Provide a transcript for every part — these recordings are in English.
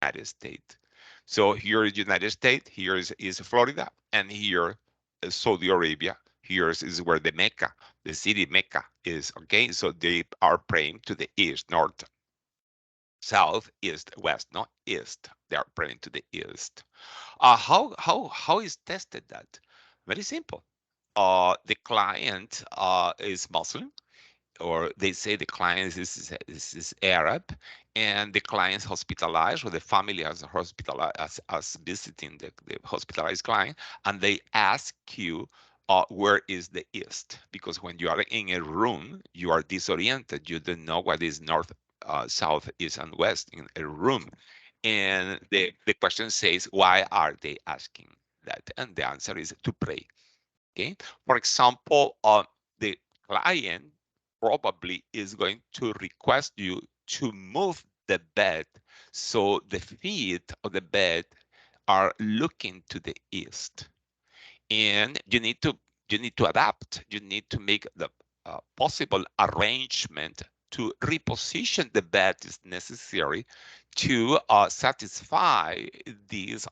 United States. So here is United States, here is Florida, and here is Saudi Arabia. Here is where the Mecca, the city Mecca is. Okay, so they are praying to the east, north, south, east, west, not east. They are praying to the east. How is tested that? Very simple. The client is Muslim, or they say the client is Arab, and the client is hospitalized, or the family is hospitalized as visiting the hospitalized client, and they ask you, where is the east? Because when you are in a room, you are disoriented. You don't know what is north, south, east, and west in a room. And the question says, why are they asking that? And the answer is to pray. Okay. For example, the client probably is going to request you to move the bed so the feet of the bed are looking to the east, and you need to adapt. You need to make the possible arrangement to reposition the bed is necessary to satisfy these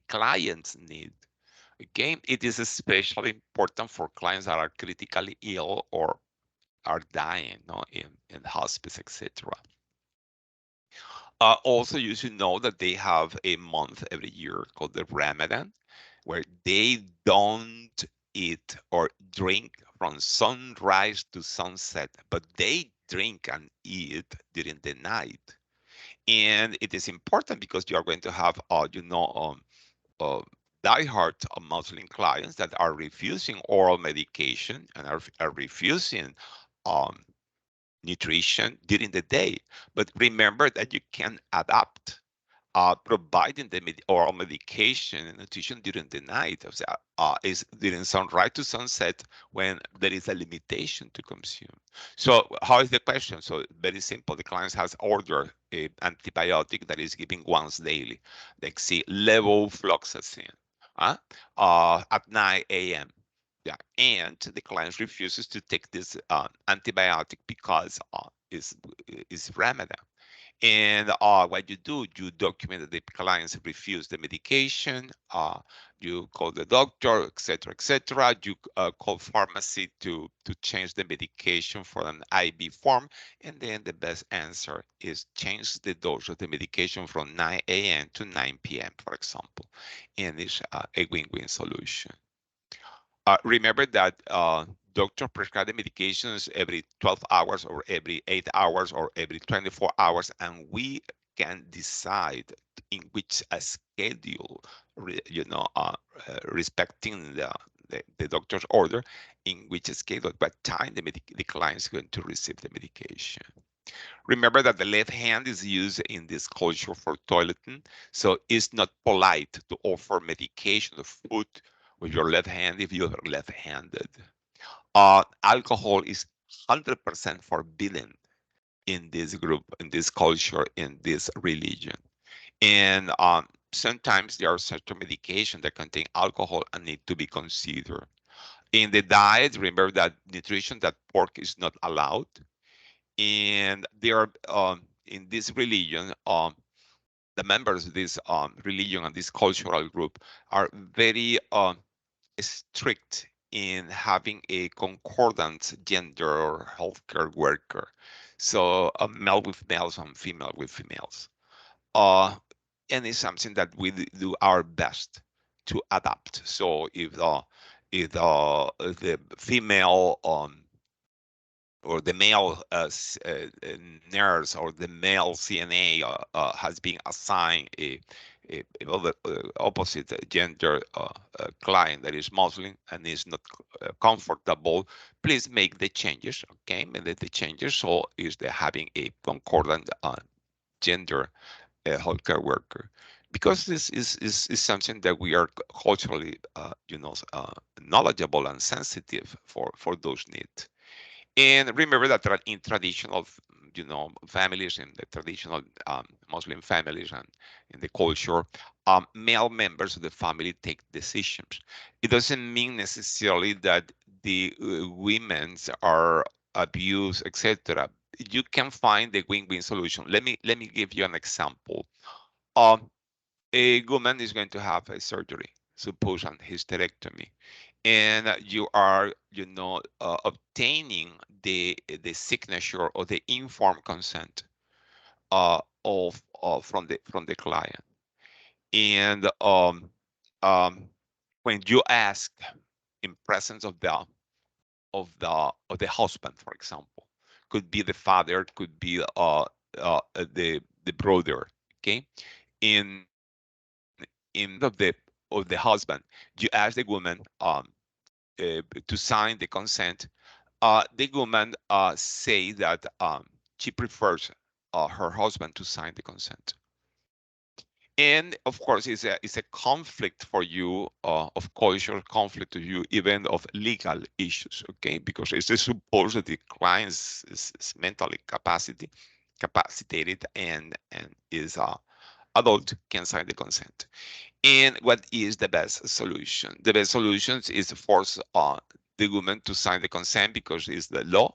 clients' need. Again, it is especially important for clients that are critically ill or are dying, no, in hospice, etc. Also, you should know that they have a month every year called the Ramadan, where they don't eat or drink from sunrise to sunset, but they drink and eat during the night. And it is important because you are going to have, uh, diehard Muslim clients that are refusing oral medication and are refusing um, nutrition during the day. But remember that you can adapt, providing the oral medication and nutrition during the night. Is during sunrise to sunset when there is a limitation to consume. So how is the question? So very simple. The client has ordered a antibiotic that is given once daily, like say levofloxacin, at 9 a.m. Yeah, and the client refuses to take this antibiotic because is Ramadan. And what you do, you document that the clients refuse the medication. You call the doctor, etc., etc. You call pharmacy to change the medication for an IV form, and then the best answer is change the dose of the medication from 9 a.m. to 9 p.m., for example, and it's a win-win solution. Remember that doctor prescribe the medications every 12 hours or every 8 hours or every 24 hours, and we can decide in which schedule, respecting the doctor's order, in which schedule, what time the client is going to receive the medication. Remember that the left hand is used in this culture for toileting, so it's not polite to offer medication or food with your left hand if you're left-handed. Alcohol is 100% forbidden in this group, in this culture, in this religion. And sometimes there are certain medications that contain alcohol and need to be considered. In the diet, remember that nutrition, that pork is not allowed. And there are, in this religion, the members of this religion and this cultural group are very strict in having a concordant gender or healthcare worker. So male with males and female with females. Uh, and it's something that we do our best to adapt. So if the female or the male nurse or the male CNA has been assigned a opposite gender client that is Muslim and is not comfortable, please make the changes. Okay, make the changes so is the having a concordant gender healthcare worker, because this is something that we are culturally knowledgeable and sensitive for those needs. And remember that in traditional, families, in the traditional Muslim families and in the culture, male members of the family take decisions. It doesn't mean necessarily that the women's are abused, etc. you can find the win-win solution. Let me give you an example. Um, a woman is going to have a surgery, suppose an hysterectomy, and you are, obtaining the signature or the informed consent of from the client. And when you ask in presence of the husband, for example, could be the father, could be the brother, okay, in of the husband, you ask the woman to sign the consent. The woman say that she prefers her husband to sign the consent. And of course, it's a conflict for you, of cultural conflict to you, even of legal issues, okay? Because it's supposed that the client is mentally capacitated and is adult, can sign the consent. And what is the best solution? The best solution is to force the woman to sign the consent because it's the law.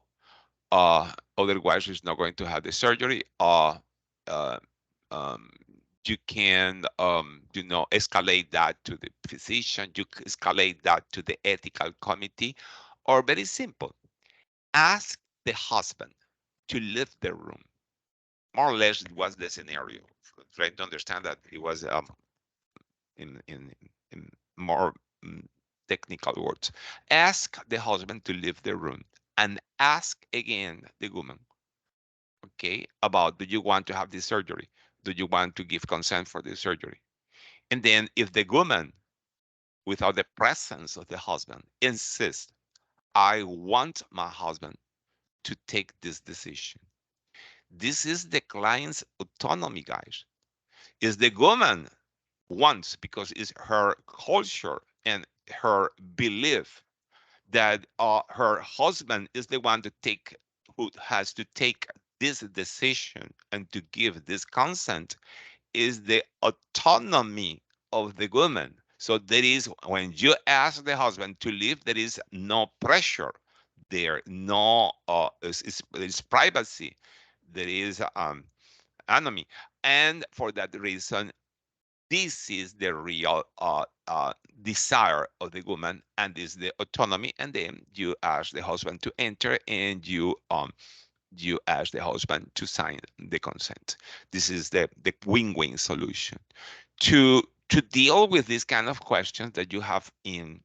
Otherwise, she's not going to have the surgery. Uh, um, you can, escalate that to the physician. You escalate that to the ethical committee, or very simple, ask the husband to leave the room. More or less, it was the scenario. Trying to understand that it was in more mm, technical words. Ask the husband to leave the room and ask again the woman, okay, about, do you want to have this surgery? Do you want to give consent for this surgery? And then if the woman, without the presence of the husband, insists, I want my husband to take this decision. This is the client's autonomy, guys. Is the woman wants, because it's her culture and her belief that her husband is the one to take, who has to take this decision and to give this consent, is the autonomy of the woman. So there is, when you ask the husband to leave, there is no pressure there, no it's privacy, there is autonomy. And for that reason, this is the real desire of the woman, and this is the autonomy. And then you ask the husband to enter, and you ask the husband to sign the consent. This is the win-win solution to deal with these kind of questions that you have in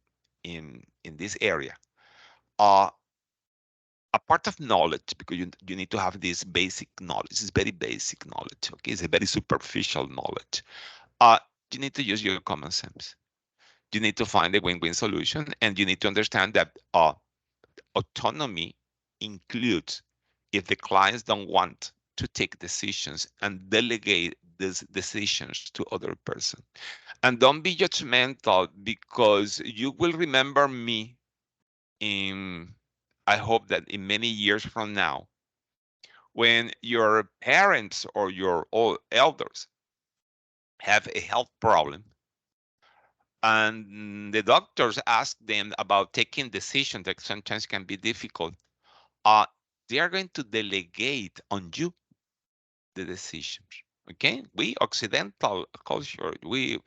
this area. Uh, a part of knowledge, because you need to have this basic knowledge. It's very basic knowledge. Okay, it's a very superficial knowledge. Uh, you need to use your common sense. You need to find a win-win solution, and you need to understand that autonomy includes, if the clients don't want to take decisions, and delegate these decisions to other person. And don't be judgmental, because you will remember me in, I hope that in many years from now, when your parents or your old elders have a health problem, and the doctors ask them about taking decisions that sometimes can be difficult, uh, they are going to delegate on you the decisions. Okay, we Occidental culture, we,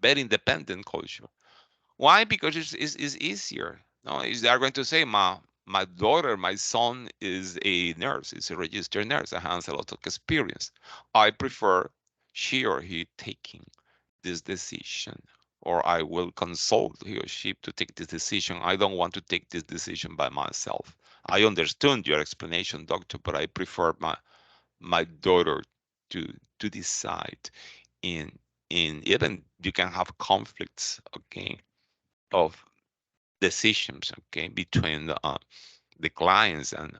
very independent culture. Why? Because it's easier. No, is they are going to say, my daughter, my son is a nurse, is a registered nurse, and has a lot of experience. I prefer she or he taking this decision, or I will consult he or she to take this decision. I don't want to take this decision by myself. I understood your explanation, doctor, but I prefer my daughter to decide. In even you can have conflicts, okay, of decisions, okay, between the clients and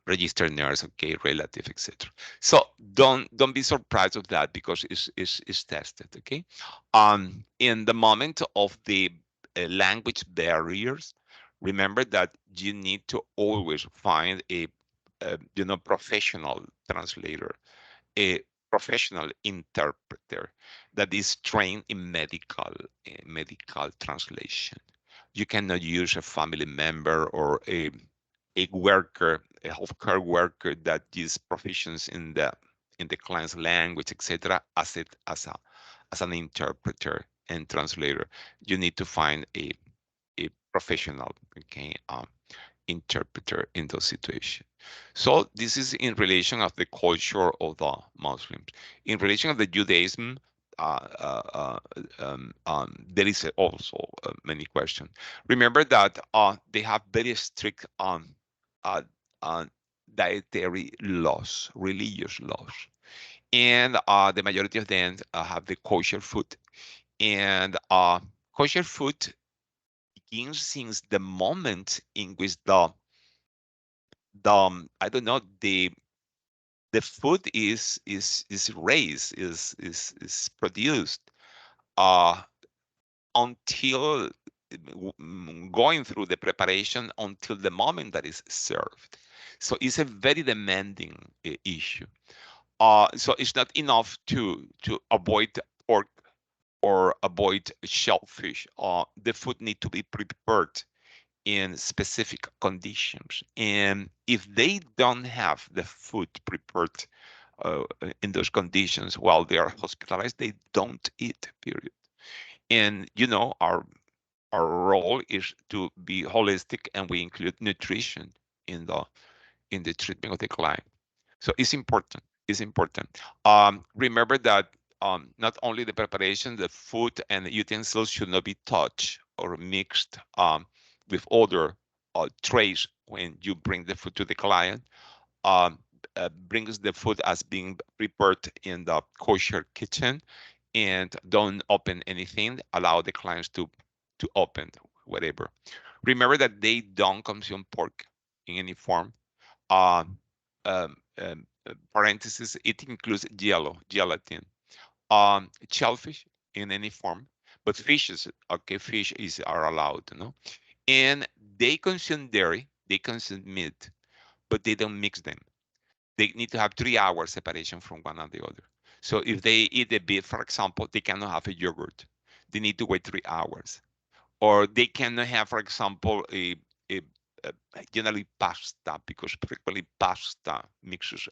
registered nurse, okay, relative, etc. So don't be surprised of that, because it's tested, okay. In the moment of the language barriers, remember that you need to always find a professional translator, a professional interpreter that is trained in medical translation. You cannot use a family member or a worker, a healthcare worker that is proficient in the client's language, etc., as it as an interpreter and translator. You need to find a professional, okay, interpreter in those situations. So this is in relation of the culture of the Muslims. In relation of the Judaism, there is also many questions. Remember that they have very strict uh, uh, dietary laws, religious laws, and the majority of them have the kosher food. And kosher food begins since the moment in which the I don't know, the food is raised, is produced uh until going through the preparation until the moment that is served. So it's a very demanding issue. So it's not enough to avoid pork or avoid shellfish. The food need to be prepared in specific conditions. And if they don't have the food prepared in those conditions while they are hospitalized, they don't eat, period. And our role is to be holistic, and we include nutrition in the treatment of the client. So it's important. It's important. Remember that not only the preparation, the food and the utensils should not be touched or mixed with other trays when you bring the food to the client. Um, brings the food as being prepared in the kosher kitchen, and don't open anything. Allow the clients to open whatever. Remember that they don't consume pork in any form. Um, Parenthesis, it includes gelatin, shellfish in any form, but fishes, okay, fish is are allowed, and they consume dairy, they consume meat, but they don't mix them. They need to have 3 hours separation from one and the other. So if they eat a beef, for example, they cannot have a yogurt. They need to wait 3 hours. Or they cannot have, for example, a, a generally pasta, because frequently pasta mixes,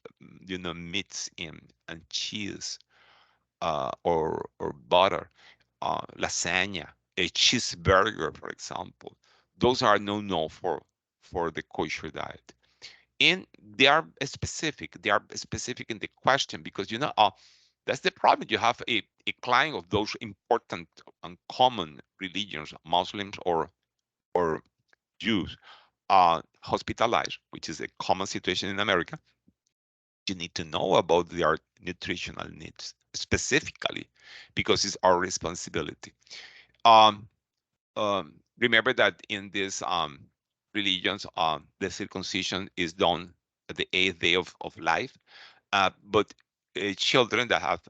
meats in and cheese, or butter, lasagna, a cheeseburger, for example. Those are no for the kosher diet, and they are specific. They are specific in the question, because that's the problem. You have a client of those important and common religions, Muslims or Jews, hospitalized, which is a common situation in America. You need to know about their nutritional needs specifically, because it's our responsibility. Um, Remember that in these religions, the circumcision is done at the 8th day of life. But children that have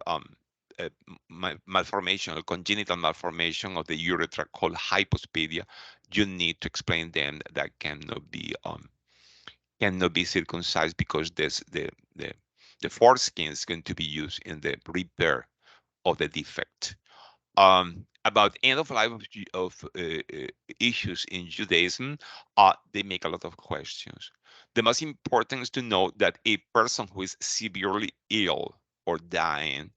malformation or congenital malformation of the urethra called hypospedia, you need to explain them that cannot be circumcised, because the foreskin is going to be used in the repair of the defect. About end of life of issues in Judaism, they make a lot of questions. The most important is to know that a person who is severely ill or dying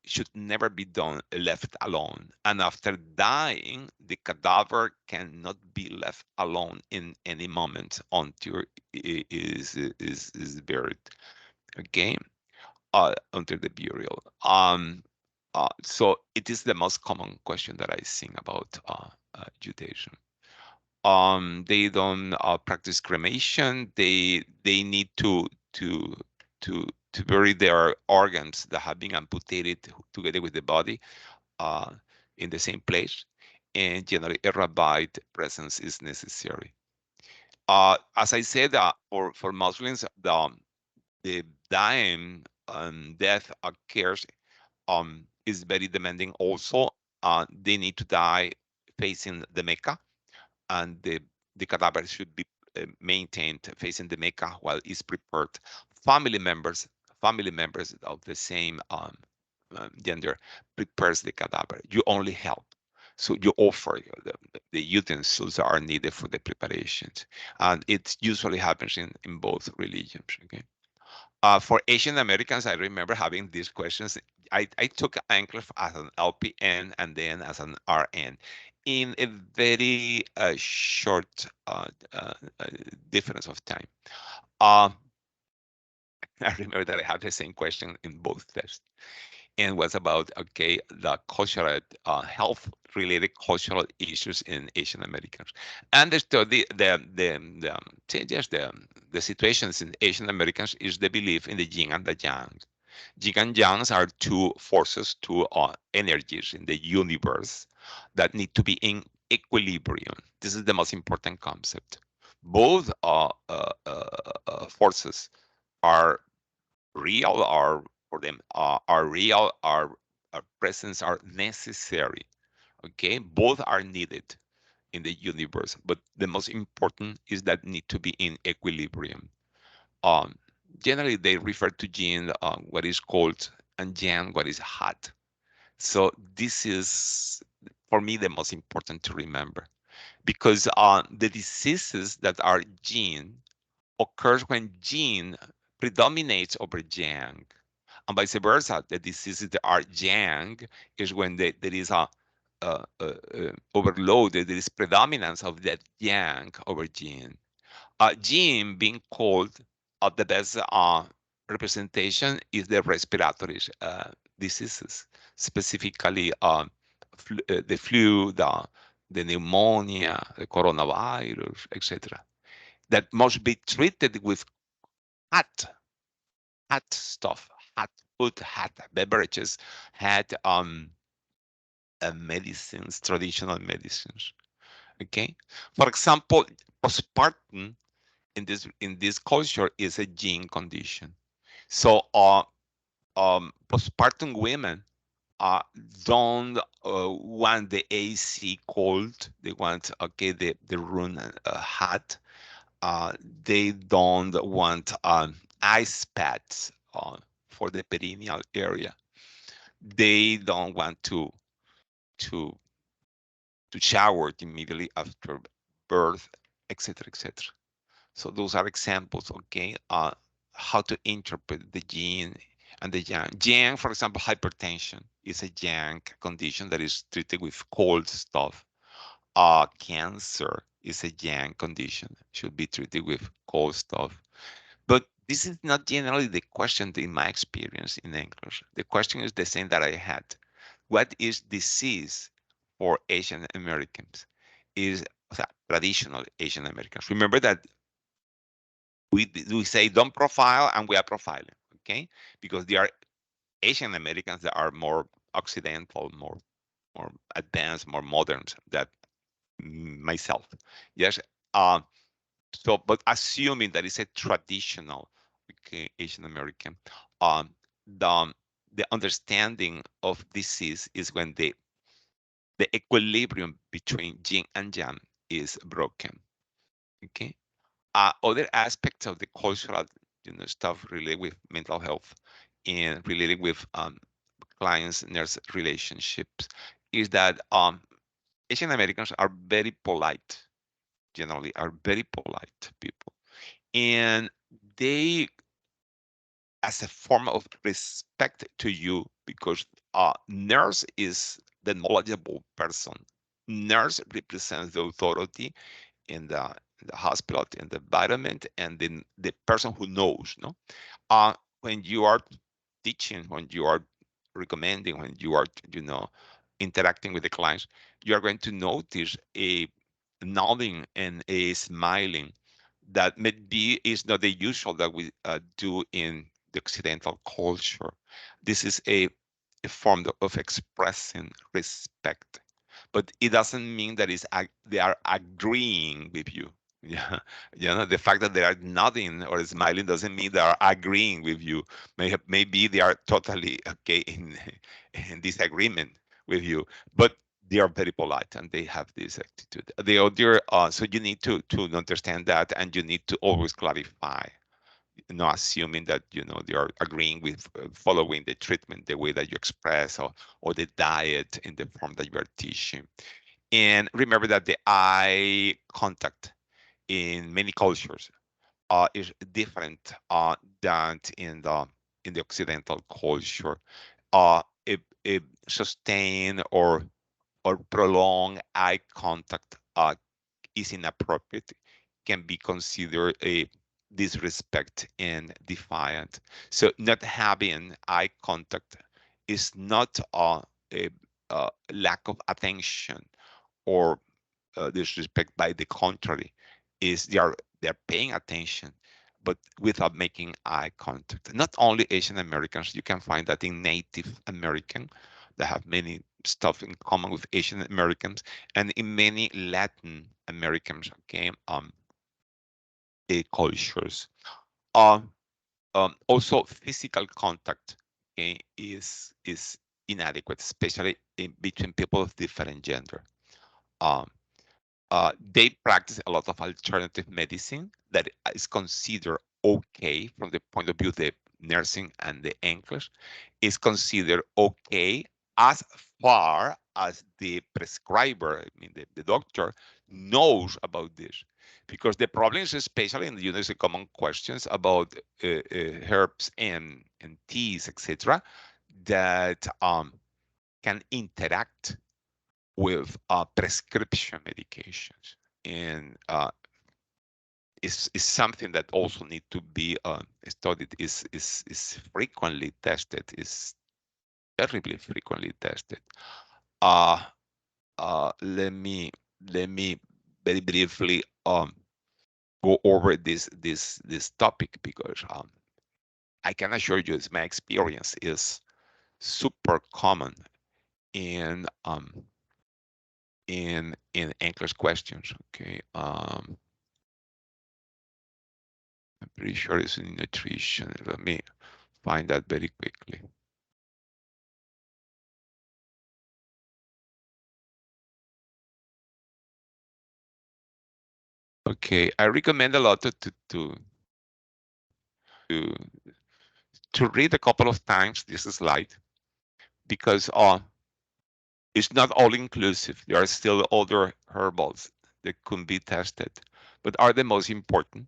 should never be left alone. And after dying, the cadaver cannot be left alone in any moment until it is buried. Okay, until the burial. So it is the most common question that I think about Judaism. They don't practice cremation. They need to to bury their organs that have been amputated together with the body uh, in the same place, and generally a rabbite presence is necessary. As I said, for Muslims, the dying and death occurs is very demanding also. They need to die facing the Mecca, and the cadaver should be maintained facing the Mecca while it's prepared. Family members, family members of the same gender prepares the cadaver. You only help. So you offer the utensils that are needed for the preparations, and it usually happens in both religions. Okay. For Asian Americans, I remember having these questions. I took Nclex as an LPN and then as an RN in a very short difference of time. Uh, I remember that I had the same question in both tests, and was about the cultural health related cultural issues in Asian Americans. Understood the situations in Asian Americans is the belief in the yin and the yang. Yin and yang are two forces, two energies in the universe that need to be in equilibrium. This is the most important concept. Both forces are real, are for them are real, are presence, are necessary. Okay, both are needed in the universe, but the most important is that need to be in equilibrium. um Generally they refer to yin, what is cold, and yang, what is hot. So this is for me the most important to remember, because the diseases that are yin occurs when yin predominates over yang, and vice versa. The diseases that are yang is when there is a overload, there is predominance of that yang over yin. Yin being called the best representation is the respiratory diseases, specifically the flu, the pneumonia, the coronavirus, etc. That must be treated with hot, hot stuff, hot food, hot beverages, hot medicines, traditional medicines. Okay, for example, postpartum in this culture is a gene condition. So postpartum women uh, don't want the AC cold. They want the room hot. Uh, they don't want ice pads for the perineal area. They don't want to to shower immediately after birth, etc., etc. So those are examples, okay, how to interpret the yin and the yang. Yang, for example, hypertension is a yang condition that is treated with cold stuff. Cancer is a yang condition, should be treated with cold stuff. But this is not generally the question in my experience in English. The question is the same that I had. What is disease for Asian Americans? Is traditional Asian Americans. Remember that we say don't profile and we are profiling, okay? Because there are Asian Americans that are more occidental, more advanced, more modern than myself. Yes. Um, so, but assuming that it's a traditional, okay, Asian American, um, the the understanding of disease is when the equilibrium between yin and yang is broken. Okay. Other aspects of the cultural, stuff related with mental health and related with clients nurse relationships is that Asian Americans are very polite, generally are very polite people, and they, as a form of respect to you, because nurse is the knowledgeable person. Nurse represents the authority in the hospital, in the environment, and then the person who knows. No, when you are teaching, when you are recommending, when you are, interacting with the clients, you are going to notice a nodding and a smiling that maybe is not the usual that we do in the Occidental culture. This is a form of expressing respect, but it doesn't mean that they are agreeing with you. Yeah, the fact that they are nodding or smiling doesn't mean they are agreeing with you. Maybe they are totally okay in disagreement with you, but they are very polite and they have this attitude. The other, so you need to understand that, and you need to always clarify not assuming that they are agreeing with following the treatment the way that you express, or the diet in the form that you are teaching. And remember that the eye contact in many cultures is different than in the Occidental culture. It sustain or prolonged eye contact is inappropriate, can be considered a disrespect and defiant. So not having eye contact is not a lack of attention or disrespect. By the contrary, is they're paying attention, but without making eye contact. Not only Asian Americans, you can find that in Native American, that have many stuff in common with Asian Americans, and in many Latin Americans, okay, cultures. Um, Also, physical contact, okay, is inadequate, especially between people of different gender. Um, they practice a lot of alternative medicine that is considered okay from the point of view of the nursing and the English, is considered okay as far as the prescriber, I mean the doctor, knows about this. Because the problem is, especially in the the common questions about herbs and teas, etc., that can interact with prescription medications, and is something that also need to be studied. Is frequently tested. Is terribly frequently tested. Uh, let me very briefly go over this topic, because I can assure you, it's my experience is super common in in English questions. Okay. I'm pretty sure it's in nutrition. Let me find that very quickly. Okay, I recommend a lot to, to read a couple of times this slide, because it's not all inclusive. There are still other herbals that could be tested, but are the most important.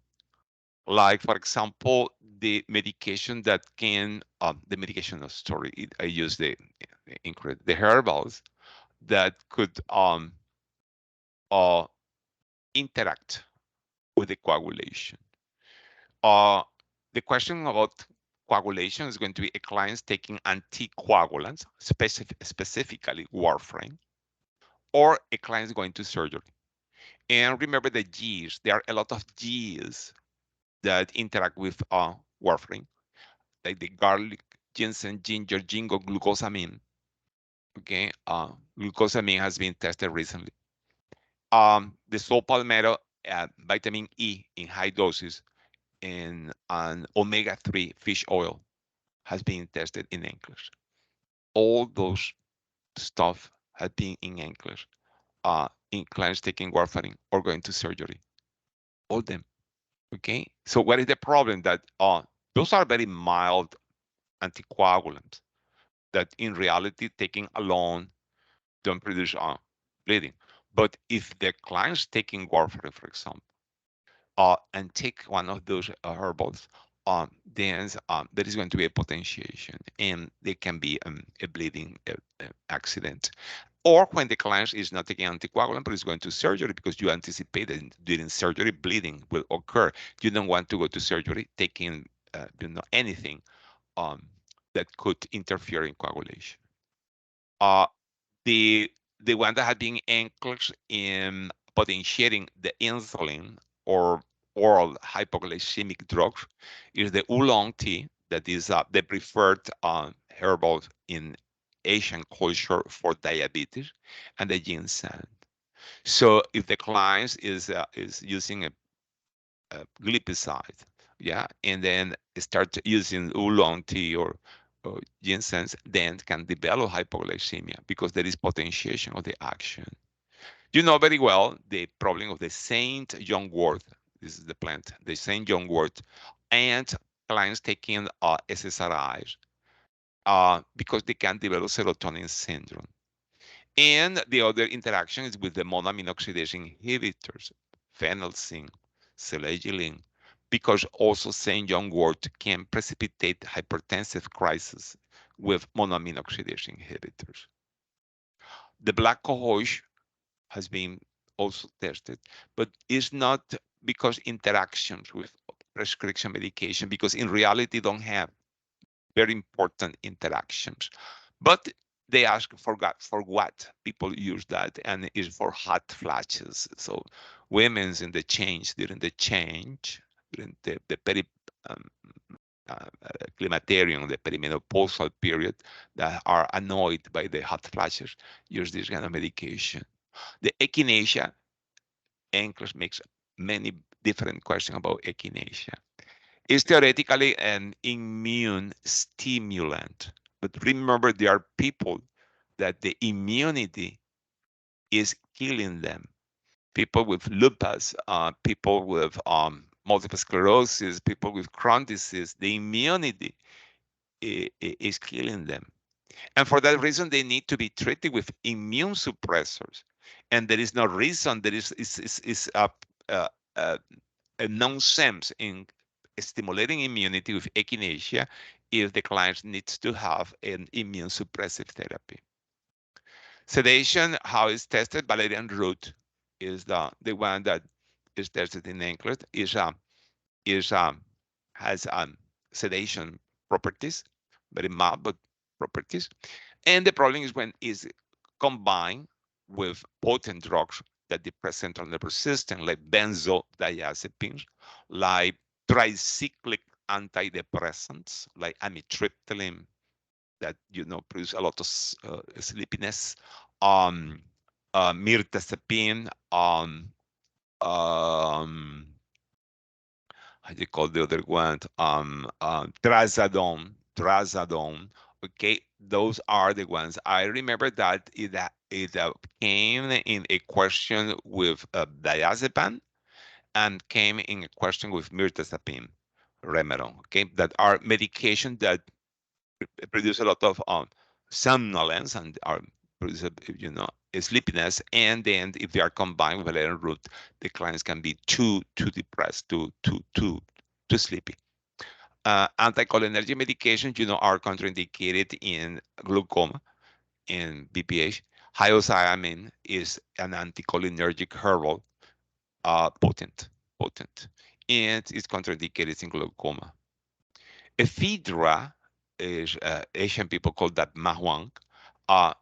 Like, for example, the medication that can, the medication, no, sorry, I use the herbals that could uh, interact with the coagulation. Uh, the question about coagulation is going to be a client taking anticoagulants, specifically warfarin, or a client is going to surgery. And remember the G's. There are a lot of G's that interact with warfarin, like the garlic, ginseng, ginger, jingo, glucosamine. Okay, glucosamine has been tested recently. The saw palmetto, vitamin E in high doses, and an omega-3 fish oil has been tested in English. All those stuff have been in English. In clients taking warfarin or going to surgery, all them. Okay. So what is the problem? That those are very mild anticoagulants that in reality taking alone don't produce bleeding. But if the client's taking warfarin, for example, and take one of those herbals, then there is going to be a potentiation, and there can be a bleeding accident. Or when the client is not taking anticoagulant, but is going to surgery, because you anticipate that during surgery bleeding will occur. You don't want to go to surgery taking anything um, that could interfere in coagulation. Uh, the the one that had been anchored in potentiating the insulin or oral hypoglycemic drugs is the oolong tea, that is the preferred herbal in Asian culture for diabetes, and the ginseng. So if the client is using glipizide, yeah, and then start using oolong tea or ginseng, then can develop hypoglycemia because there is potentiation of the action. You know very well the problem of the Saint John wort. This is the plant, the Saint John wort, and clients taking SSRIs because they can develop serotonin syndrome. And the other interaction is with the monoamine oxidase inhibitors, phenelzine, selegiline, because also St. John wort can precipitate hypertensive crisis with monoamine oxidase inhibitors. The black cohosh has been also tested, but it's not because interactions with prescription medication, because in reality don't have very important interactions. But they ask for what people use that, and is for hot flashes. So women's in the change during the um, climaterium, the perimenopausal period, that are annoyed by the hot flashes, use this kind of medication. The echinacea, Nclex makes many different questions about echinacea. It's theoretically an immune stimulant. But remember, there are people that the immunity is killing them. People with lupus, people with multiple sclerosis, people with Crohn's disease, the immunity is killing them. And for that reason, they need to be treated with immune suppressors. And there is no reason, there is a, a nonsense in stimulating immunity with echinacea if the client needs to have an immune suppressive therapy. Sedation, how it's tested, valerian root is the one that is tested in Nclex, is has sedation properties, very mild but properties. And the problem is when it's combined with potent drugs that depress central nervous system, like benzodiazepines, like tricyclic antidepressants, like amitriptyline, that produce a lot of sleepiness, um, mirtazapine, um, how do you call the other one? Trazodone. Okay, those are the ones. I remember that it came in a question with diazepam and came in a question with mirtazapine, Remeron. Okay, that are medication that produce a lot of somnolence and are produce sleepiness, and then if they are combined with valerian root, the clients can be too depressed, too sleepy. Anticholinergic medications, are contraindicated in glaucoma, in BPH. Hyoscyamine is an anticholinergic herbal, potent, and it's contraindicated in glaucoma. Ephedra is Asian people call that mahuang. Uh,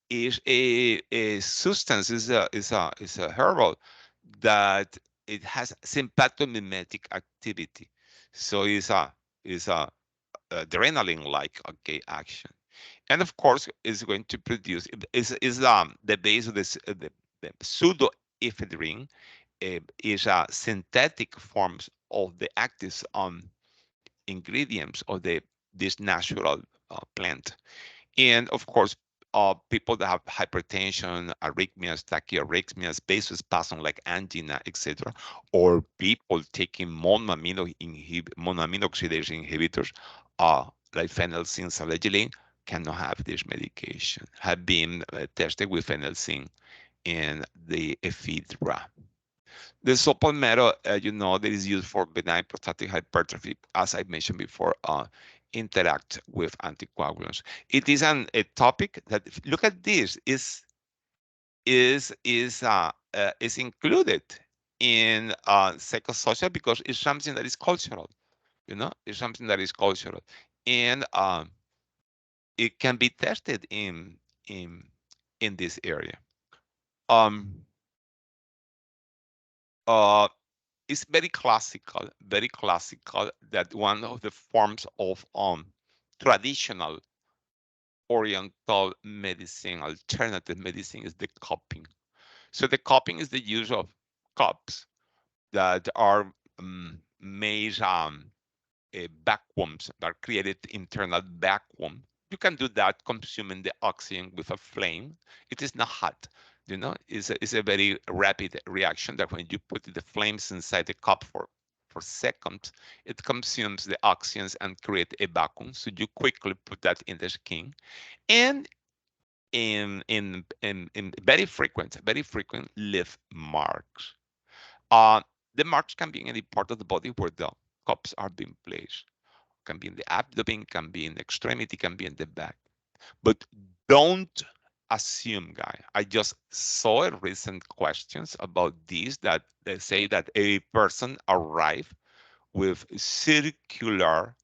is a substance, is a herbal that it has sympathomimetic activity. So it's a adrenaline-like, okay, action, and of course is going to produce is the base of the pseudoephedrine, is synthetic forms of the active ingredients of this natural plant. And of course, people that have hypertension, arrhythmias, tachyarrhythmias, vasospasm like angina, etc., or people taking monoamine oxidase inhibitors, like phenelzine, selegiline, cannot have this medication. Have been tested with phenelzine in the ephedra. The palmetto, that is used for benign prostatic hypertrophy, as I mentioned before, interact with anticoagulants. It is a topic that, look at this, is included in psychosocial because it's something that is cultural. It's something that is cultural, and it can be tested in in this area. Um, uh, it's very classical that one of the forms of traditional oriental medicine, alternative medicine, is the cupping. So the cupping is the use of cups that are made vacuums, that are created internal vacuum. You can do that consuming the oxygen with a flame. It is not hot. It's a very rapid reaction that when you put the flames inside the cup for for seconds, it consumes the oxygen and create a vacuum. So you quickly put that in the skin. And in very frequent leaf marks. Uh, the marks can be in any part of the body where the cups are being placed. Can be in the abdomen, can be in the extremity, can be in the back. But don't assume, guy. I just saw a recent questions about this that they say that a person arrived with circular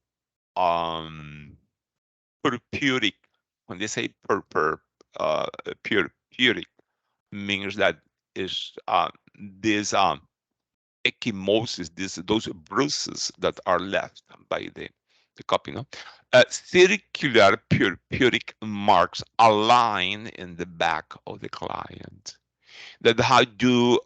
purpuric. When they say purpuric, means that is this ecchymosis, those bruises that are left by the cup, circular purpuric marks align in the back of the client. That how you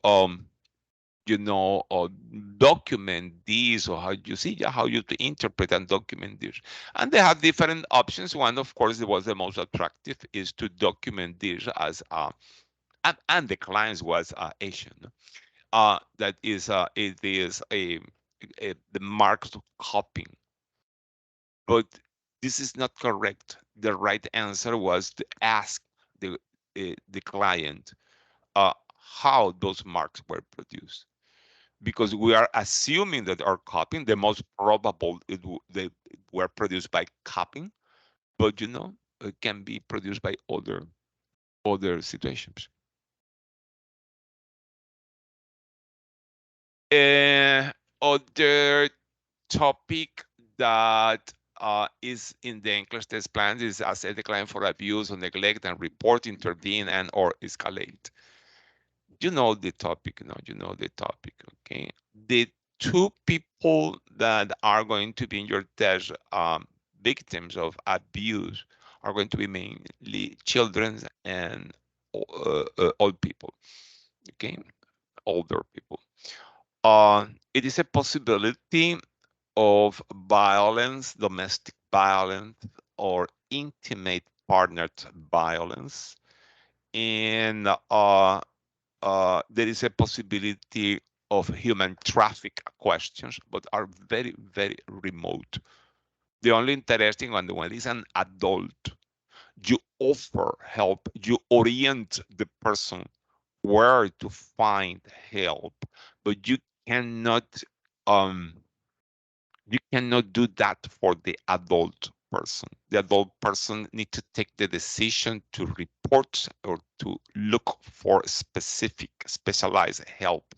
document these, or how you see how you to interpret and document this. And they have different options. One, of course, that was the most attractive is to document this as and the clients was Asian. That is it is the marks of copying, but this is not correct. The right answer was to ask the client how those marks were produced, because we are assuming that are copying. The most probable they were produced by copying, but it can be produced by other situations. Other topic that is in the Nclex test plans is assess the client for abuse or neglect and report, intervene, and or escalate. You know the topic, okay? The two people that are going to be in your test victims of abuse are going to be mainly children and old people, okay? Older people. It is a possibility of violence, domestic violence, or intimate partnered violence. And there is a possibility of human traffic questions, but are very, very remote. The only interesting one, when it's an adult, you offer help, you orient the person where to find help, but um, you cannot do that for the adult person. The adult person needs to take the decision to report or to look for specific specialized help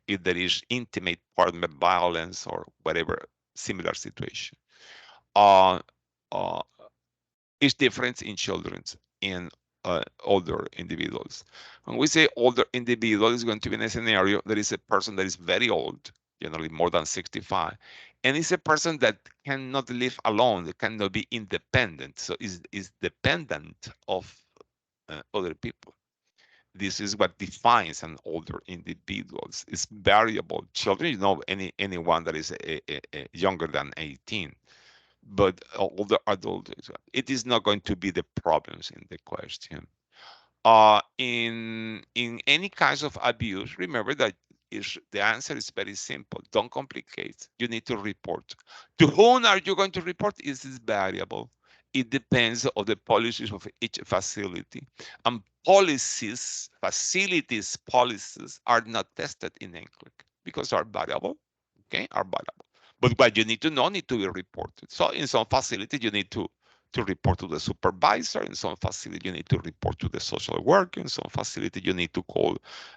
if there is intimate partner violence or whatever similar situation. Uh, uh, is different in children and older individuals. When we say older individual, is going to be in a scenario that is a person that is very old, generally more than 65, and it's a person that cannot live alone, that cannot be independent, so is dependent of other people. This is what defines an older individual. It's variable. Children, anyone that is younger than 18, but older adult, it is not going to be the problems in the question. In any kinds of abuse, remember that the answer is very simple. Don't complicate. You need to report. To whom are you going to report? Is this variable? It depends on the policies of each facility. And facilities policies are not tested in Nclex because are variable. Okay, are variable. But what you need to be reported. So in some facilities, you need to report to the supervisor. In some facility, you need to report to the social worker. In some facility, you need to call,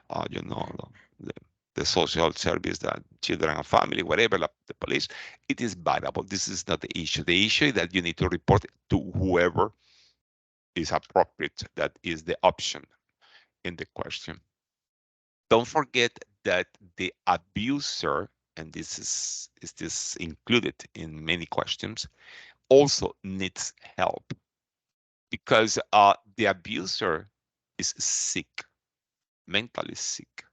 the, the social service, that children and family, whatever, the police. It is variable. This is not the issue. The issue is that you need to report to whoever is appropriate. That is the option in the question. Don't forget that the abuser, and is this included in many questions, also needs help, because the abuser is sick, mentally sick,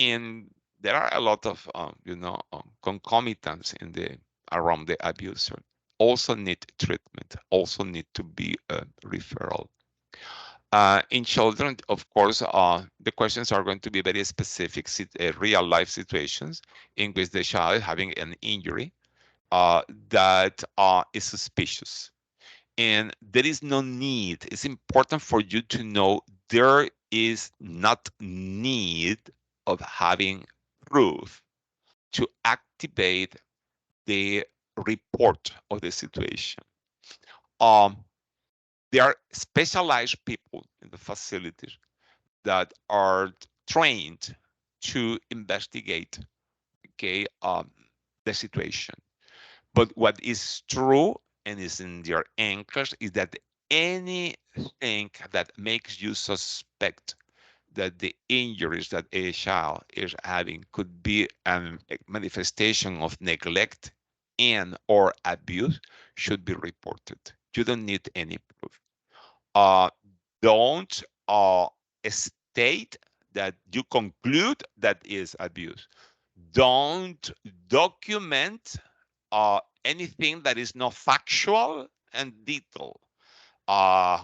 and there are a lot of concomitants around the abuser. Also need treatment. Also need to be a referral. In children, of course, the questions are going to be very specific, real life situations in which the child is having an injury that is suspicious. And there is no need. It's important for you to know there is not need of having proof to activate the report of the situation. Um, there are specialized people in the facilities that are trained to investigate, okay, the situation. But what is true and is in your anchors is that anything that makes you suspect that the injuries that a child is having could be a manifestation of neglect and or abuse should be reported. You don't need any proof. Uh, don't state that you conclude that is abuse. Don't document anything that is not factual and detailed.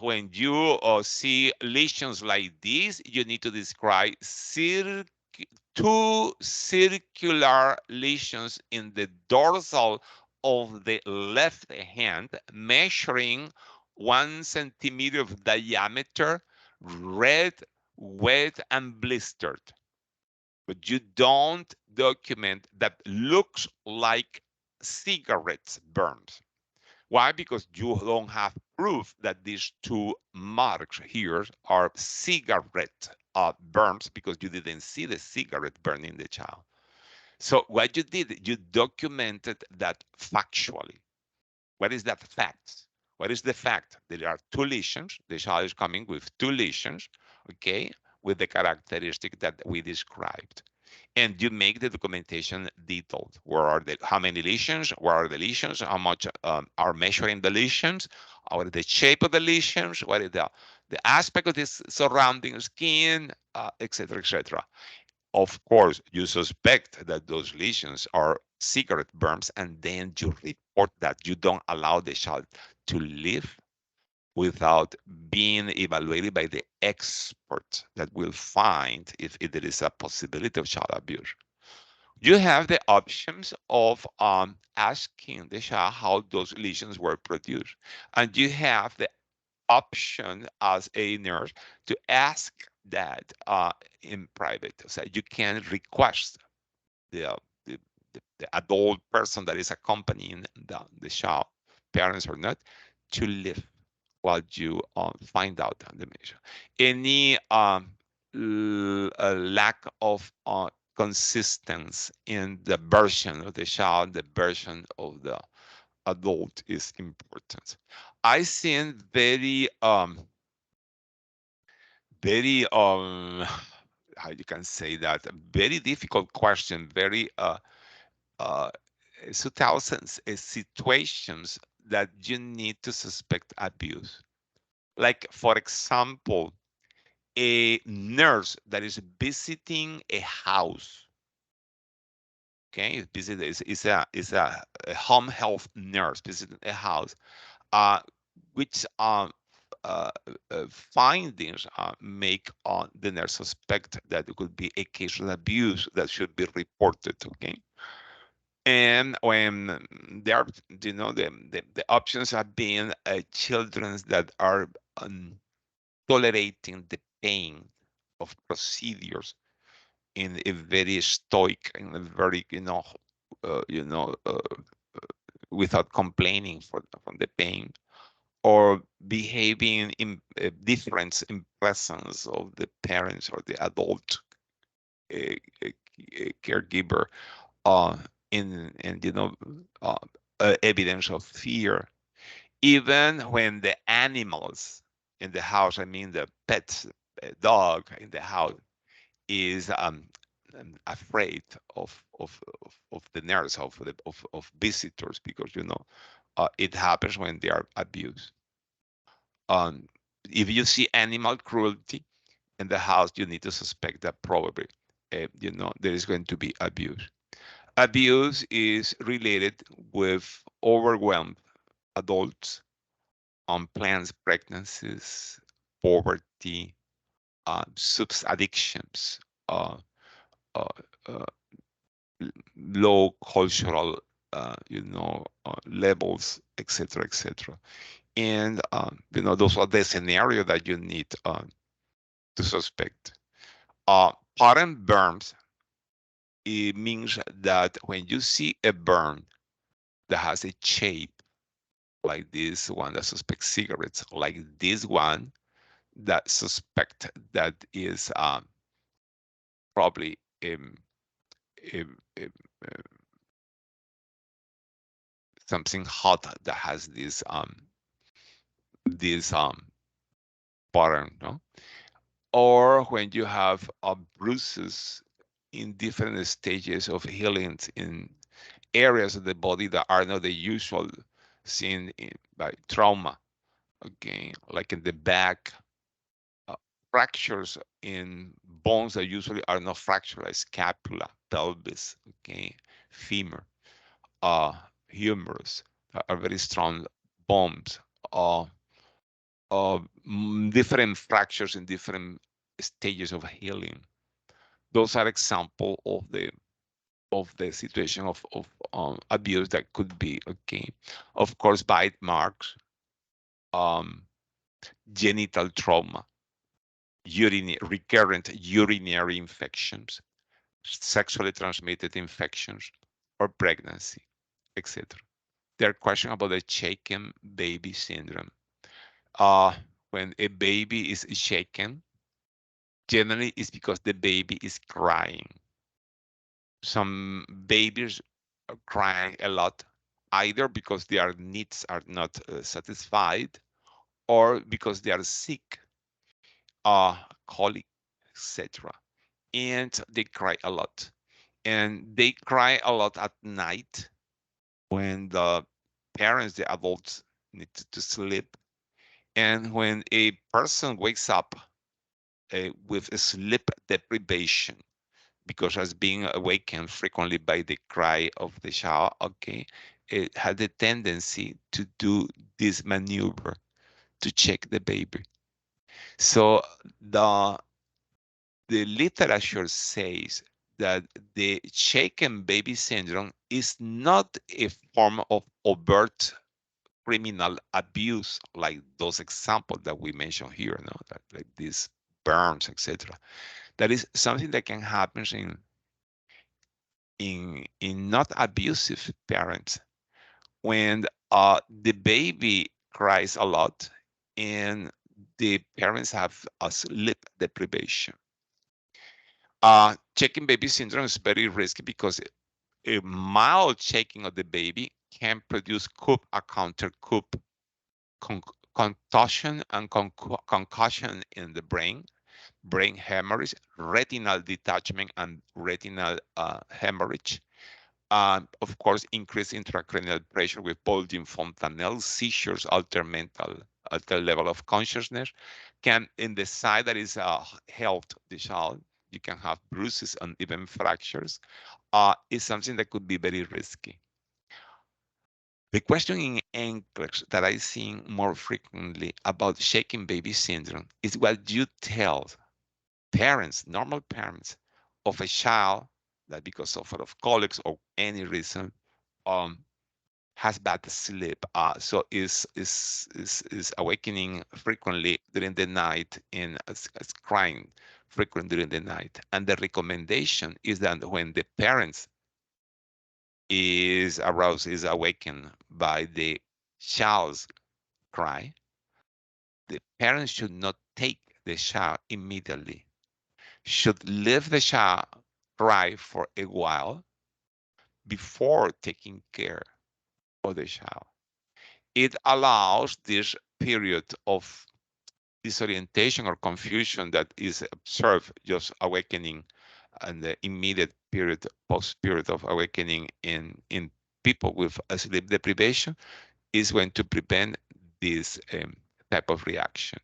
When you see lesions like this, you need to describe two circular lesions in the dorsal of the left hand, measuring 1 centimeter of diameter, red, wet, and blistered. But you don't document that looks like cigarettes burns. Why? Because you don't have proof that these two marks here are cigarette burns because you didn't see the cigarette burning the child. So what you did, you documented that factually. What is that fact? What is the fact? There are two lesions. The child is coming with two lesions, okay, with the characteristic that we described. And you make the documentation detailed. Where are the how many lesions? Where are the lesions? How much are measuring the lesions? What is the shape of the lesions? What is the aspect of this surrounding skin, etc., etc. Of course, you suspect that those lesions are cigarette burns, and then you report that. You don't allow the child to live without being evaluated by the expert that will find if there is a possibility of child abuse. You have the options of asking the child how those lesions were produced, and you have the option as a nurse to ask that in private. So you can request the, the, the adult person that is accompanying the child, parents or not, to live while you find out the measure. Any lack of consistency in the version of the child, the version of the adult is important. I seen very how you can say that, very difficult question, very uh, 2000s situations that you need to suspect abuse. Like, for example, a nurse that is visiting a house. Okay, is a home health nurse visiting a house, which uh, findings make the nurse suspect that it could be a case of abuse that should be reported. Okay, and when there are, the options have been children that are tolerating the pain of procedures in a very stoic, in a very, uh, you know uh, without complaining from the pain, or behaving in difference in presence of the parents or the adult uh, uh, caregiver, uh, in uh, evidence of fear, even when the animals in the house, I mean the pets, dog in the house, is afraid of the nurse, of visitors, because it happens when they are abused. Um, if you see animal cruelty in the house, you need to suspect that probably there is going to be abuse. Abuse is related with overwhelmed adults, unplanned pregnancies, poverty, substance addictions, uh, uh, uh, low cultural, levels, etc., etc. And those are the scenario that you need to suspect. Pattern burns, it means that when you see a burn that has a shape like this one that suspects cigarettes, like this one that suspect that is probably um, um, something hot that has this pattern, no? Or when you have bruises in different stages of healing in areas of the body that are not the usual seen by trauma. Okay, like in the back, uh, fractures in bones that usually are not fractured, like scapula, pelvis, okay, femur, uh, humerus, are very strong bones. Uh, Different fractures in different stages of healing. Those are example of the situation of abuse that could be. Okay, of course, bite marks, um, genital trauma, recurrent urinary infections, sexually transmitted infections, or pregnancy, etc. There are questions about the shaken baby syndrome. When a baby is shaken, generally it's because the baby is crying. Some babies are crying a lot, either because their needs are not satisfied or because they are sick, colic, etc. And they cry a lot. And they cry a lot at night when the parents, the adults, need to sleep. And when a person wakes up with a sleep deprivation, because as being awakened frequently by the cry of the child, okay, it had the tendency to do this maneuver to check the baby. So the the literature says that the shaken baby syndrome is not a form of overt criminal abuse like those examples that we mentioned here, no, that like these burns, etc. That is something that can happen in not abusive parents when the baby cries a lot and the parents have a sleep deprivation. Checking baby syndrome is very risky because a mild shaking of the baby can produce COOP, a counter COOP, con- contusion and concussion in the brain hemorrhage, retinal detachment, and retinal hemorrhage. Of course, increased intracranial pressure with bulging fontanelles, seizures, alter level of consciousness. Can in the side that is held the child, you can have bruises and even fractures. Is something that could be very risky. The question in NCLEX that I see more frequently about shaken baby syndrome is what you tell parents, normal parents, of a child that because of colics or any reason um, has bad sleep, so is awakening frequently during the night and is crying frequently during the night. And the recommendation is that when the parents is aroused, is awakened by the child's cry, the parents should not take the child immediately, should leave the child cry for a while before taking care of the child. It allows this period of disorientation or confusion that is observed just awakening and the immediate period, post period of awakening in people with a sleep deprivation is going to prevent this type of reaction.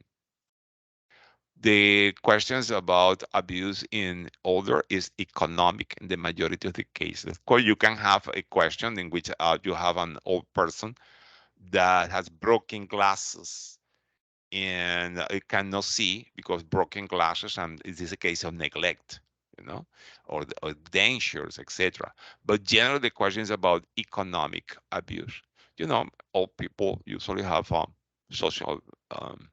The questions about abuse in older is economic in the majority of the cases. Of course, you can have a question in which you have an old person that has broken glasses and it cannot see because broken glasses, and it is a case of neglect, or dangers, etc. But generally, the question is about economic abuse. All people usually have social um,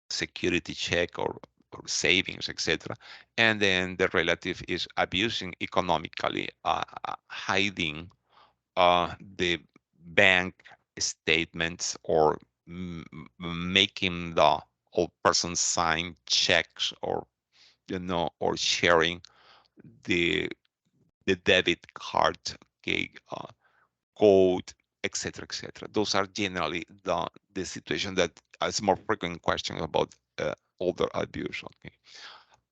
security check or savings, etc. And then the relative is abusing economically, hiding the bank statements, or making the old person sign checks, or sharing the the debit card, okay, code, etc., etc. Those are generally the situation that is more frequent question about older abuse. Okay,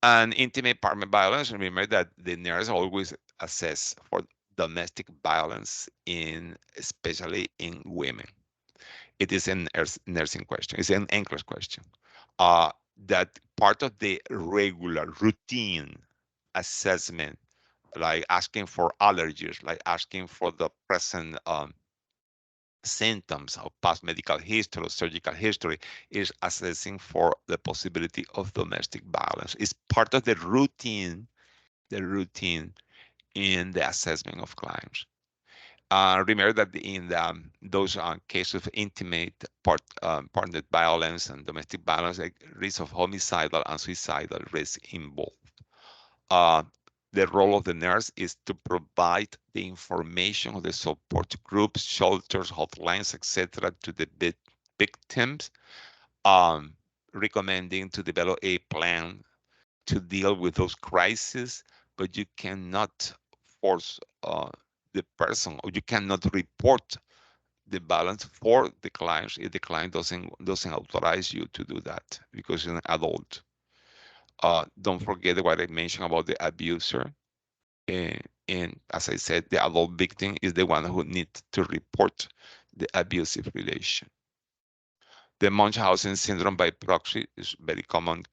and intimate partner violence. Remember that the nurse always assess for domestic violence, especially in women. It is a nursing question. It's an English question. Uh, that part of the regular routine assessment, like asking for allergies, like asking for the present symptoms of past medical history or surgical history, is assessing for the possibility of domestic violence. It's part of the routine in the assessment of crimes. Remember that in those cases of intimate partner violence and domestic violence, like risk of homicidal and suicidal risk involved. Uh, the role of the nurse is to provide the information of the support groups, shelters, hotlines, etc., to the victims, um, recommending to develop a plan to deal with those crises, but you cannot force the person, or you cannot report the balance for the clients if the client doesn't authorize you to do that because you're an adult. Don't forget what I mentioned about the abuser. And as I said, the adult victim is the one who needs to report the abusive relation. The Munchausen syndrome by proxy is a very common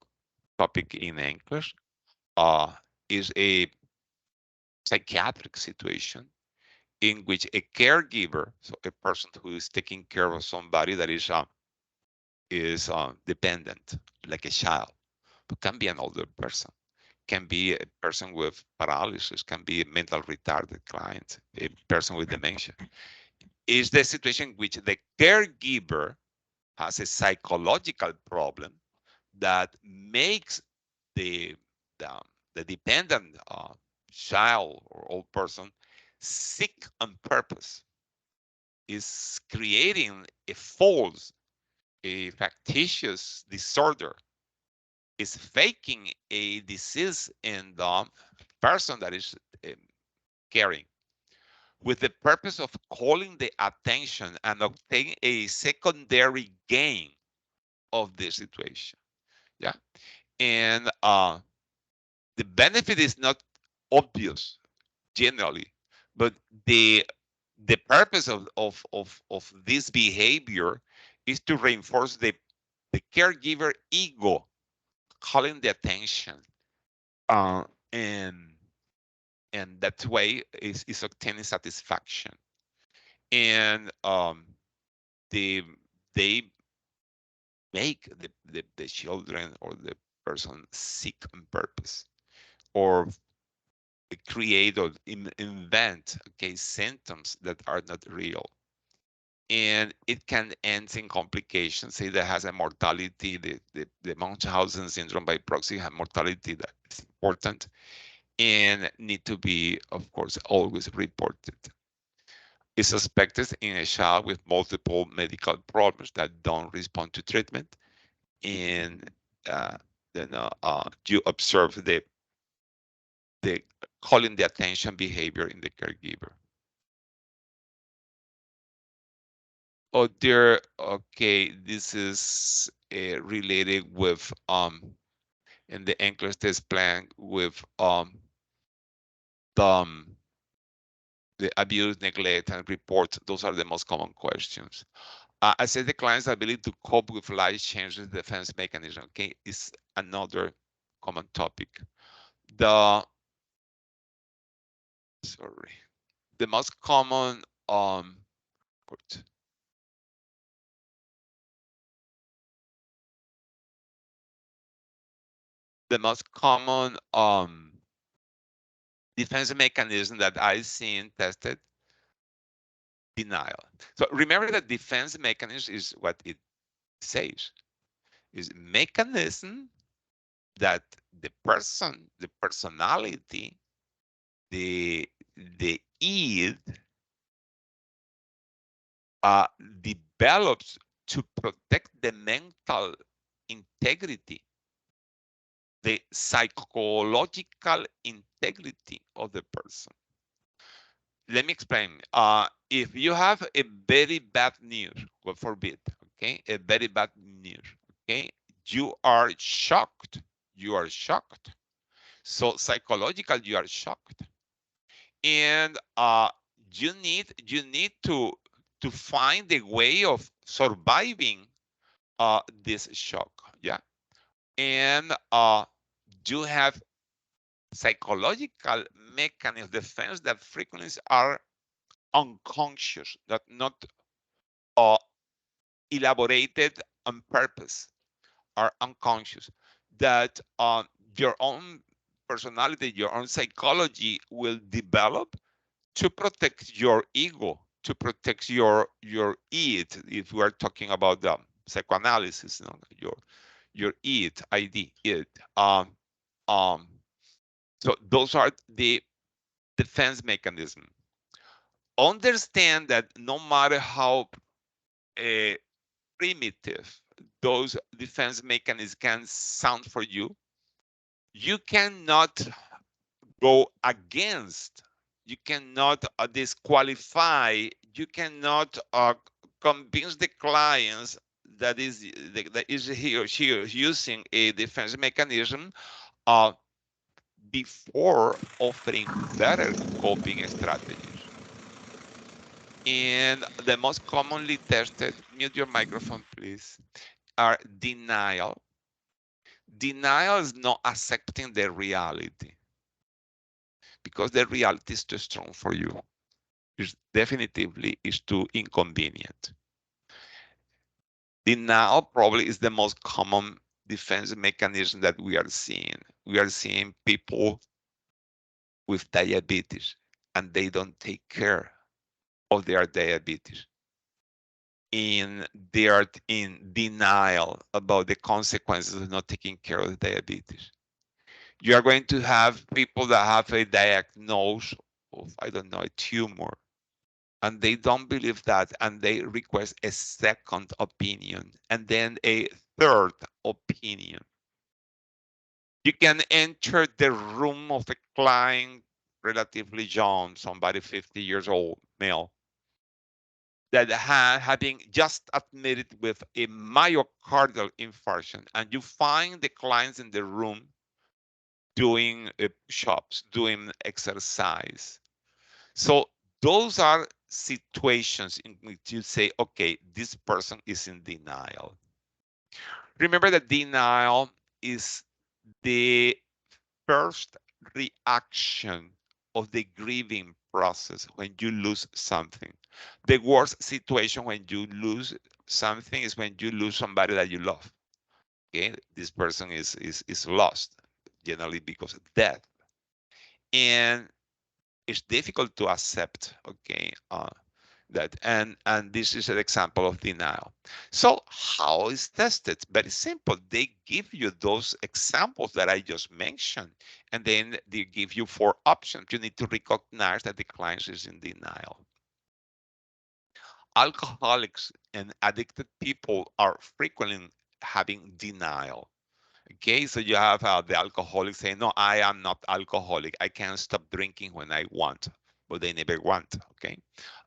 topic in English. Uh, is a psychiatric situation in which a caregiver, so a person who is taking care of somebody that is dependent, like a child, but can be an older person, can be a person with paralysis, can be a mental retarded client, a person with dementia. Is the situation in which the caregiver has a psychological problem that makes the the, the dependent child or old person sick on purpose, is creating a false, a factitious disorder, is faking a disease in the person that is um, caring, with the purpose of calling the attention and obtaining a secondary gain of the situation. Yeah. And the benefit is not obvious generally, but the the purpose of this behavior is to reinforce the caregiver ego, calling the attention, uh, and that way is obtaining satisfaction. And they they make the children or the person sick on purpose, or create or invent, okay, symptoms that are not real. And it can end in complications. Say that has a mortality, the Munchausen syndrome by proxy has mortality that is important and need to be, of course, always reported. It's suspected in a child with multiple medical problems that don't respond to treatment, and then you observe the calling the attention behavior in the caregiver. Oh dear, okay, this is related with in the Nclex test plan with the the abuse, neglect, and report. Those are the most common questions. Assess the client's ability to cope with life changes defense mechanism. Okay, is another common topic. The sorry, the most common the most common defense mechanism that I've seen tested, denial. So remember that defense mechanism is what it says, is mechanism that the person, the personality, the the id uh, develops to protect the mental integrity, the psychological integrity of the person. Let me explain. If you have a very bad news, God forbid, okay, a very bad news, okay, you are shocked. You are shocked. So psychological, you are shocked, and you need to find a way of surviving this shock. Yeah, and you have psychological mechanisms, defense that frequently are unconscious, that not uh, elaborated on purpose, are unconscious, that your own personality, your own psychology will develop to protect your ego, to protect your id. If we are talking about the psychoanalysis, you know, your id. Um, um, so those are the defense mechanism. Understand that no matter how uh, primitive those defense mechanisms can sound for you, you cannot go against, you cannot disqualify, you cannot convince the clients that is he or she is using a defense mechanism uh, before offering better coping strategies. And the most commonly tested, mute your microphone, please, are denial. Denial is not accepting the reality because the reality is too strong for you. It's definitively is too inconvenient. Denial probably is the most common defense mechanism that we are seeing. We are seeing people with diabetes and they don't take care of their diabetes. In they are in denial about the consequences of not taking care of the diabetes. You are going to have people that have a diagnosis of, I don't know, a tumor, and they don't believe that, and they request a second opinion and then a third opinion. You can enter the room of a client, relatively young, somebody 50 years old, male, that having just admitted with a myocardial infarction, and you find the clients in the room doing push-ups, doing exercise. So those are situations in which you say, okay, this person is in denial. Remember that denial is the first reaction of the grieving process when you lose something. The worst situation when you lose something is when you lose somebody that you love. Okay, this person is lost, generally because of death, and it's difficult to accept. Okay, that and this is an example of denial. So how is tested? Very simple. They give you those examples that I just mentioned, and then they give you 4 options. You need to recognize that the client is in denial. Alcoholics and addicted people are frequently having denial. Okay, so you have the alcoholic saying, no, I am not alcoholic. I can stop drinking when I want, but they never want. Okay,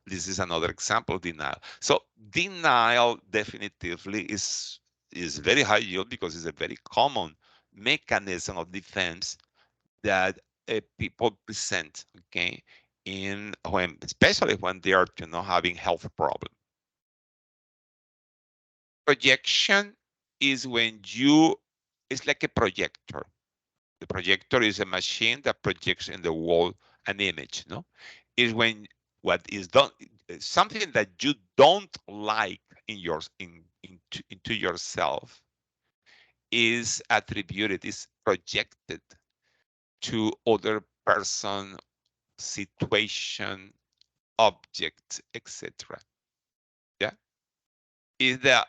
this is another example of denial. So denial definitively is very high yield because it's a very common mechanism of defense that people present. Okay, in when especially when they are having health problems. Projection is when you it's like a projector. The projector is a machine that projects in the wall an image, no? Is when what is done, something that you don't like in into yourself is attributed, is projected to other person, situation, object, etc. Yeah, is the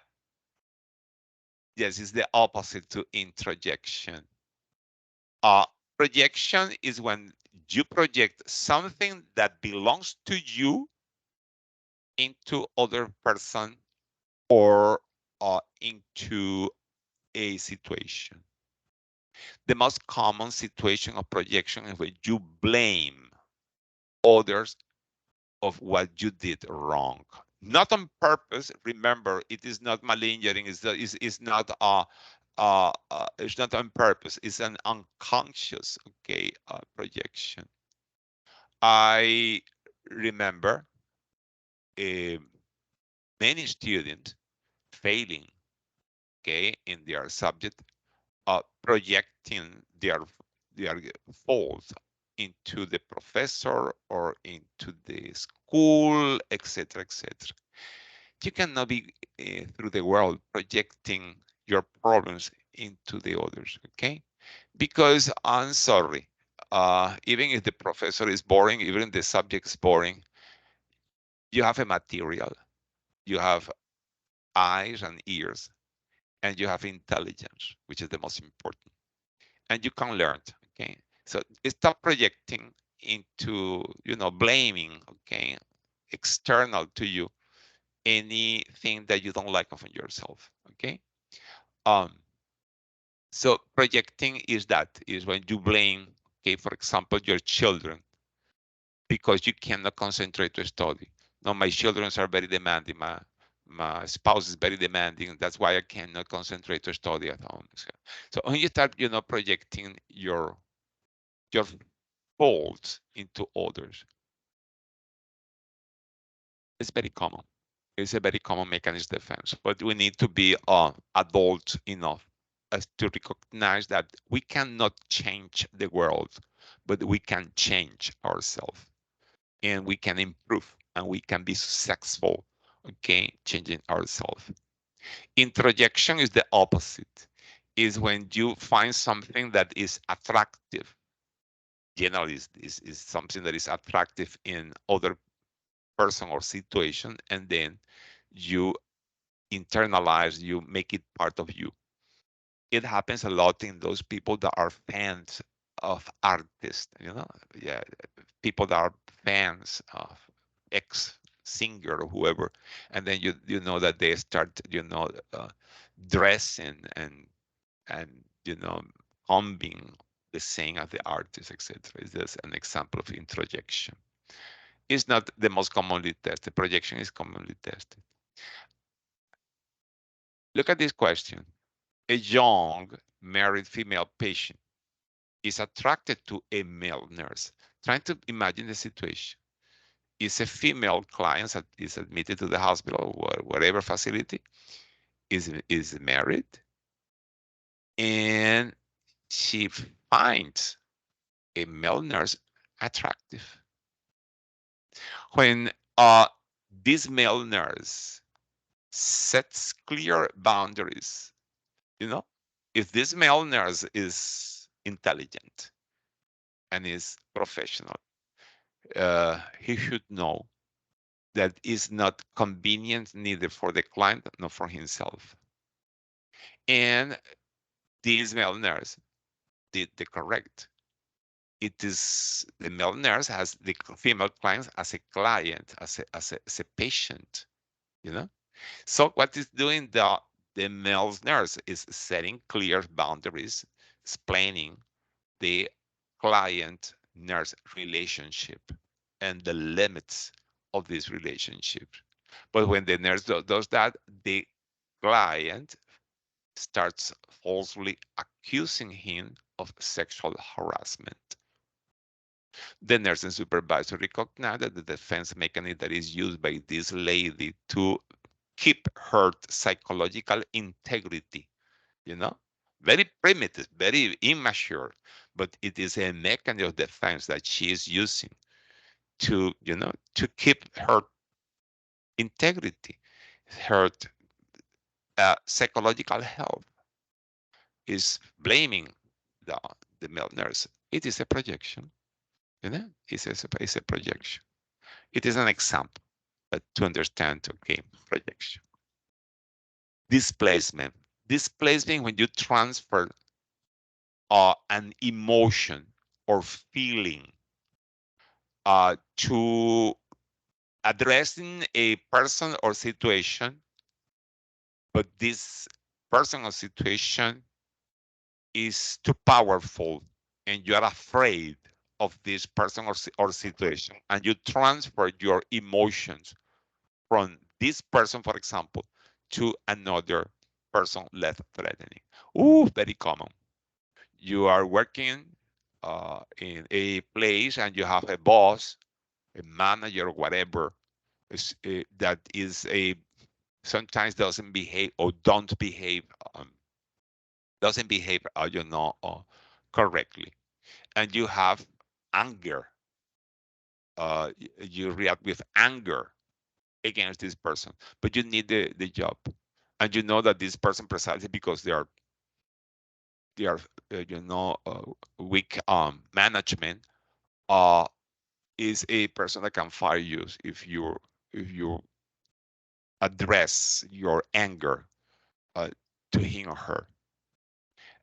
yes, is the opposite to introjection. Uh, Projection is when you project something that belongs to you into other person or into a situation. The most common situation of projection is when you blame others of what you did wrong. Not on purpose. Remember, it is not malingering. It's not it's not on purpose. It's an unconscious projection. I remember uh, many students failing in their subject, projecting their faults into the professor or into the school, etc., etc. You cannot be through the world projecting your problems into the others, okay? Because I'm sorry, even if the professor is boring, even if the subject is boring, you have a material, you have eyes and ears, and you have intelligence, which is the most important, and you can learn. Okay, so stop projecting into blaming. Okay, external to you anything that you don't like of yourself. Okay, um, so projecting is when you blame. Okay, for example, your children because you cannot concentrate to study. No, my children are very demanding. My spouse is very demanding. That's why I cannot concentrate to study at home. So when you start, projecting your faults into others, it's very common. It's a very common mechanism of defense. But we need to be adult enough as to recognize that we cannot change the world, but we can change ourselves. And we can improve and we can be successful, changing ourselves. Introjection is the opposite, is when you find something that is attractive. Generally, is something that is attractive in other person or situation, and then you internalize, you make it part of you. It happens a lot in those people that are fans of artists, yeah, people that are fans of ex singer or whoever, and then you know that they start dressing and humbing the same as the artist, etc. Is this an example of introjection? It's not the most commonly tested. Projection is commonly tested. Look at this question. A young married female patient is attracted to a male nurse. Trying to imagine the situation. Is a female client that is admitted to the hospital or whatever facility, is married, and she finds a male nurse attractive. When this male nurse sets clear boundaries, if this male nurse is intelligent and is professional, he should know that is not convenient neither for the client nor for himself. And this male nurse did the correct. It is the male nurse has the female clients as a client, as a patient, So what is doing the male nurse is setting clear boundaries, explaining the client nurse relationship and the limits of this relationship. But when the nurse does that, the client starts falsely accusing him of sexual harassment. The nursing supervisor recognized that the defense mechanism that is used by this lady to keep her psychological integrity, you know, very primitive, very immature, but it is a mechanism of defense that she is using to keep her integrity, her psychological health, is blaming the, the male nurse. It is a projection, you know, it's a projection. It is an example, but to understand, okay, projection. Displacement. Displacement when you transfer an emotion or feeling to addressing a person or situation, but this person or situation is too powerful and you are afraid of this person or situation, and you transfer your emotions from this person, for example, to another person less threatening. Ooh, very common. You are working in a place and you have a boss, a manager, whatever, that is a sometimes doesn't behave or don't behave doesn't behave correctly, and you have anger. You react with anger against this person, but you need the job, and you know that this person precisely because they are weak management uh, is a person that can fire you if you address your anger uh, to him or her,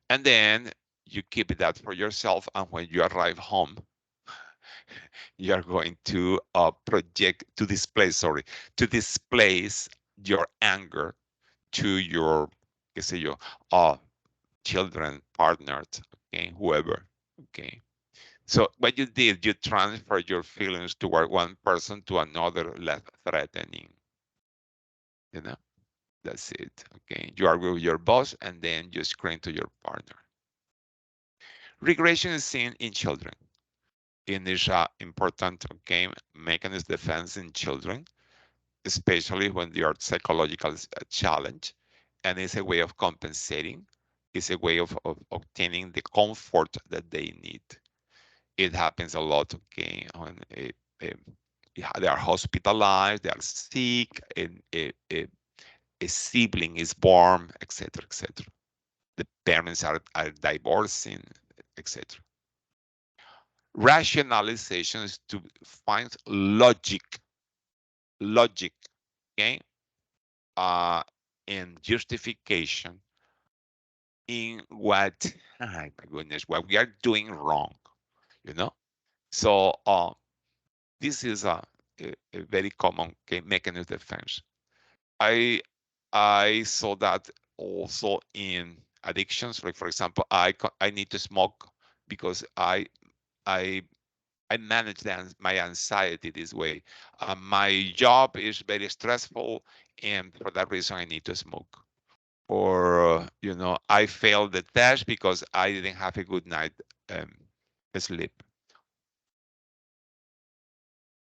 and then you keep that for yourself, and when you arrive home you are going to project to display sorry to displace your anger to your qué sé yo children, partners, okay, whoever, okay. So what you did, you transfer your feelings toward one person to another less threatening, you know. That's it, okay. You argue with your boss and then you scream to your partner. Regression is seen in children. It is an important, okay, mechanism defense in children, especially when they are psychological challenge, and it's a way of compensating. It's a way of obtaining the comfort that they need. It happens a lot, okay, when they are hospitalized, they are sick, and a sibling is born, etc., etc. The parents are divorcing, etc. Rationalization is to find logic, okay, uh, and justification in what, oh my goodness, what we are doing wrong, you know. So this is a very common mechanism of defense. I I saw that also in addictions. Like for example, I need to smoke because I I manage my anxiety this way. My job is very stressful, and for that reason, I need to smoke. Or I failed the test because I didn't have a good night um, sleep.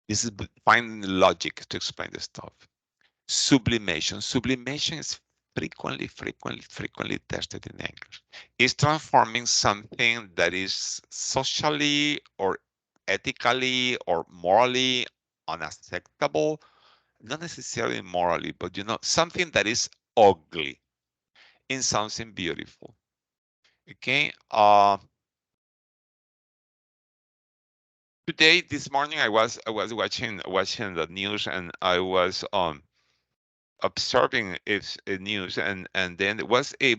This is finding logic to explain the stuff. Sublimation. Sublimation is frequently tested in English. It's transforming something that is socially or ethically or morally unacceptable, not necessarily morally, but something that is ugly in something beautiful. Okay. Today, this morning, I was watching the news, and I was observing its news, and then there was a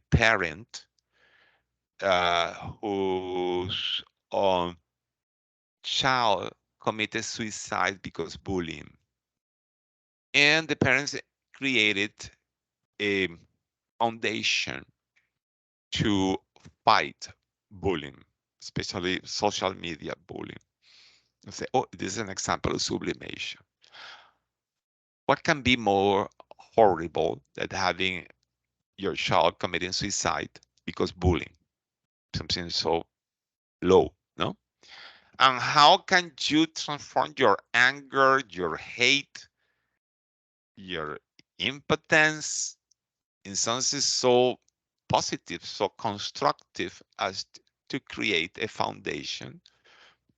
parent whose child committed suicide because bullying, and the parents created a foundation to fight bullying, especially social media bullying. I say, oh, this is an example of sublimation. What can be more horrible than having your child committing suicide because bullying, something so low, no? And how can you transform your anger, your hate, your impotence in something so positive, so constructive as to create a foundation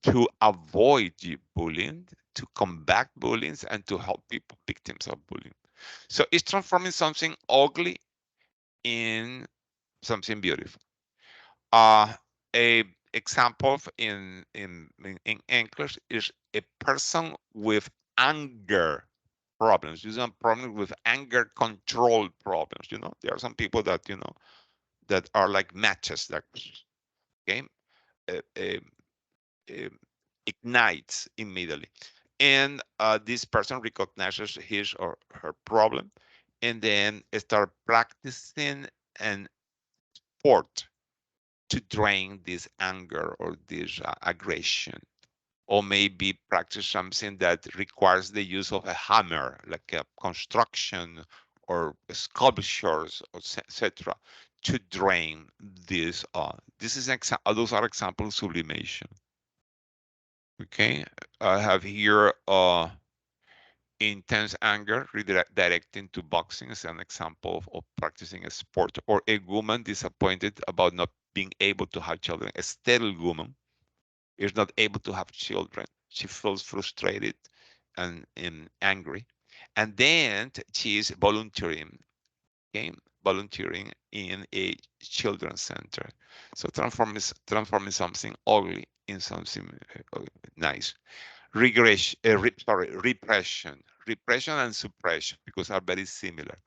to avoid bullying, to combat bullying, and to help people victims of bullying. So it's transforming something ugly in something beautiful. A example in English is a person with anger problems. You have problems with anger control problems. There are some people that that are like matches that okay uh, uh, uh, ignites immediately, and this person recognizes his or her problem, and then start practicing and sport to drain this anger or this aggression, or maybe practice something that requires the use of a hammer, like a construction or sculptures, etc., to drain this. This is those are examples of sublimation. Okay, I have here intense anger redirecting to boxing as an example of practicing a sport, or a woman disappointed about not being able to have children. A sterile woman is not able to have children. She feels frustrated and angry. And then she is volunteering, okay? Volunteering in a children's center. So transforming something ugly in something nice. Repression and suppression, because are very similar.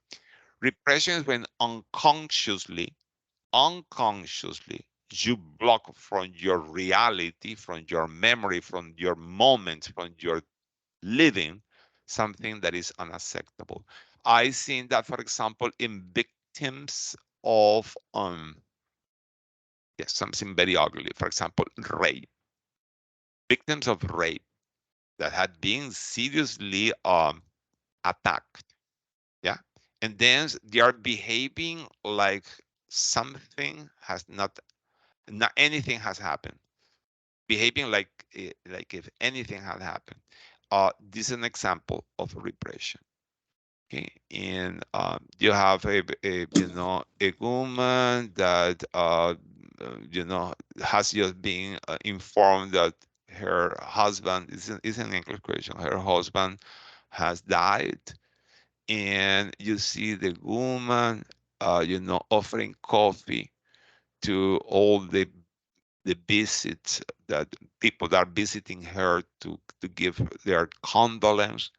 Repression is when unconsciously you block from your reality, from your memory, from your moment, from your living, something that is unacceptable. I seen that, for example, in victims of yes, something very ugly. For example, rape. Victims of rape that had been seriously attacked. Yeah. And then they are behaving like something has not anything has happened, behaving like if anything had happened. This is an example of repression. Okay, and you have a woman that has just been informed that her husband is an English question. Her husband has died, and you see the woman, offering coffee to all the visits that people that are visiting her to give their condolence,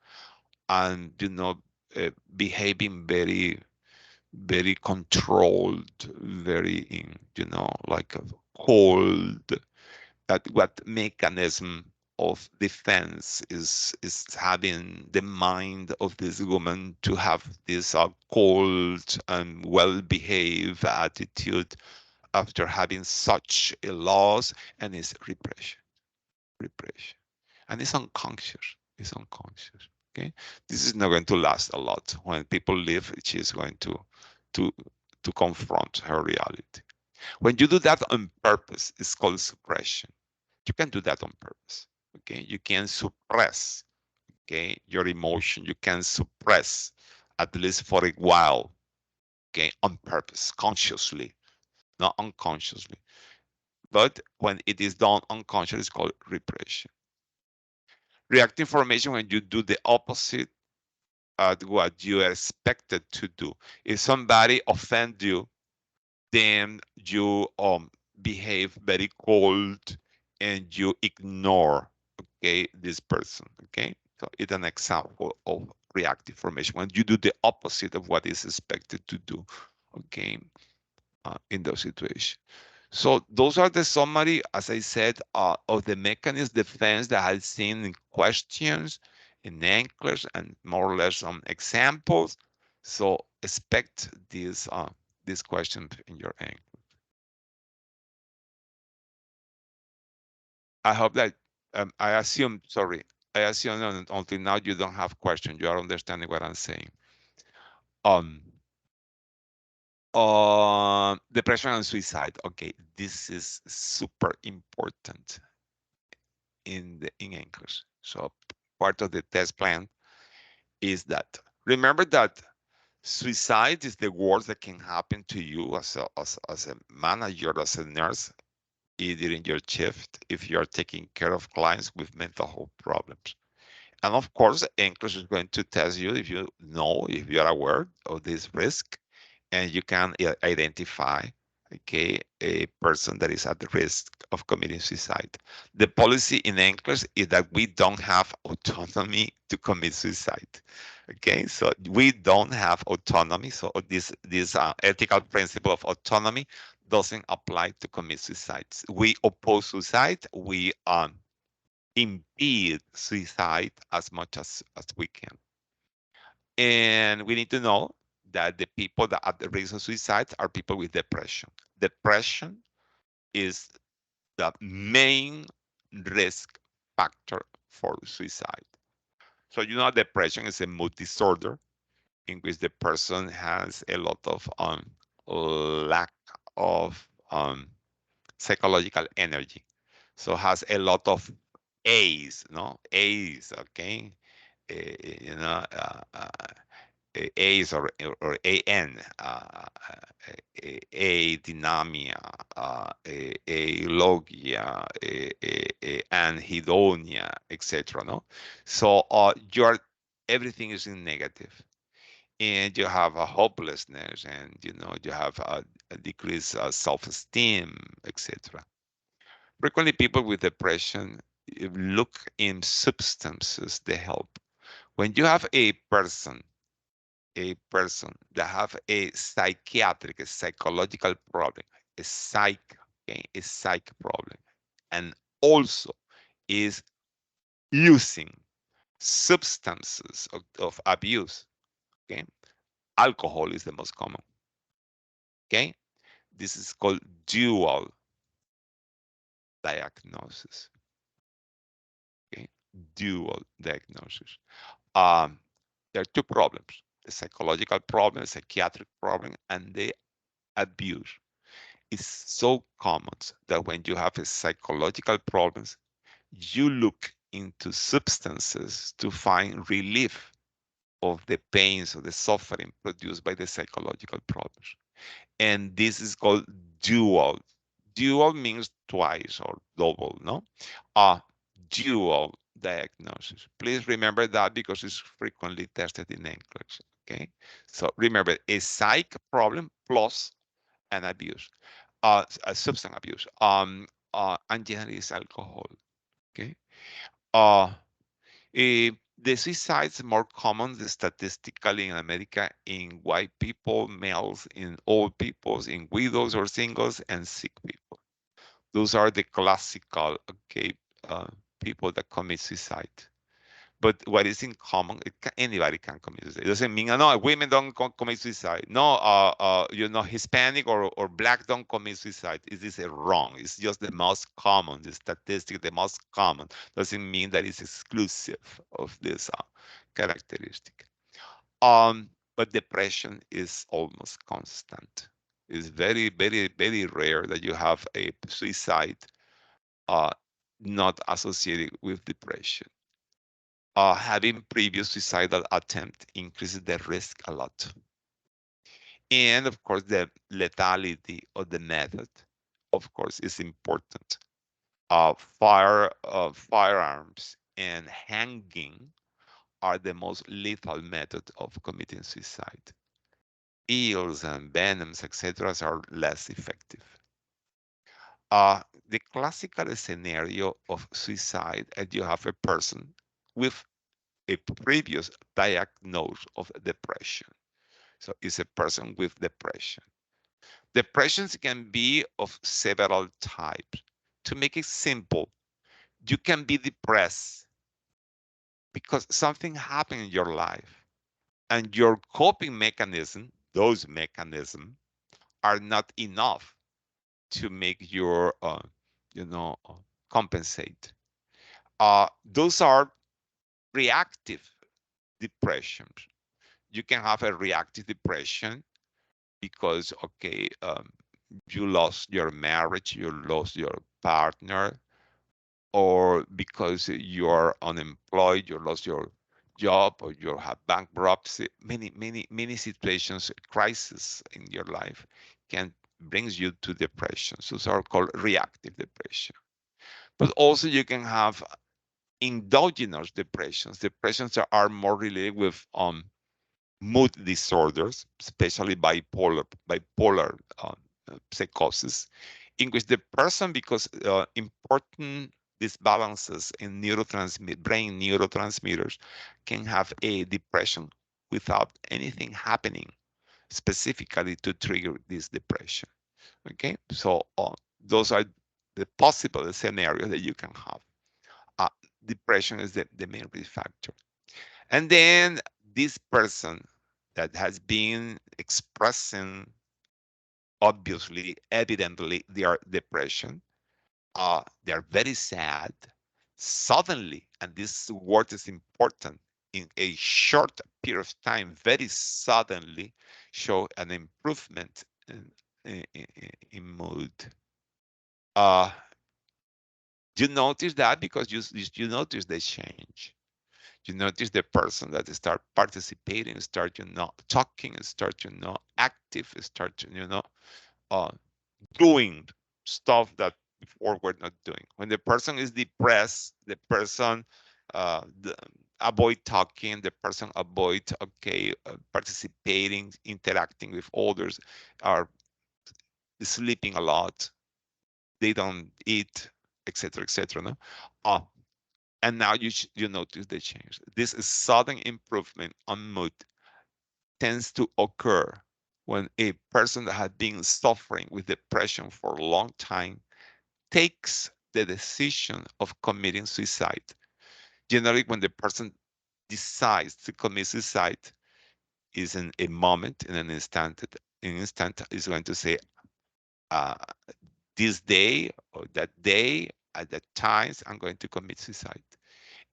and behaving very very controlled, very like a cold. That what mechanism of defense is having the mind of this woman to have this cold and well behaved attitude after having such a loss, and it's repression, and it's unconscious. It's unconscious. Okay, this is not going to last a lot. When people leave, she is going to to confront her reality. When you do that on purpose, it's called suppression. You can do that on purpose. Okay, you can suppress. Okay, your emotion. You can suppress at least for a while. Okay, on purpose, consciously, not unconsciously. But when it is done unconsciously, it's called repression. Reactive formation, when you do the opposite at what you are expected to do. If somebody offends you, then you behave very cold and you ignore, okay, this person. Okay, so it's an example of reactive formation when you do the opposite of what is expected to do, okay, in those situations. So those are the summary, as I said, of the mechanism defense that I've seen in questions in English and more or less some examples. So expect this question in your English. I hope that I assume until now you don't have questions. You are understanding what I'm saying. Um, Depression and suicide. Okay, this is super important in English. So part of the test plan is that remember that suicide is the worst that can happen to you as a manager, as a nurse, during your shift if you're taking care of clients with mental health problems. And of course, English is going to test you if you know, if you are aware of this risk, and you can identify okay, a person that is at the risk of committing suicide. The policy in Nclex is that we don't have autonomy to commit suicide. Okay, so we don't have autonomy. So this ethical principle of autonomy doesn't apply to commit suicides. We oppose suicide. We impede suicide as much as we can. And we need to know that the people that are at the risk of suicide are people with depression. Depression is the main risk factor for suicide. So depression is a mood disorder in which the person has a lot of lack of psychological energy. So has a lot of A's, no A's, okay, you know, A's or AN, a dynamia, a logia, anhedonia, etc. No, so your everything is in negative, and you have a hopelessness, and you have a decreased self-esteem, etc. Frequently, people with depression look in substances they help. When you have a person that have a psychiatric, a psychological problem, a psych, okay, a psych problem, and also is using substances of abuse, okay, alcohol is the most common, okay. This is called dual diagnosis, okay, dual diagnosis. Um, there are two problems: the psychological problem, the psychiatric problem, and the abuse. It's so common that when you have a psychological problems, you look into substances to find relief of the pains or the suffering produced by the psychological problems. And this is called dual. Dual means twice or double, no? Dual diagnosis. Please remember that because it's frequently tested in NCLEX, okay? So remember, a psych problem plus an abuse, a substance abuse, and generally it's alcohol, okay? Uh, the suicides more common statistically in America in white people, males, in old people, in widows or singles, and sick people. Those are the classical, okay, uh, people that commit suicide. But what is in common, anybody can commit suicide. It doesn't mean, no, women don't commit suicide. No, Hispanic or black don't commit suicide. It is wrong. It's just the most common, the statistic, the most common. Doesn't mean that it's exclusive of this characteristic. But depression is almost constant. It's very, very, very rare that you have a suicide uh, not associated with depression. Having previous suicidal attempt increases the risk a lot. And of course, the lethality of the method, of course, is important. Firearms and hanging are the most lethal method of committing suicide. Eels and venoms, etc., are less effective. The classical scenario of suicide is you have a person with a previous diagnosis of depression. So it's a person with depression. Depressions can be of several types. To make it simple, you can be depressed because something happened in your life and your coping mechanism, those mechanisms, are not enough to make your, compensate. Those are reactive depressions. You can have a reactive depression because, okay, you lost your marriage, you lost your partner, or because you are unemployed, you lost your job, or you have bankruptcy. Many situations, crisis in your life can brings you to depression. So those are called reactive depression. But also you can have endogenous depressions, depressions that are more related with mood disorders, especially bipolar psychosis, in which the person, because important disbalances in brain neurotransmitters, can have a depression without anything happening specifically to trigger this depression. Okay, so those are the possible scenarios that you can have. Uh, Depression is the main risk factor. And then this person that has been expressing, obviously, evidently, their depression, they are very sad. Suddenly, and this word is important, in a short period of time, very suddenly show an improvement in mood. Uh, you notice that because you notice the change. You notice the person that start participating, start talking, start active, start uh, doing stuff that before we're not doing. When the person is depressed, the person avoid talking, the person avoid participating, interacting with others, are sleeping a lot, they don't eat, etc., etc. No, and now you notice the change. This sudden improvement on mood tends to occur when a person that had been suffering with depression for a long time takes the decision of committing suicide. Generally, when the person decides to commit suicide, is in a moment, in an instant is going to say, uh, this day or that day at that times I'm going to commit suicide,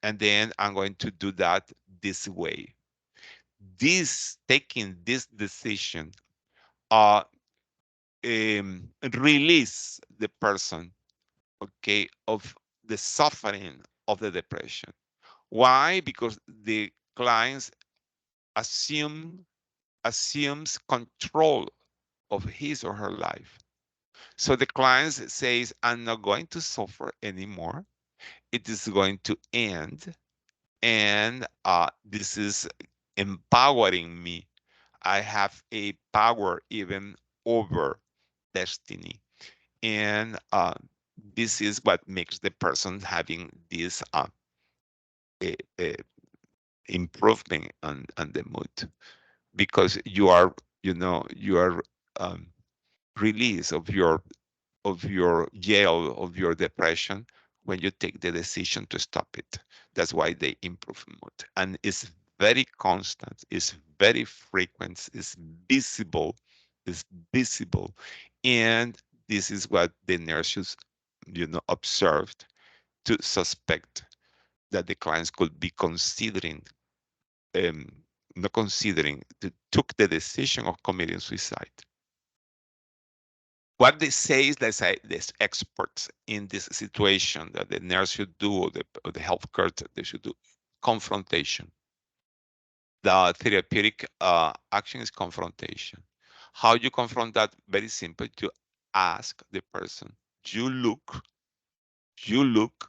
and then I'm going to do that this way. This taking this decision uh release the person, okay, of the suffering of the depression. Why? Because the clients assumes control of his or her life. So the client says, I'm not going to suffer anymore. It is going to end. And this is empowering me. I have a power even over destiny. And this is what makes the person having this a, a improvement on the mood, because you are um, release of your jail of your depression when you take the decision to stop it. That's why they improve mood, and it's very constant, it's very frequent, it's visible, and this is what the nurses observed to suspect that the clients could be considering um, not considering took the decision of committing suicide. What they say is, let's say, these experts in this situation that the nurse should do, or the healthcare, they should do confrontation. The therapeutic action is confrontation. How you confront that? Very simple. You ask the person, you look, you look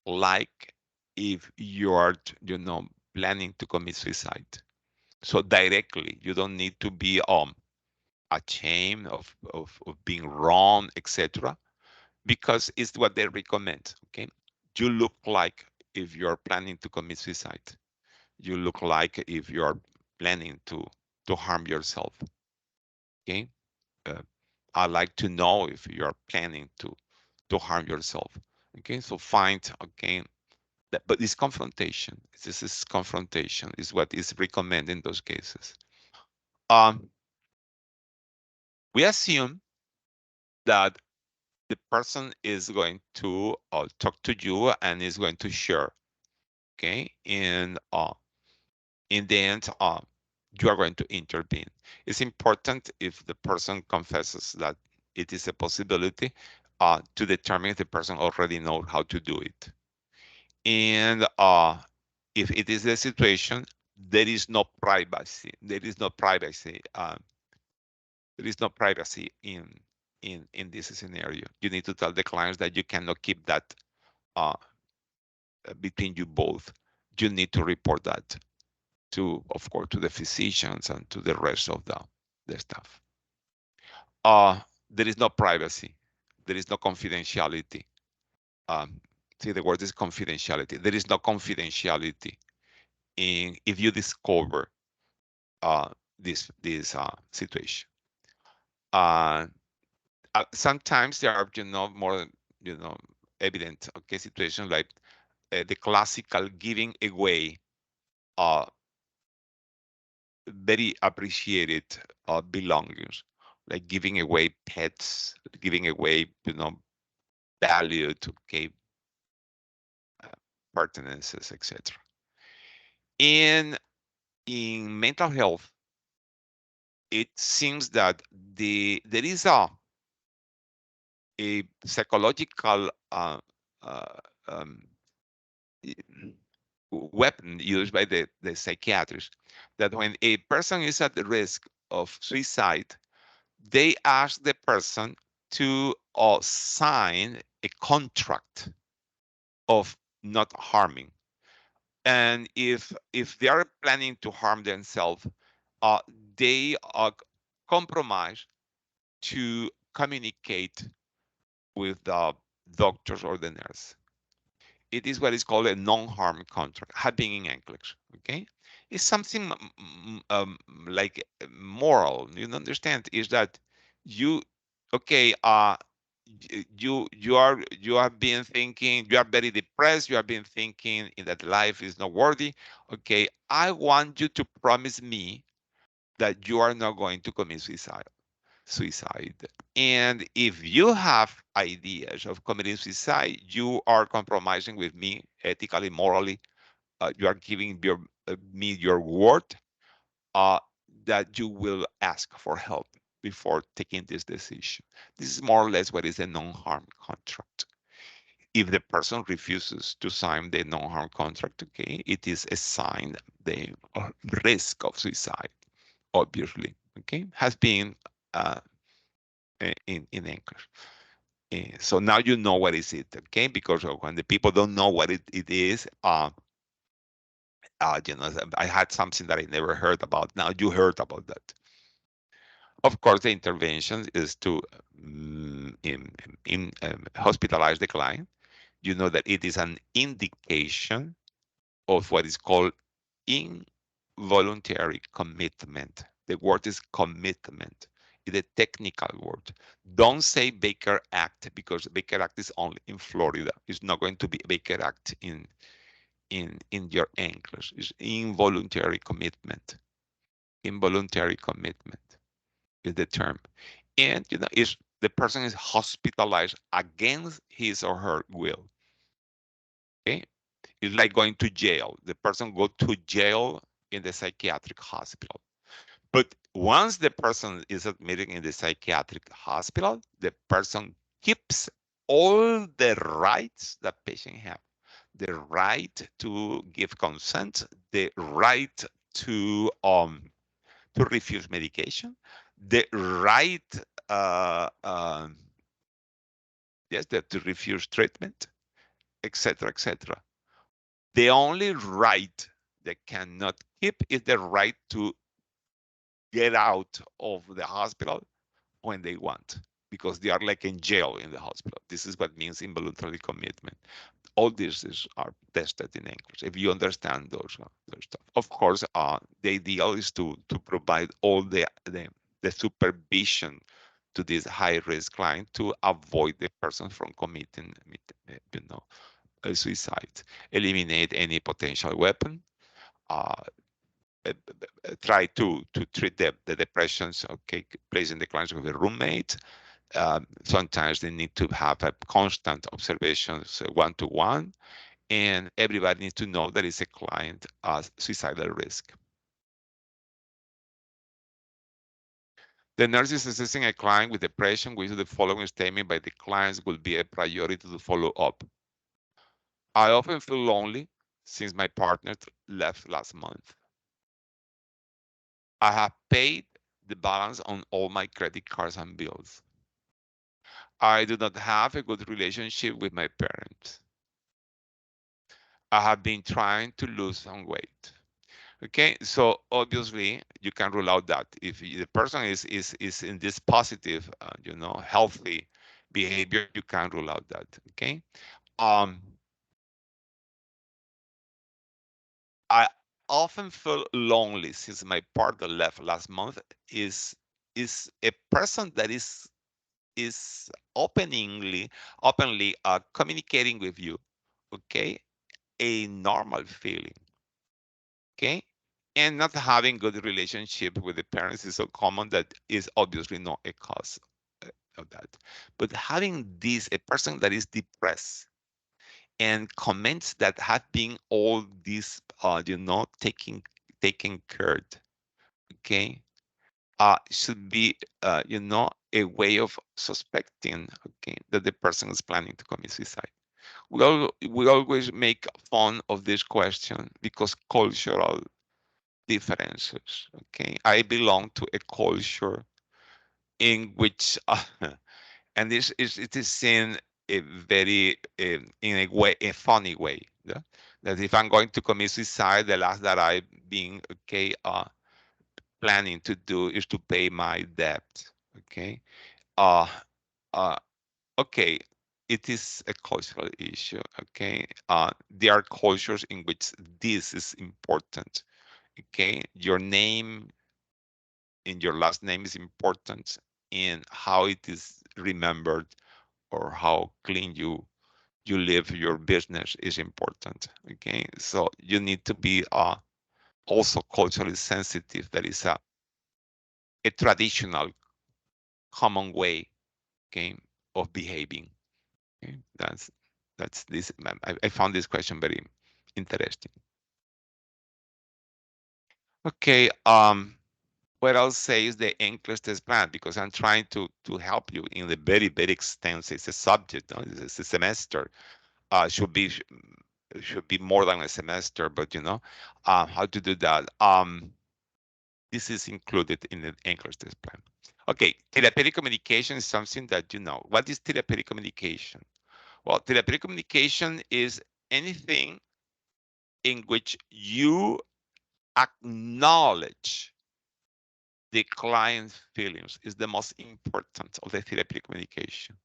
like if you are, planning to commit suicide. So directly, you don't need to be ashamed of being wrong, etc., because it's what they recommend. Okay, you look like if you're planning to commit suicide. You look like if you're planning to harm yourself. Okay, uh, I like to know if you're planning to harm yourself. Okay, so find, okay, that, but it's confrontation. This is confrontation is what is recommended in those cases. Um, we assume that the person is going to talk to you and is going to share, okay, and in the end, you are going to intervene. It's important, if the person confesses that it is a possibility, to determine if the person already knows how to do it. And if it is a situation, there is no privacy. There is no privacy in this scenario. You need to tell the clients that you cannot keep that uh, between you both. You need to report that to, of course, to the physicians and to the rest of the staff. there is no privacy. There is no confidentiality. See, the word is confidentiality. There is no confidentiality in if you discover this situation. Uh, Sometimes there are more you know evident situations like the classical giving away uh, very appreciated belongings, like giving away pets, giving away valued uh, pertenances, etc. And in mental health, it seems that there is a psychological uh, um, weapon used by the psychiatrists that when a person is at the risk of suicide, they ask the person to sign a contract of not harming. And if they are planning to harm themselves, uh, they compromise to communicate with the doctors or the nurse. It is what is called a non-harm contract, having in Nclex. Okay, it's something like moral. You understand? Is that you okay? You have been thinking you are very depressed. You have been thinking that life is not worthy. Okay, I want you to promise me that you are not going to commit suicide. And if you have ideas of committing suicide, you are compromising with me ethically, morally. You are giving me your word uh, that you will ask for help before taking this decision. This is more or less what is a non-harm contract. If the person refuses to sign the non-harm contract, okay, it is a sign the risk of suicide, obviously, okay, has been uh, in English. So now you know what is it, okay? Because when the people don't know what it is, I had something that I never heard about. Now you heard about that. Of course, the intervention is to hospitalize the client. You know that it is an indication of what is called involuntary commitment. The word is commitment. It's a technical word. Don't say Baker Act because Baker Act is only in Florida. It's not going to be Baker Act in your English. It's involuntary commitment. Involuntary commitment is the term. And is the person is hospitalized against his or her will. Okay, it's like going to jail. The person go to jail in the psychiatric hospital. But once the person is admitted in the psychiatric hospital, the person keeps all the rights that patient have. The right to give consent, the right to refuse medication, the right yes, to refuse treatment, etc., etc. The only right they cannot keep is the right to get out of the hospital when they want because they are like in jail in the hospital. This is what means involuntary commitment. All these are tested in English. If you understand those stuff, of course, the ideal is to provide all the supervision to this high risk client to avoid the person from committing, suicide. Eliminate any potential weapon. Uh, Try to treat the depressions. Okay, placing the clients with a roommate. Sometimes they need to have a constant observations one to one, and everybody needs to know that it's a client as suicidal risk. The nurse is assessing a client with depression, which the following statement by the clients will be a priority to follow up. I often feel lonely since my partner left last month. I have paid the balance on all my credit cards and bills. I do not have a good relationship with my parents. I have been trying to lose some weight. Okay, so obviously you can rule out that if the person is in this positive, healthy behavior, you can rule out that. Okay, um, I often feel lonely since my partner left last month. Is a person that is openly communicating with you. Okay, a normal feeling. Okay, and not having good relationship with the parents is so common that is obviously not a cause of that. But having this a person that is depressed and comments that have been all this taking care, okay, should be a way of suspecting, okay, that the person is planning to commit suicide. We always make fun of this question because cultural differences. Okay, I belong to a culture in which, and this is it is in a very in a way a funny way. Yeah? That if I'm going to commit suicide, the last that I've been planning to do is to pay my debt. Okay, uh, uh, okay. It is a cultural issue. Okay, there are cultures in which this is important. Okay, your name in your last name is important in how it is remembered or how clean you live your business is important. Okay, so you need to be also culturally sensitive. That is a traditional common way, okay, of behaving. Okay, that's this. I found this question very interesting. Okay, what I'll say is the Nclex test plan because I'm trying to help you in the very extensive. It's a subject, no? It's a semester. Should be more than a semester, but how to do that. This is included in the Nclex test plan. Okay, therapeutic communication is something that you know. What is therapeutic communication? Well, therapeutic communication is anything in which you acknowledge the client's feelings is the most important of the therapeutic communication.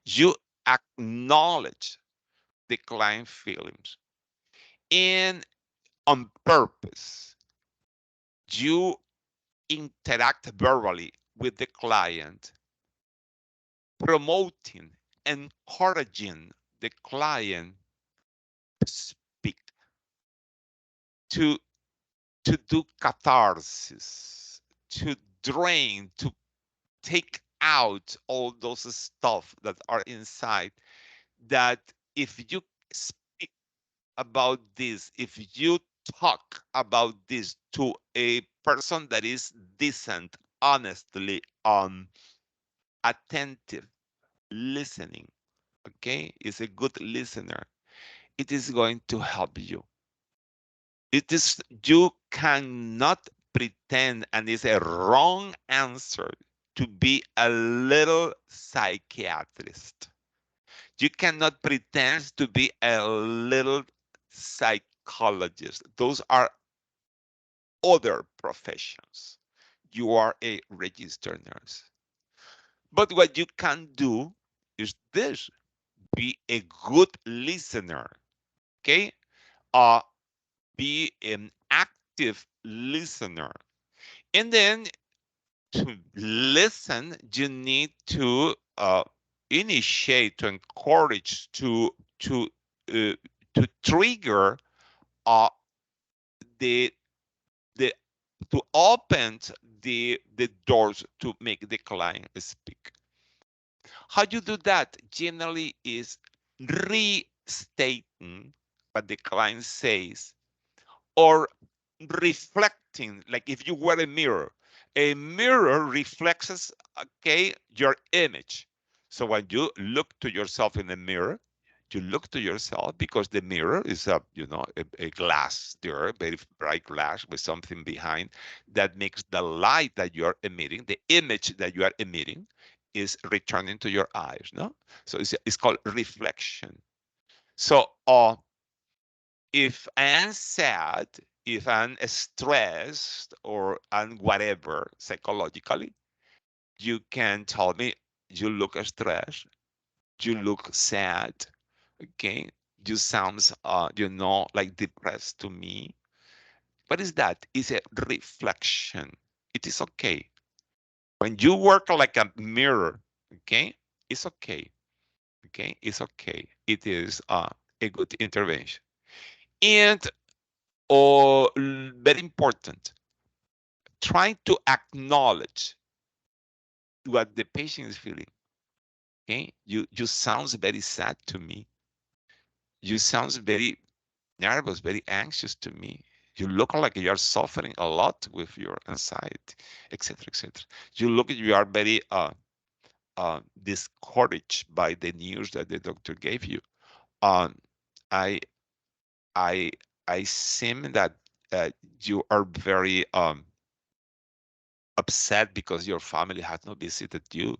You acknowledge the client feelings and on purpose you interact verbally with the client, promoting, encouraging the client to speak, to to do catharsis, to drain, to take out all those stuff that are inside that if you speak about this, if you talk about this to a person that is decent, honestly, attentive, listening, okay, is a good listener, it is going to help you. It is you cannot pretend, and it's a wrong answer to be a little psychiatrist. You cannot pretend to be a little psychologist. Those are other professions. You are a registered nurse. But what you can do is this: be a good listener. Okay? Uh, be an active listener. And then to listen, you need to initiate, to encourage, uh, to trigger uh, the the to open the doors to make the client speak. How you do that generally is restating what the client says or reflecting, like if you were a mirror reflects, okay, your image. So when you look to yourself in the mirror, you look to yourself because the mirror is a glass there, a very bright glass with something behind that makes the light that you are emitting, the image that you are emitting, is returning to your eyes. No, so it's called reflection. So if I am sad, if I'm stressed or and whatever psychologically, you can tell me you look stressed, you look sad, okay? You sounds like depressed to me. What is that? It's a reflection. It is okay. When you work like a mirror, okay, it's okay. Okay, it's okay. It is a good intervention. And very important, trying to acknowledge what the patient is feeling. Okay, you sounds very sad to me. You sounds very nervous, very anxious to me. You look like you are suffering a lot with your anxiety, etc., etc. You look, you are very discouraged by the news that the doctor gave you. Um, I I I seem that you are very upset because your family has not visited you.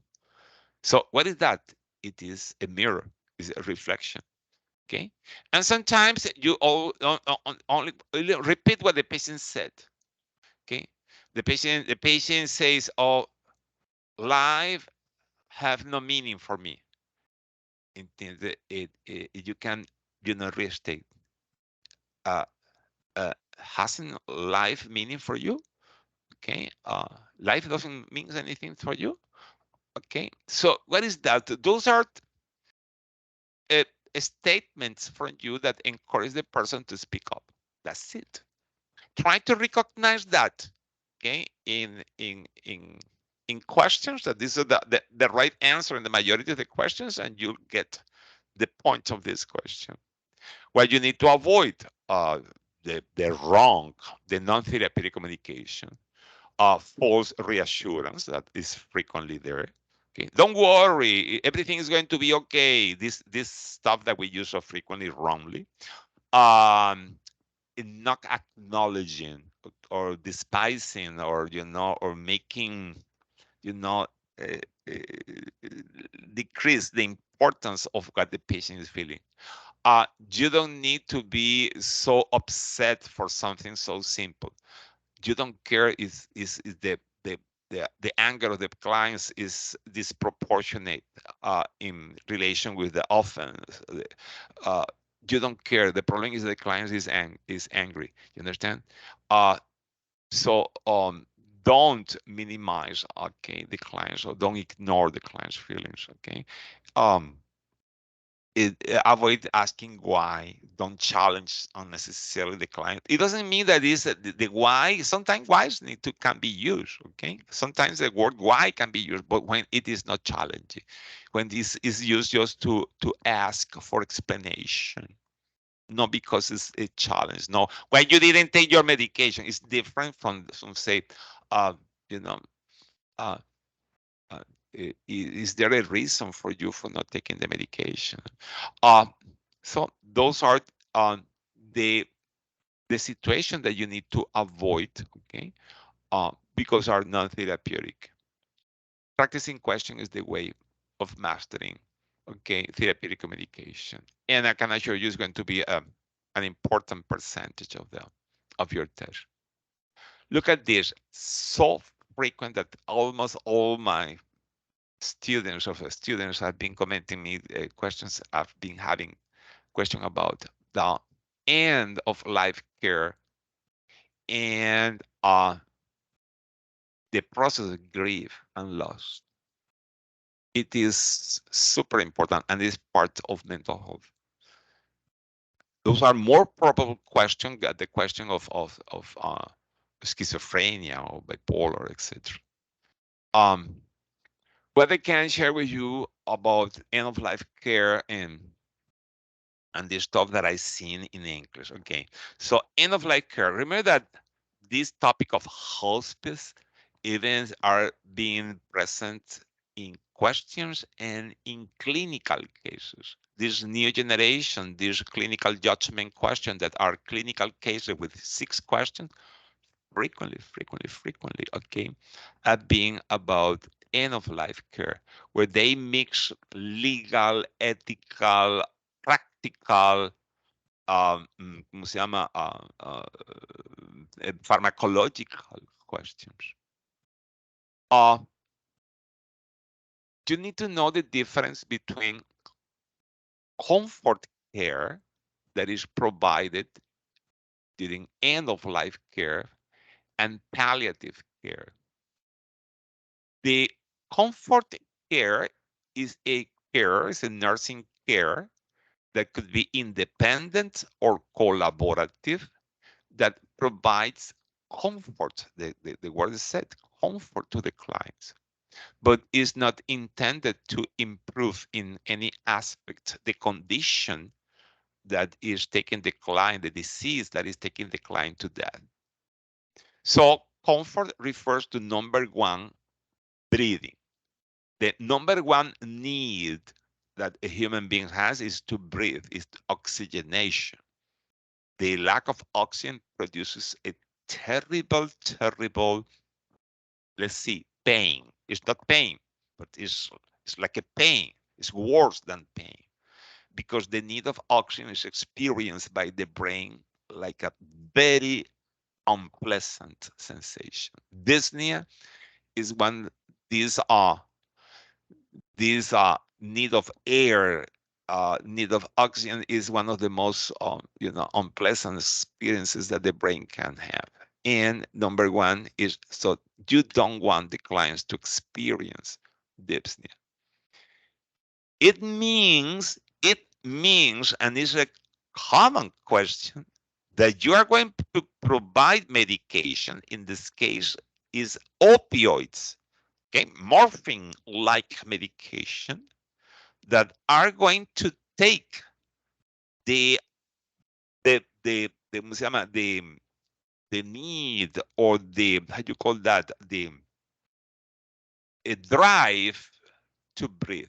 So what is that? It is a mirror, is a reflection. Okay, and sometimes you only repeat what the patient said. Okay, the patient says, "Oh, life have no meaning for me." You can restate. Uh, hasn't life meaning for you? Okay, life doesn't mean anything for you. Okay, so what is that? Those are uh, statements from you that encourage the person to speak up. That's it. Try to recognize that, okay, in questions, that this is the right answer in the majority of the questions, and you'll get the point of this question. What you need to avoid, the wrong, the non-therapeutic communication, false reassurance that is frequently there. Okay, don't worry, everything is going to be okay. This stuff that we use so frequently wrongly. Um, in not acknowledging or despising or or making you know uh, uh, decrease the importance of what the patient is feeling. You don't need to be so upset for something so simple. You don't care is the anger of the clients is disproportionate in relation with the offense. Uh, you don't care. The problem is the client is angry. You understand? Uh, so don't minimize, okay, the clients, or don't ignore the client's feelings. Okay. Um, avoid asking why. Don't challenge unnecessarily the client. It doesn't mean that is the why. Sometimes whys need to can be used. Okay, sometimes the word why can be used, but when it is not challenging, when this is used just to ask for explanation, not because it's a challenge. No, when you didn't take your medication, it's different from say, uh, you know, uh, uh, is there a reason for you for not taking the medication? Uh, so those are um, the the situation that you need to avoid, okay, because are non-therapeutic. Practicing question is the way of mastering, okay, therapeutic communication, and I can assure you it's going to be an important percentage of your test. Look at this, so frequent that almost all my students have been commenting me questions. I've been having question about the end of life care and the process of grief and loss. It is super important and is part of mental health. Those are more probable questions than the question of schizophrenia or bipolar, etc. Um, what I can share with you about end of life care and the stuff that I've seen in English. Okay, so end of life care. Remember that this topic of hospice events are being present in questions and in clinical cases. This new generation, this clinical judgment question that are clinical cases with 6 questions, frequently, okay, being about end of life care, where they mix legal, ethical, practical, ¿cómo se llama? pharmacological questions. You need to know the difference between comfort care that is provided during end of life care and palliative care. The comfort care is is a nursing care that could be independent or collaborative that provides comfort. The word is said, comfort to the clients, but is not intended to improve in any aspect the condition that is taking the client, the disease that is taking the client to death. So comfort refers to number one, breathing. The number one need that a human being has is to breathe, is oxygenation. The lack of oxygen produces a terrible, let's see, pain. It's not pain, but it's like a pain. It's worse than pain because the need of oxygen is experienced by the brain like a very unpleasant sensation. Dyspnea is one. These need of air, need of oxygen is one of the most unpleasant experiences that the brain can have. And number one is, so you don't want the clients to experience dyspnea. It means, and it's a common question, that you are going to provide medication. In this case, is opioids, okay, morphine-like medication that are going to take ¿cómo se llama? The need, or the, how you call that, the a drive to breathe.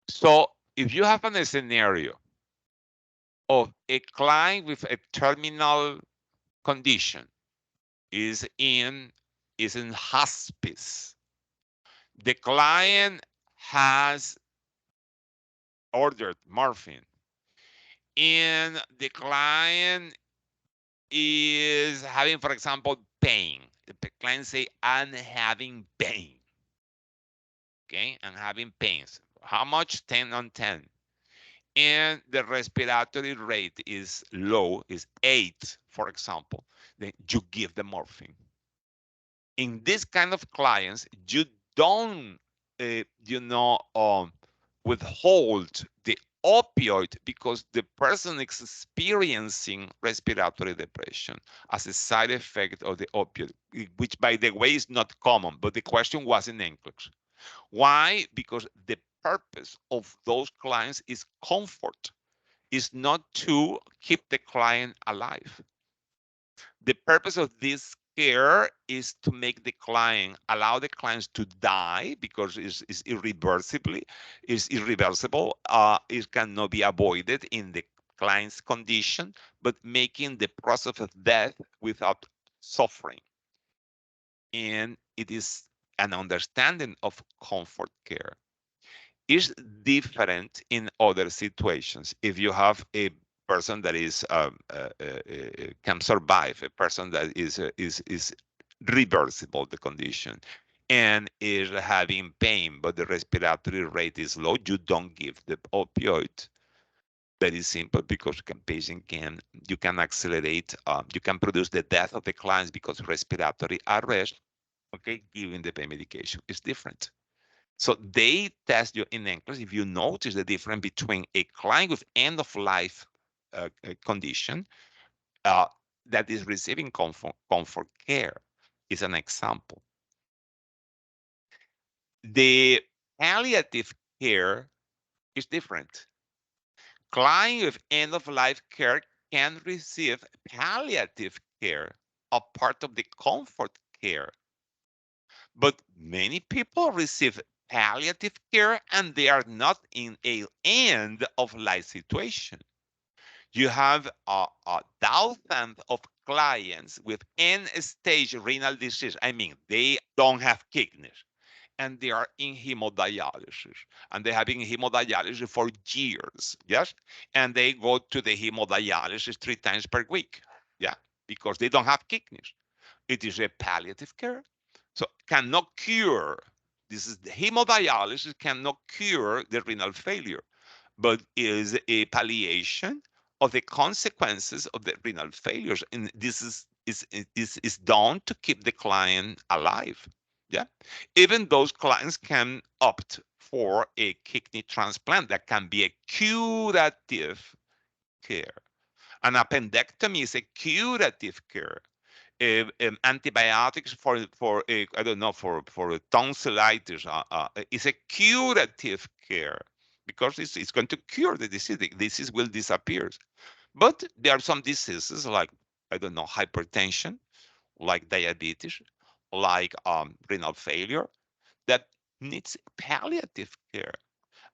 So if you have a scenario of a client with a terminal condition is in hospice, the client has ordered morphine, and the client is having, for example, pain. The client say, I'm having pain. Okay, I'm having pains. How much? 10 on 10. And the respiratory rate is low, is 8, for example. Then you give the morphine. In this kind of clients, you don't, withhold the opioid because the person is experiencing respiratory depression as a side effect of the opioid, which, by the way, is not common. But the question was in Nclex. Why? Because the purpose of those clients is comfort, is not to keep the client alive. The purpose of this care is to make the client, allow the clients to die because it's irreversible. It cannot be avoided in the client's condition, but making the process of death without suffering. And it is an understanding of comfort care. Is different in other situations. If you have a person that is can survive, a person that is reversible the condition, and is having pain, but the respiratory rate is low, you don't give the opioid. Very simple, because you can accelerate, you can produce the death of the clients because respiratory arrest. Okay, giving the pain medication is different. So they test you in Nclex. If you notice the difference between a client with end of life condition uh, that is receiving comfort care, is an example. The palliative care is different. Client with end of life care can receive palliative care, a part of the comfort care. But many people receive palliative care and they are not in a end of life situation. You have thousands of clients with end stage renal disease. I mean, they don't have kidneys, and they are in hemodialysis, and they have been in hemodialysis for years, yes, and they go to the hemodialysis 3 times per week, yeah, because they don't have kidneys. It is a palliative care, so cannot cure. This is the hemodialysis cannot cure the renal failure, but is a palliation of the consequences of the renal failures, and this is done to keep the client alive. Yeah, even those clients can opt for a kidney transplant that can be a curative care. An appendectomy is a curative care. Antibiotics for I don't know, for tonsillitis is a curative care because it's going to cure the disease. The disease will disappear. But there are some diseases like, I don't know, hypertension, like diabetes, like renal failure, that needs palliative care.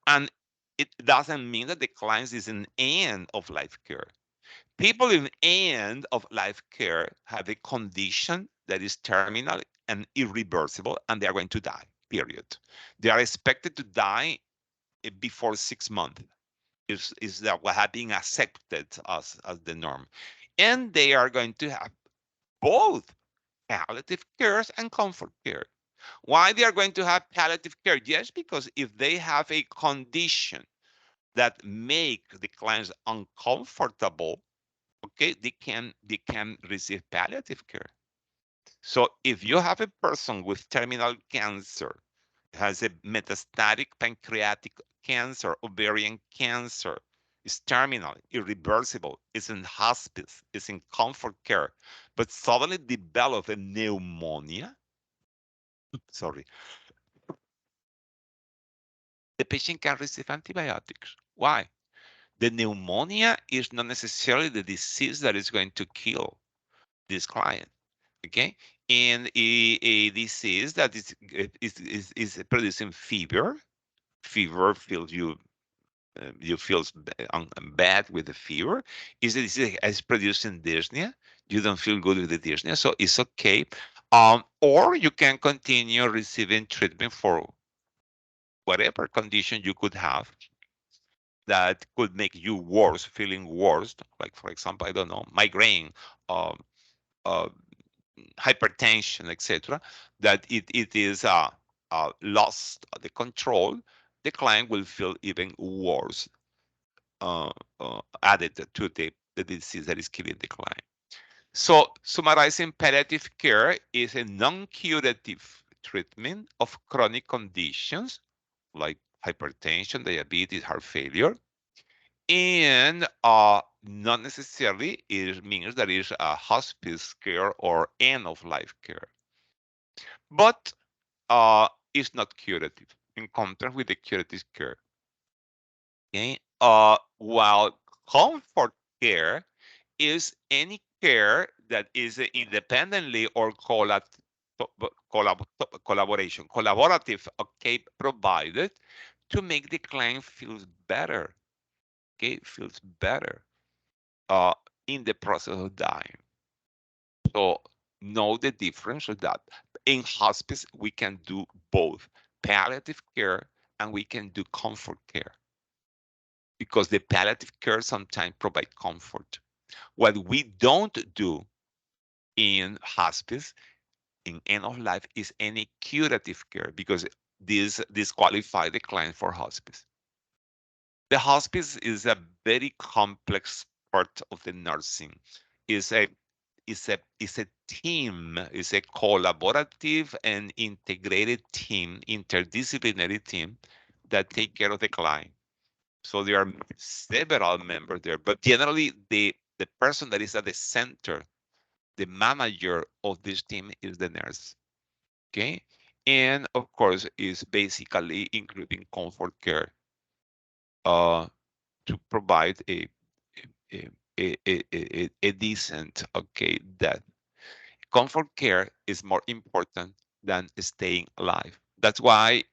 And it doesn't mean that the client is an end of life care. People in end of life care have a condition that is terminal and irreversible, and they are going to die, period. They are expected to die before 6 months. Is that what have been accepted as the norm. And they are going to have both palliative cares and comfort care. Why they are going to have palliative care? Yes, because if they have a condition that make the clients uncomfortable, okay, they can receive palliative care. So if you have a person with terminal cancer, has a metastatic pancreatic cancer, ovarian cancer, is terminal, irreversible, is in hospice, is in comfort care, but suddenly develop a pneumonia, sorry, the patient can receive antibiotics. Why? The pneumonia is not necessarily the disease that is going to kill this client. Okay, and a disease that is producing fever. Fever feels you feel bad with the fever. Is a disease that is producing dyspnea. You don't feel good with the dyspnea, so it's okay. Or you can continue receiving treatment for whatever condition you could have that could make you worse, feeling worse. Like for example, I don't know, migraine, um, uh, hypertension, etc., that it is lost the control, the client will feel even worse, added to the disease that is killing the client. So, summarizing, palliative care is a non-curative treatment of chronic conditions like hypertension, diabetes, heart failure, and not necessarily it means that it's a hospice care or end of life care, but it's not curative in contrast with the curative care. Okay, while comfort care is any care that is independently or collaborative, okay, provided to make the client feels better, okay, feels better uh, in the process of dying. So know the difference of that. In hospice, we can do both palliative care and we can do comfort care because the palliative care sometimes provide comfort. What we don't do in hospice, in end of life, is any curative care because this disqualify the client for hospice. The hospice is a very complex part of the nursing. Is a is a team, is a collaborative and integrated team, interdisciplinary team that take care of the client. So there are several members there, but generally the person that is at the center, the manager of this team is the nurse. Okay, and of course is basically including comfort care uh, to provide a, a decent, okay, death. Comfort care is more important than staying alive. That's why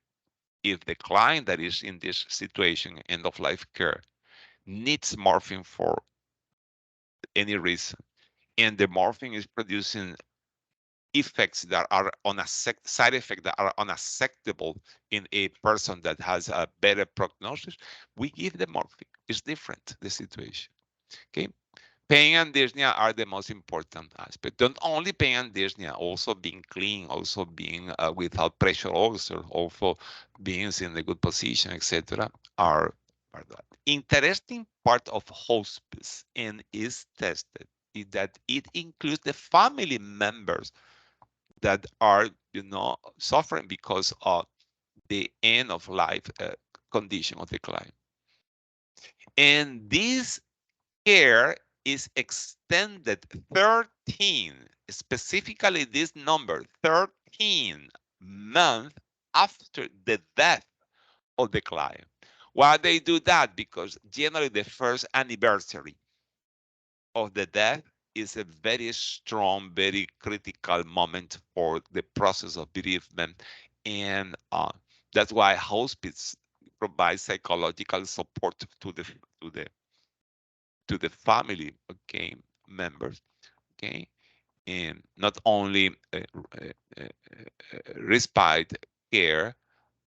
if the client that is in this situation, end of life care, needs morphine for any reason, and the morphine is producing effects that are side effects that are unacceptable in a person that has a better prognosis, we give them morphine. It's different, the situation. Okay. Pain and dyspnea are the most important aspect. Not only pain and dyspnea, also being clean, also being without pressure ulcer, also being in the good position, etc. are part of that. Interesting part of hospice and is tested is that it includes the family members that are, suffering because of the end of life condition of the client. And this care is extended 13, specifically this number, 13 months after the death of the client. Why they do that? Because generally the first anniversary of the death is a very strong, very critical moment for the process of bereavement. And that's why hospice provides psychological support to the to the family, okay, members, okay, and not only respite care,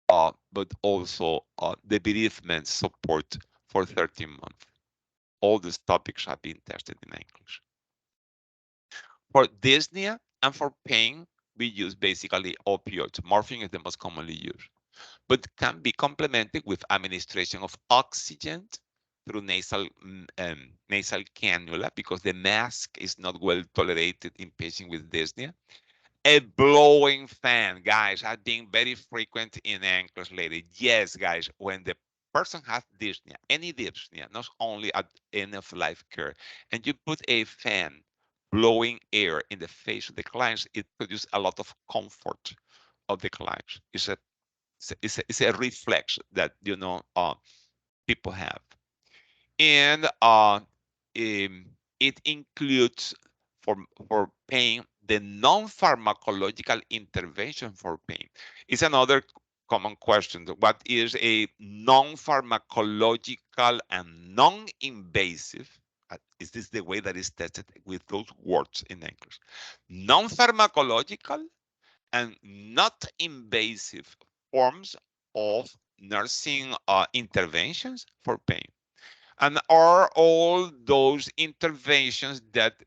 but also the bereavement support for 13 months. All these topics have been tested in English. For dyspnea and for pain, we use basically opioids. Morphine is the most commonly used, but can be complemented with administration of oxygen through nasal cannula because the mask is not well tolerated in patients with dyspnea. A blowing fan, guys, has been very frequent in English lately. Yes, guys, when the person has dyspnea, any dyspnea, not only at end of life care, and you put a fan blowing air in the face of the clients, it produces a lot of comfort of the clients. It's a reflex that people have, and it includes for for pain the non-pharmacological intervention for pain. It's another common question. What is a non-pharmacological and non-invasive? Is this the way that is tested with those words in English? Non-pharmacological and not invasive forms of nursing interventions for pain. And are all those interventions that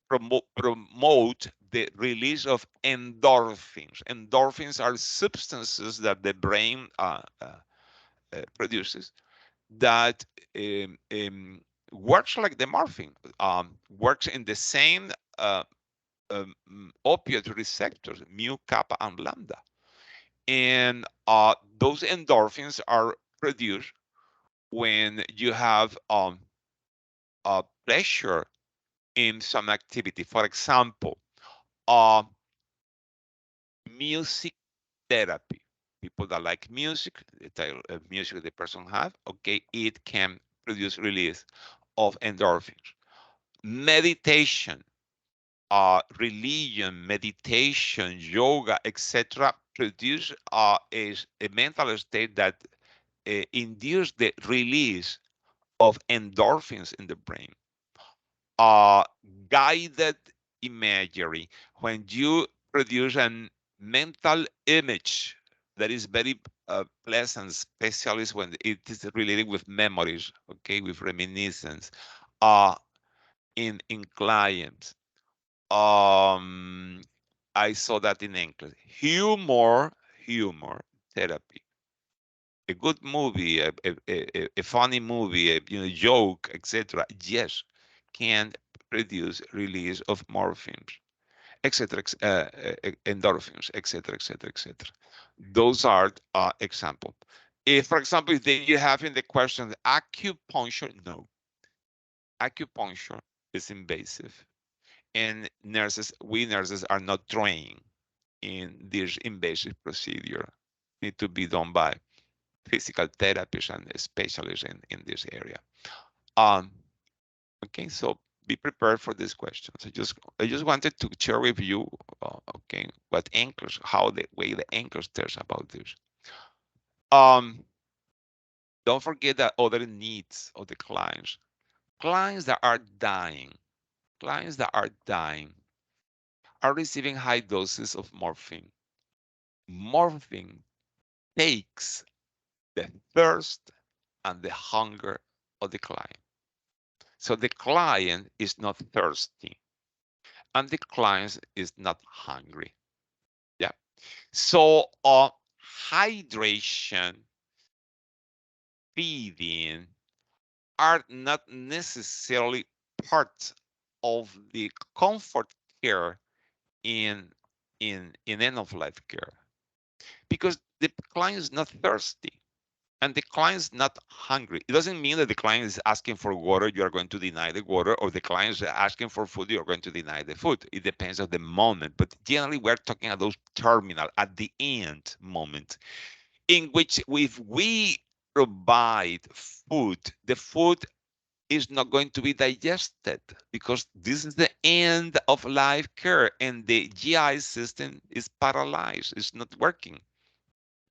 promote the release of endorphins. Endorphins are substances that the brain produces that works like the morphine, works in the same opioid receptors, mu, kappa, and lambda. And those endorphins are produced when you have pleasure in some activity. For example, uh, music therapy. People that like music, the type of music the person have, okay, it can produce release of endorphins. Meditation, religion, meditation, yoga, etc., produce a mental state that induce the release of endorphins in the brain. uh, Guided imagery, when you produce a mental image that is very pleasant, especially when it is related with memories, okay, with reminiscence, uh, in clients. Um, I saw that in English. Humor therapy. A good movie, a funny movie, joke, etc. Yes, can produce release of morphines, etc., endorphins, etc., etc., etc. Those are examples. If, for example, if you have in the question acupuncture, no, acupuncture is invasive, and we nurses are not trained in this invasive procedure. Need to be done by physical therapists and specialists in this area. Um, okay, so be prepared for these questions. I just wanted to share with you, okay, what anchors, how the way the anchors tells about this. Um, don't forget that other needs of the clients that are dying, clients that are dying. are receiving high doses of morphine. Morphine takes the thirst and the hunger of the client. So the client is not thirsty and the client is not hungry. Yeah. So hydration, feeding are not necessarily part of the comfort care in in end of life care because the client is not thirsty and the client is not hungry. It doesn't mean that the client is asking for water, you are going to deny the water, or the client is asking for food, you are going to deny the food. It depends on the moment. But generally, we're talking about those terminal at the end moment in which if we provide food, the food is not going to be digested because this is the end of life care and the GI system is paralyzed. It's not working.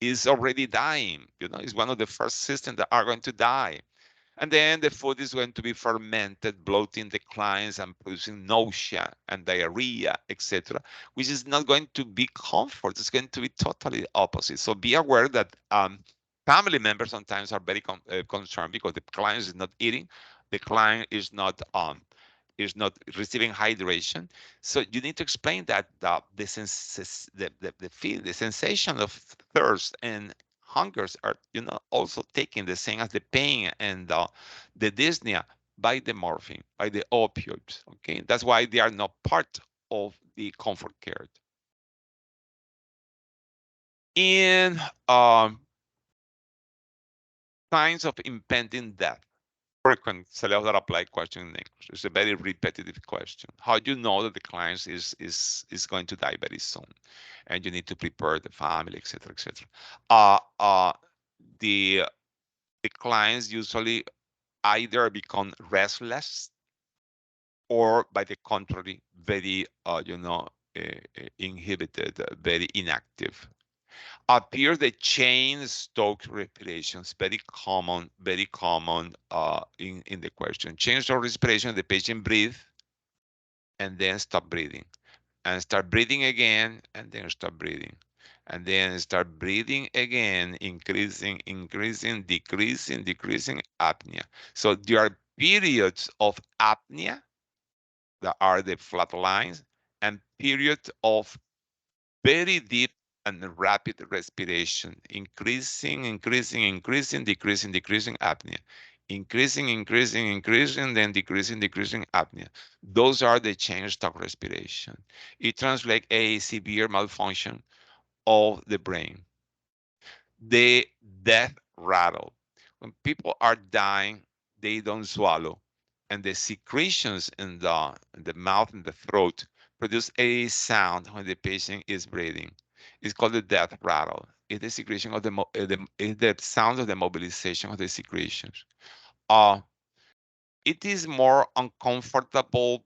It's already dying. It's one of the first systems that are going to die. And then the food is going to be fermented, bloating the clients and producing nausea and diarrhea, etc., which is not going to be comfort. It's going to be totally opposite. So be aware that family members sometimes are very concerned because the client is not eating, the client is not receiving hydration. So you need to explain that the sensation of thirst and hungers are also taking the same as the pain and the dyspnea by the morphine, by the opioids. Okay, that's why they are not part of the comfort care. In signs of impending death, frequent cellular applied question in English. It's a very repetitive question. How do you know that the client is going to die very soon, and you need to prepare the family, etc., etc. The the clients usually either become restless or, by the contrary, very inhibited, very inactive. Appear the chain stroke respirations, very common in the question. Chain stroke respiration, the patient breathe and then stop breathing, and start breathing again, and then stop breathing, and then start breathing again, increasing, decreasing apnea. So there are periods of apnea that are the flat lines and periods of very deep and rapid respiration, decreasing apnea, increasing, then decreasing apnea. Those are the change stock respiration. It translates a severe malfunction of the brain. The death rattle. When people are dying, they don't swallow, and the secretions in the mouth and the throat produce a sound when the patient is breathing. It's called the death rattle. It's the secretion of it's the sound of the mobilization of the secretions. Uh, it is more uncomfortable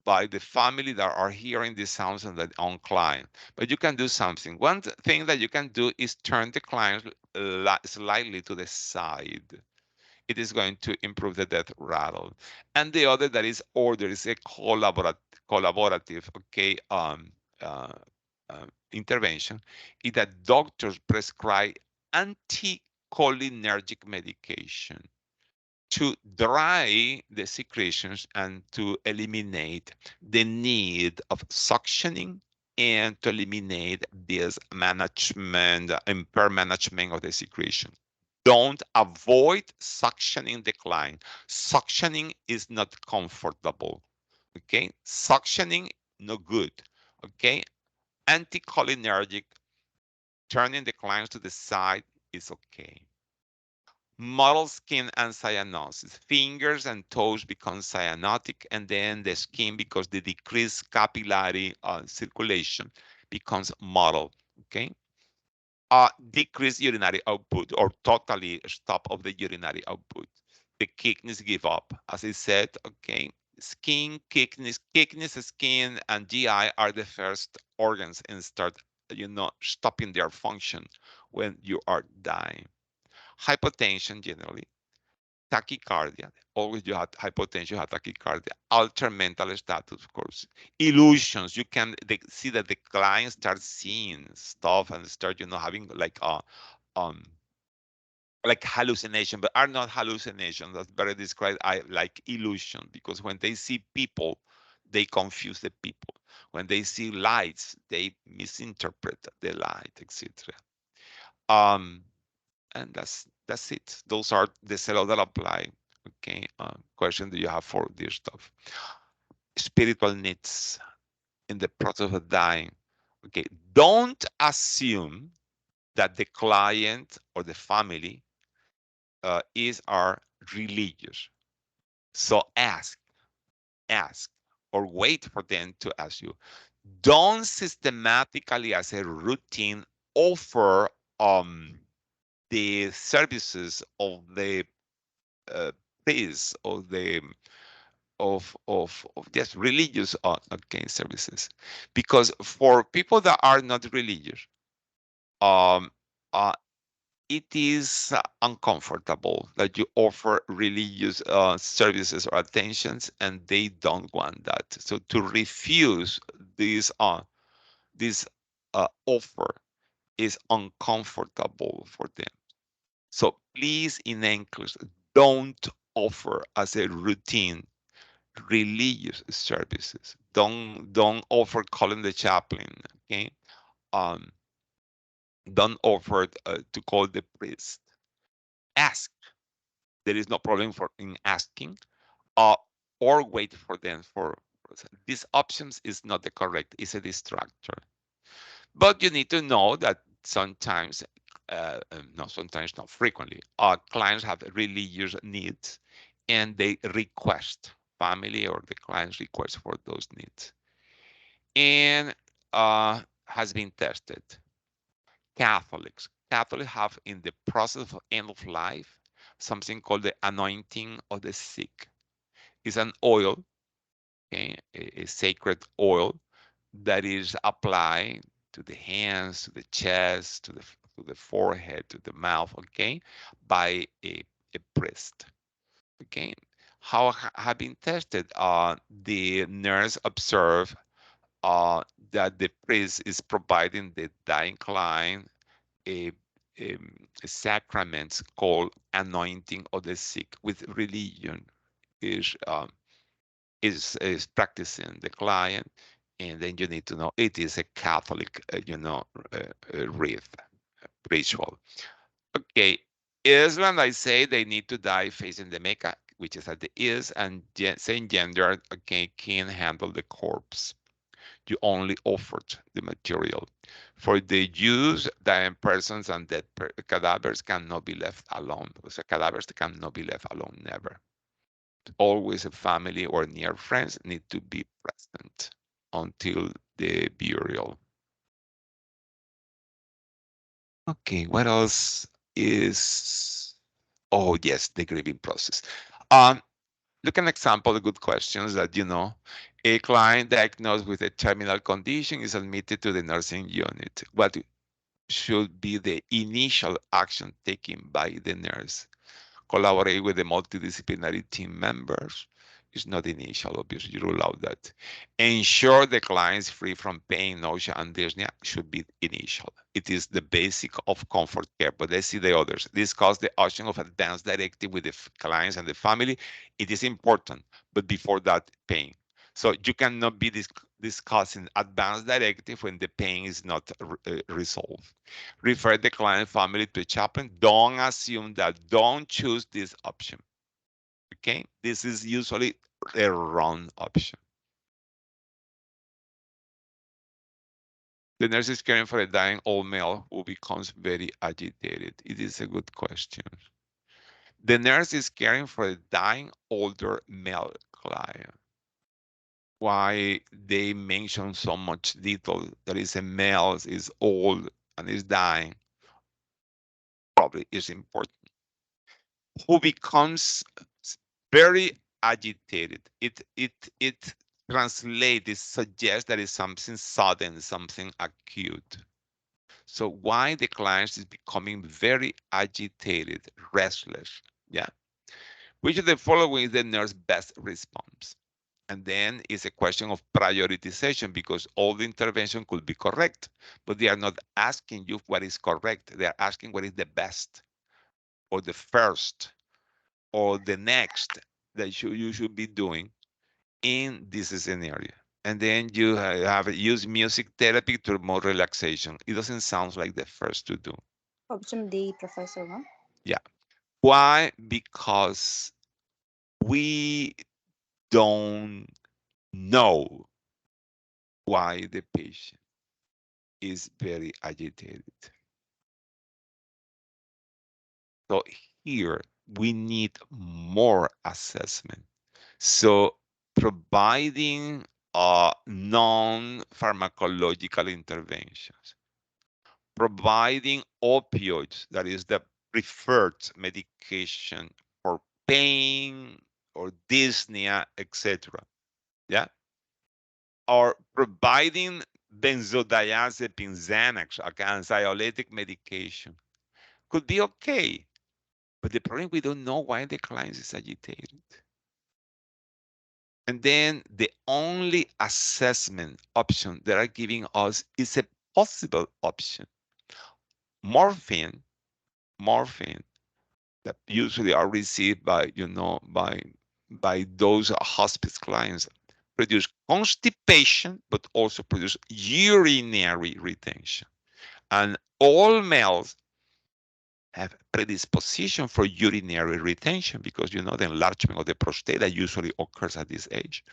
by the family that are hearing the sounds and the own client. But you can do something. One thing that you can do is turn the client slightly to the side. It is going to improve the death rattle. And the other that is order is a collaborative, okay, intervention, is that doctors prescribe anticholinergic medication to dry the secretions and to eliminate the need of suctioning and to eliminate this impaired management of the secretion. Don't avoid suctioning the client. Suctioning is not comfortable. Okay, suctioning no good. Okay, anticholinergic, turning the clients to the side is okay. Model skin and cyanosis. Fingers and toes become cyanotic, and then the skin, because the decreased capillary circulation, becomes mottled. Okay. Decreased urinary output or totally stop of the urinary output. The kidneys give up. As I said, okay, skin, kidneys, skin, and GI are the first organs and start, stopping their function when you are dying. Hypotension generally. tachycardia. Always you have hypotension, you have tachycardia. Alter mental status, of course. Illusions. You can see that the client starts seeing stuff and start, having um, like hallucination, but are not hallucinations. That's better described like illusion, because when they see people, they confuse the people. When they see lights, they misinterpret the light, etc. Um, and that's it. Those are the cells that apply. Okay. Question do you have for this stuff? Spiritual needs in the process of dying. Okay. Don't assume that the client or the family is are religious. So ask, or wait for them to ask you. Don't systematically, as a routine, offer the services of the priest, of the of just religious okay, services, because for people that are not religious, um, uh, it is uncomfortable that you offer religious services or attentions, and they don't want that. So to refuse this offer is uncomfortable for them. So please, in English, don't offer as a routine religious services. Don't offer calling the chaplain. Okay, um, don't offer to call the priest. Ask. There is no problem for in asking, uh, or wait for them for these options is not the correct. It's a distractor. But you need to know that sometimes, no, sometimes not frequently, clients have religious needs, and they request family or the clients request for those needs, and has been tested. Catholics have in the process of end of life something called the anointing of the sick. It's an oil, okay, a sacred oil that is applied to the hands, to the chest, to the forehead, to the mouth, okay, by a priest, okay. How have been tested? The nurse observed that the priest is providing the dying client a, a sacrament called anointing of the sick with religion is is practicing the client, and then you need to know it is a Catholic, wreath ritual. Okay, Islam, I say they need to die facing the Mecca, which is at the east, and Saint Gender, okay, can handle the corpse. You only offered the material. For the Jews, dying persons and dead cadavers cannot be left alone. So cadavers cannot be left alone, never. Always a family or near friends need to be present until the burial. Okay, what else is? Oh yes, the grieving process. Um, Look an example of good questions that a client diagnosed with a terminal condition is admitted to the nursing unit. What should be the initial action taken by the nurse? Collaborate with the multidisciplinary team members. It's not initial, obviously, you rule out that. Ensure the client is free from pain, nausea, and dyspnea should be initial. It is the basic of comfort care, but let's see the others. Discuss the option of advanced directive with the clients and the family. It is important, but before that, pain. So you cannot be discussing advanced directive when the pain is not resolved. Refer the client family to a chaplain. Don't assume that. Don't choose this option. Okay, this is usually a wrong option. The nurse is caring for a dying old male who becomes very agitated. It is a good question. The nurse is caring for a dying older male client. Why they mention so much detail that is a male, is old, and is dying? Probably is important. Who becomes very agitated. It translates, it suggests that it's something sudden, something acute. So why the client is becoming very agitated, restless? Yeah. Which of the following is the nurse best response? And then it's a question of prioritization because all the intervention could be correct, but they are not asking you what is correct. They are asking what is the best or the first or the next that you should be doing in this scenario. And then you have used music therapy to promote relaxation. It doesn't sound like the first to do. Option D, Professor, ma'am. Yeah. Why? Because we don't know why the patient is very agitated. So here we need more assessment. So providing non-pharmacological interventions, providing opioids, that is the preferred medication for pain or dyspnea, etc. Yeah, or providing benzodiazepine, Xanax, like anxiolytic medication, could be okay. But the problem, we don't know why the client is agitated. And then the only assessment option that are giving us is a possible option. Morphine, morphine that usually are received by, by those hospice clients produce constipation, but also produce urinary retention. And all males have predisposition for urinary retention because the enlargement of the prostate that usually occurs at this age.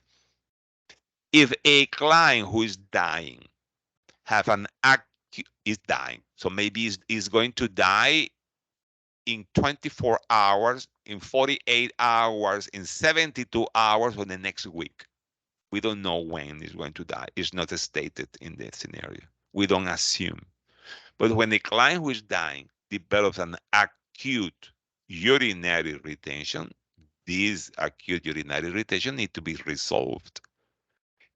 If a client who is dying have an acute is dying, so maybe is going to die in 24 hours, in 48 hours, in 72 hours, or the next week. We don't know when he's going to die. It's not stated in the scenario. We don't assume. But when the client who is dying develops an acute urinary retention, this acute urinary retention need to be resolved.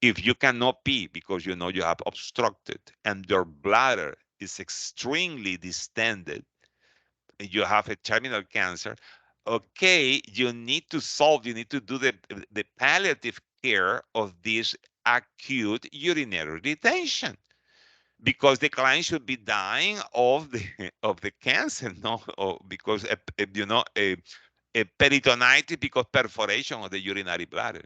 If you cannot pee because you have obstructed and your bladder is extremely distended, and you have a terminal cancer, okay, you need to do the palliative care of this acute urinary retention because the client should be dying of the of the cancer, no, because a peritonitis because perforation of the urinary bladder,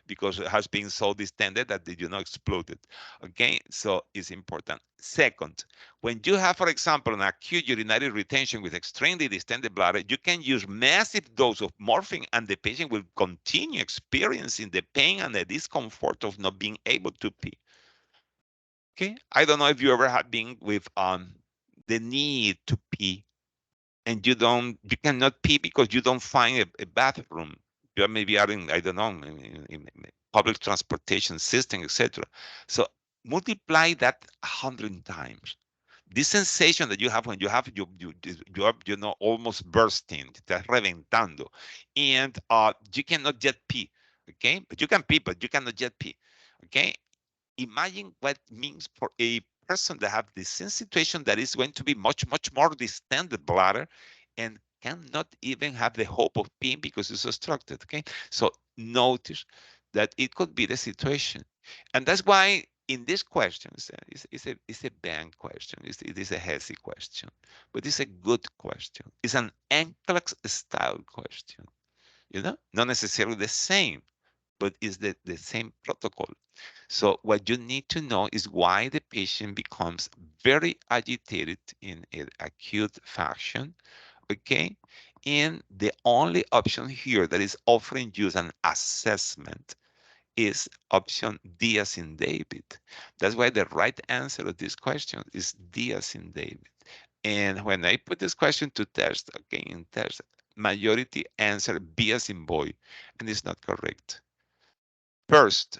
because it has been so distended that it, exploded. Okay, so it's important. Second, when you have, for example, an acute urinary retention with extremely distended bladder, you can use massive dose of morphine and the patient will continue experiencing the pain and the discomfort of not being able to pee. Okay, I don't know if you ever have been with the need to pee and you cannot pee because you don't find a bathroom. You maybe are in, I don't know, in public transportation system, etc. So multiply that 100 times. This sensation that you have when you are almost bursting, estás reventando, and you cannot yet pee. Okay, but you can pee, but you cannot yet pee. Okay, imagine what it means for a person that have the same situation that is going to be much, much more distended bladder and cannot even have the hope of peeing because it's obstructed. Okay. So notice that it could be the situation. And that's why in this question, it's a bad question. It is a healthy question, but it's a good question. It's an NCLEX style question, not necessarily the same, but it's the same protocol. So what you need to know is why the patient becomes very agitated in an acute fashion, okay? And the only option here that is offering you an assessment is option D as in David. That's why the right answer to this question is D as in David. And when I put this question to test, okay, in test, majority answer B as in boy, and it's not correct. First,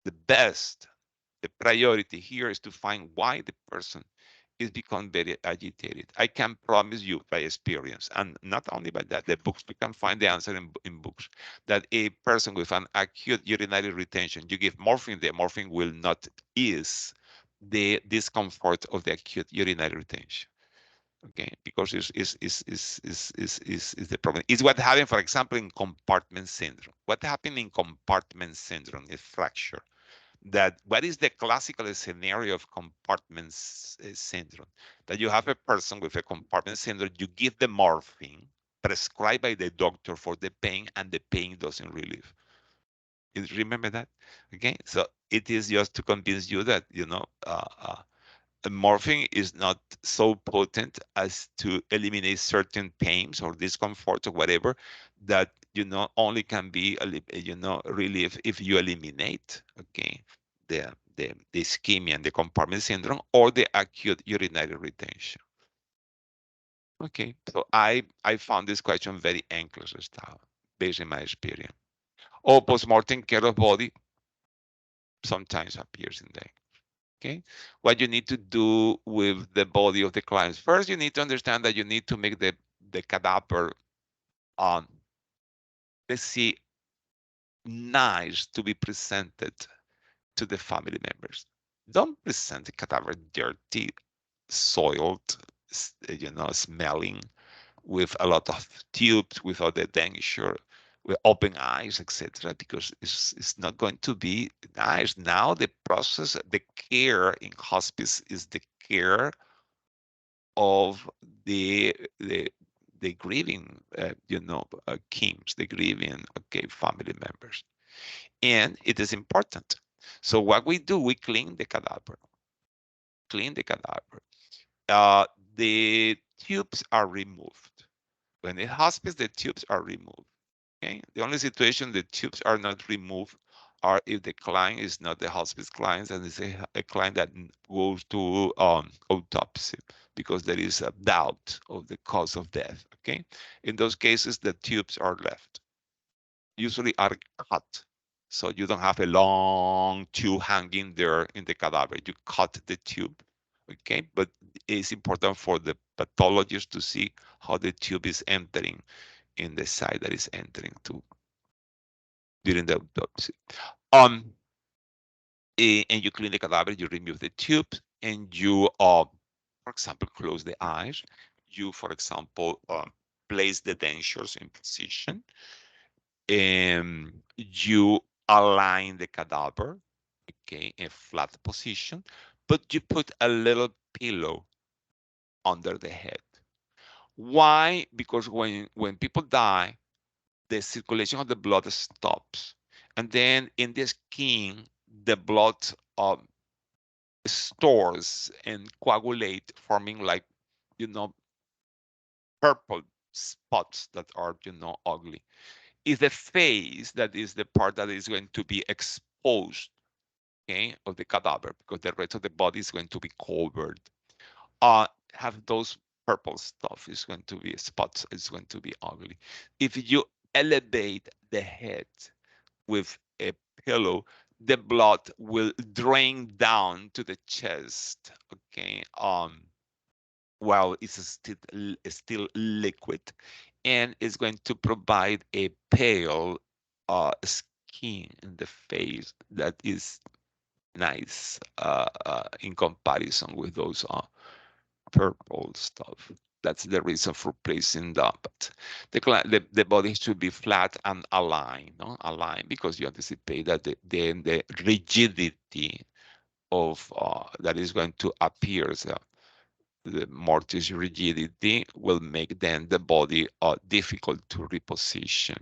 the best, the priority here is to find why the person is become very agitated. I can promise you by experience, and not only by that, the books, we can find the answer in books, that a person with an acute urinary retention, you give morphine, the morphine will not ease the discomfort of the acute urinary retention. Okay, because is the problem. It's what happened, for example, in compartment syndrome. What happened in compartment syndrome is fracture. That what is the classical scenario of compartment syndrome? That you have a person with a compartment syndrome, you give the morphine prescribed by the doctor for the pain, and the pain doesn't relieve. Remember that? Okay, so it is just to convince you that morphine is not so potent as to eliminate certain pains or discomfort or whatever, that only can be relieved if you eliminate, okay, the ischemia and the compartment syndrome or the acute urinary retention. Okay, so I found this question very anxious style based on my experience. Or postmortem care of body sometimes appears in there. Okay, what you need to do with the body of the clients. First, you need to understand that you need to make the cadaver, um, let's see, nice to be presented to the family members. Don't present the cadaver dirty, soiled, smelling, with a lot of tubes, without the denture, with open eyes, etc., because it's not going to be nice. Now the process, the care in hospice is the care of the the grieving, kings, the grieving, okay, family members, and it is important. So what we do, we clean the cadaver. Uh, the tubes are removed. When in hospice, the tubes are removed. Okay. The only situation the tubes are not removed are if the client is not the hospice client and is a client that goes to autopsy because there is a doubt of the cause of death. Okay. In those cases, the tubes are left, usually are cut. So you don't have a long tube hanging there in the cadaver. You cut the tube. Okay. But it's important for the pathologist to see how the tube is entering in the side that is entering to during the autopsy. Um, and you clean the cadaver, you remove the tube, and you, for example, close the eyes. You, for example, place the dentures in position, and you align the cadaver, okay, in flat position, but you put a little pillow under the head. Why? Because when people die, the circulation of the blood stops. And then in the skin, the blood stores and coagulate, forming like, you know, purple spots that are, ugly. Is the face that is the part that is going to be exposed, okay, of the cadaver, because the rest of the body is going to be covered. Have those purple stuff is going to be spots, it's going to be ugly. If you elevate the head with a pillow, the blood will drain down to the chest, okay, while it's still liquid, and it's going to provide a pale skin in the face that is nice in comparison with those purple stuff. That's the reason for placing that. But the body should be flat and aligned, no? Aligned, because you anticipate that the rigidity of that is going to appear. So the mortise rigidity will make then the body difficult to reposition.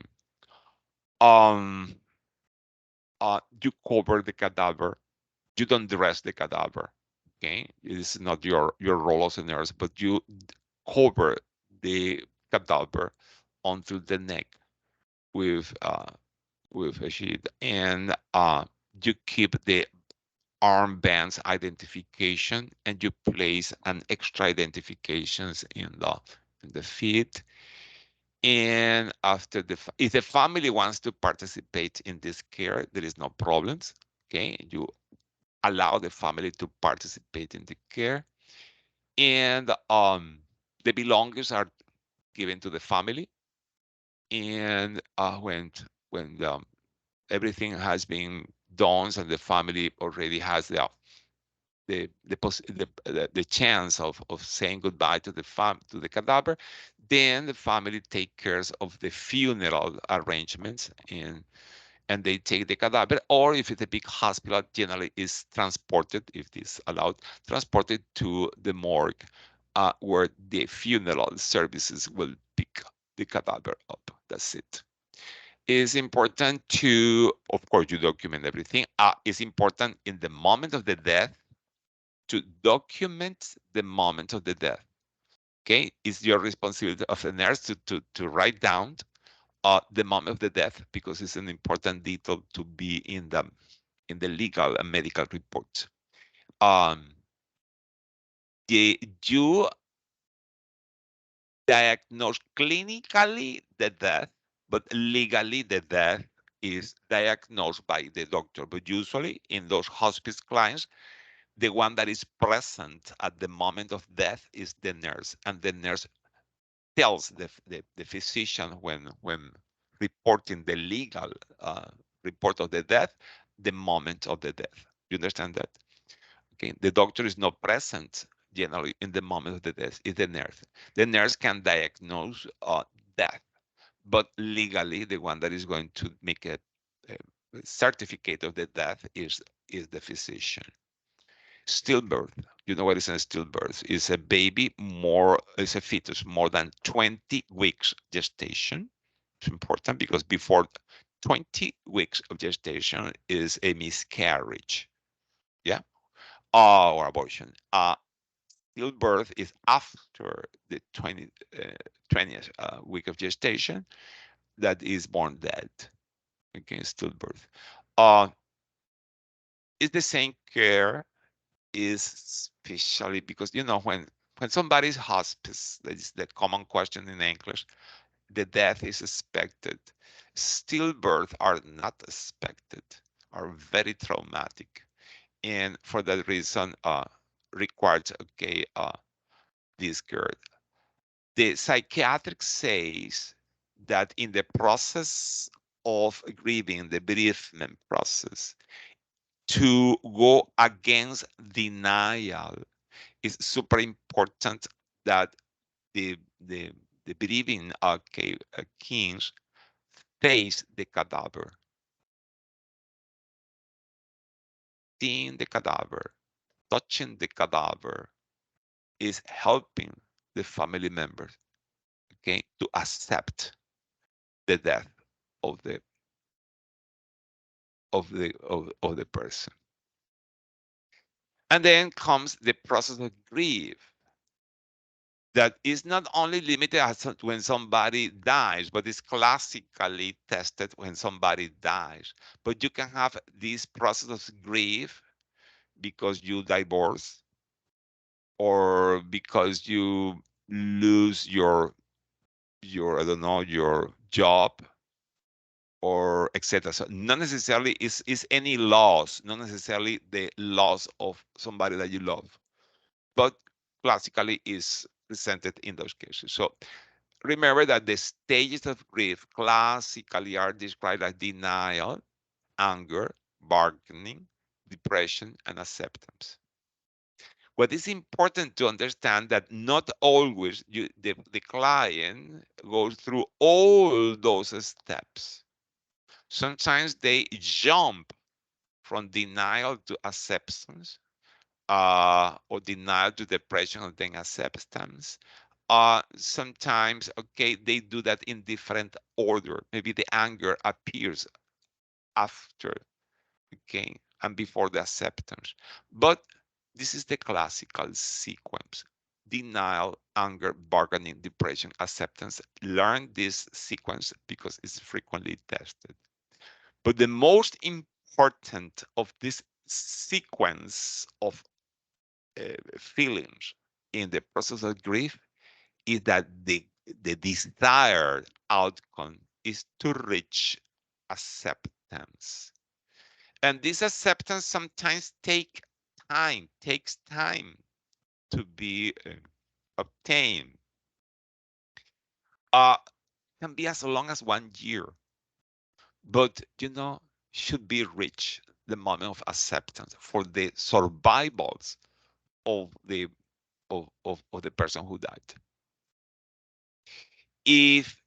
Um, you cover the cadaver. You don't dress the cadaver. Okay, it is not your role as a nurse, but you cover the cadaver onto the neck with a sheet, and you keep the armbands identification, and you place an extra identifications in the feet. And after if the family wants to participate in this care, there is no problems. Okay, you allow the family to participate in the care, and the belongings are given to the family. And when everything has been done and the family already has the chance of saying goodbye to the cadaver. Then the family take cares of the funeral arrangements, and they take the cadaver, or if it's a big hospital, generally is transported, if this allowed, transported to the morgue, where the funeral services will pick the cadaver up. That's it. It's important to, of course, you document everything. It's important in the moment of the death to document the moment of the death. Okay, it's your responsibility of the nurse to write down the moment of the death, because it's an important detail to be in the legal and medical report. Um, you diagnose clinically the death, but legally the death is diagnosed by the doctor. But usually in those hospice clients, the one that is present at the moment of death is the nurse, and the nurse tells the physician when reporting the legal report of the death, the moment of the death. You understand that? Okay, the doctor is not present generally in the moment of the death. It's the nurse. The nurse can diagnose death, but legally, the one that is going to make a certificate of the death is the physician. Stillbirth. You know what is a stillbirth? Is a baby is a fetus more than 20 weeks gestation. It's important because before 20 weeks of gestation is a miscarriage. Yeah. Or abortion. Stillbirth is after the 20th week of gestation that is born dead. Okay, stillbirth. Uh, it's the same care, is especially because when somebody's hospice, that is the common question in English, the death is expected. Stillbirth are not expected, are very traumatic, and for that reason, required this care. The psychiatric says that in the process of grieving, the bereavement process, to go against denial, it's super important that the the the believing kings face the cadaver, seeing the cadaver, touching the cadaver is helping the family members, okay, to accept the death of the person. And then comes the process of grief, that is not only limited as when somebody dies, but is classically tested when somebody dies. But you can have this process of grief because you divorce, or because you lose your I don't know, your job, or etc. So not necessarily is any loss, not necessarily the loss of somebody that you love, but classically is presented in those cases. So remember that the stages of grief classically are described as denial, anger, bargaining, depression, and acceptance. What is important to understand that not always the client goes through all those steps. Sometimes they jump from denial to acceptance, or denial to depression and then acceptance. Sometimes, okay, they do that in different order. Maybe the anger appears after, okay, and before the acceptance. But this is the classical sequence: denial, anger, bargaining, depression, acceptance. Learn this sequence because it's frequently tested. But the most important of this sequence of feelings in the process of grief is that the desired outcome is to reach acceptance. And this acceptance sometimes takes time to be obtained. Uh, can be as long as 1 year, but should be reached. the moment of acceptance for the survivals of the person who died. If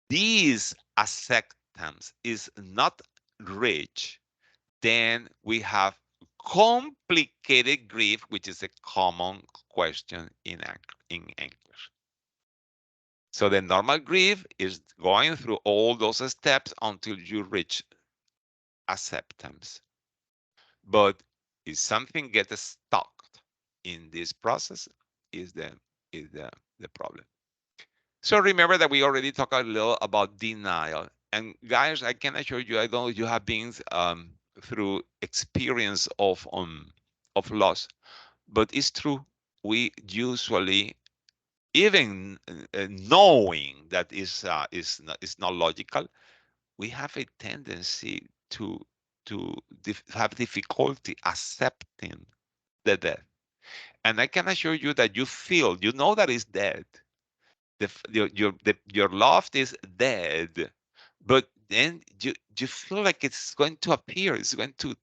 this acceptance is not reached, then we have complicated grief, which is a common question in English. So the normal grief is going through all those steps until you reach acceptance. But if something gets stuck in this process, is the is the problem. So remember that we already talked a little about denial. And guys, I can assure you, I know you have been through experience of loss, but it's true. We usually, even knowing that is not logical, we have a tendency to have difficulty accepting the death. And I can assure you that you know that it's dead, your loft is dead, but then you feel like it's going to appear, it's going to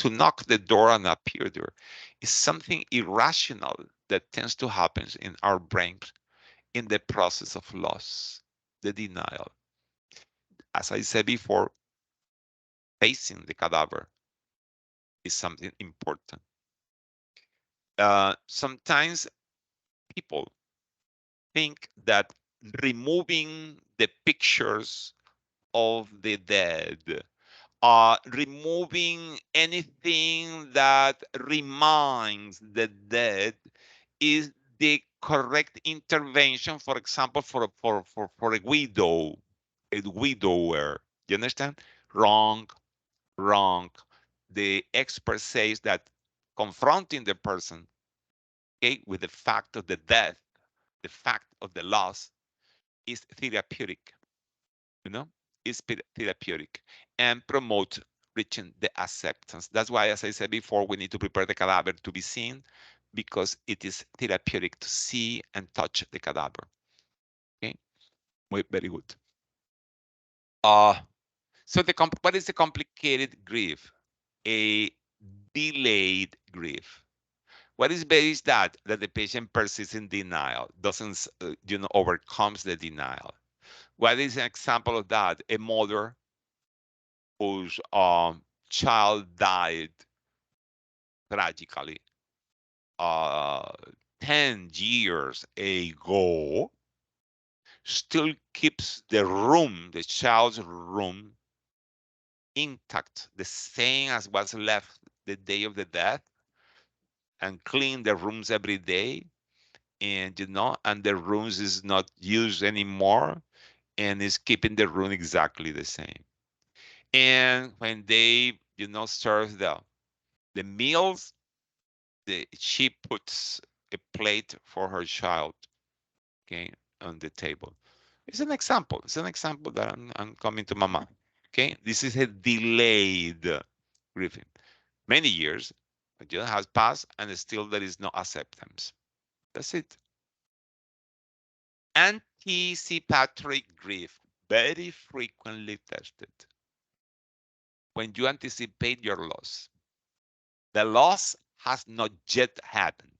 knock the door and appear there. It's something irrational that tends to happen in our brains in the process of loss, the denial. As I said before, facing the cadaver is something important. Sometimes people think that removing the pictures of the dead, removing anything that reminds the dead is the correct intervention, for example, for a widower. You understand? Wrong, wrong. The expert says that confronting the person, okay, with the fact of the death, the fact of the loss, is therapeutic, you know, is therapeutic and promote reaching the acceptance. That's why, as I said before, we need to prepare the cadaver to be seen because it is therapeutic to see and touch the cadaver. Okay, very good. Uh, so what is the complicated grief? A delayed grief. What is based that the patient persists in denial, doesn't overcomes the denial. What is an example of that? A mother whose child died tragically uh, 10 years ago, still keeps the child's room intact, the same as was left the day of the death, and clean the rooms every day. And and the rooms is not used anymore, and is keeping the room exactly the same. And when they serve the meals, she puts a plate for her child, okay, on the table. It's an example. It's an example that I'm coming to my mind. Okay, this is a delayed grieving. Many years has passed, and still there is no acceptance. That's it. Anticipatory grief, very frequently tested. When you anticipate your loss, the loss has not yet happened,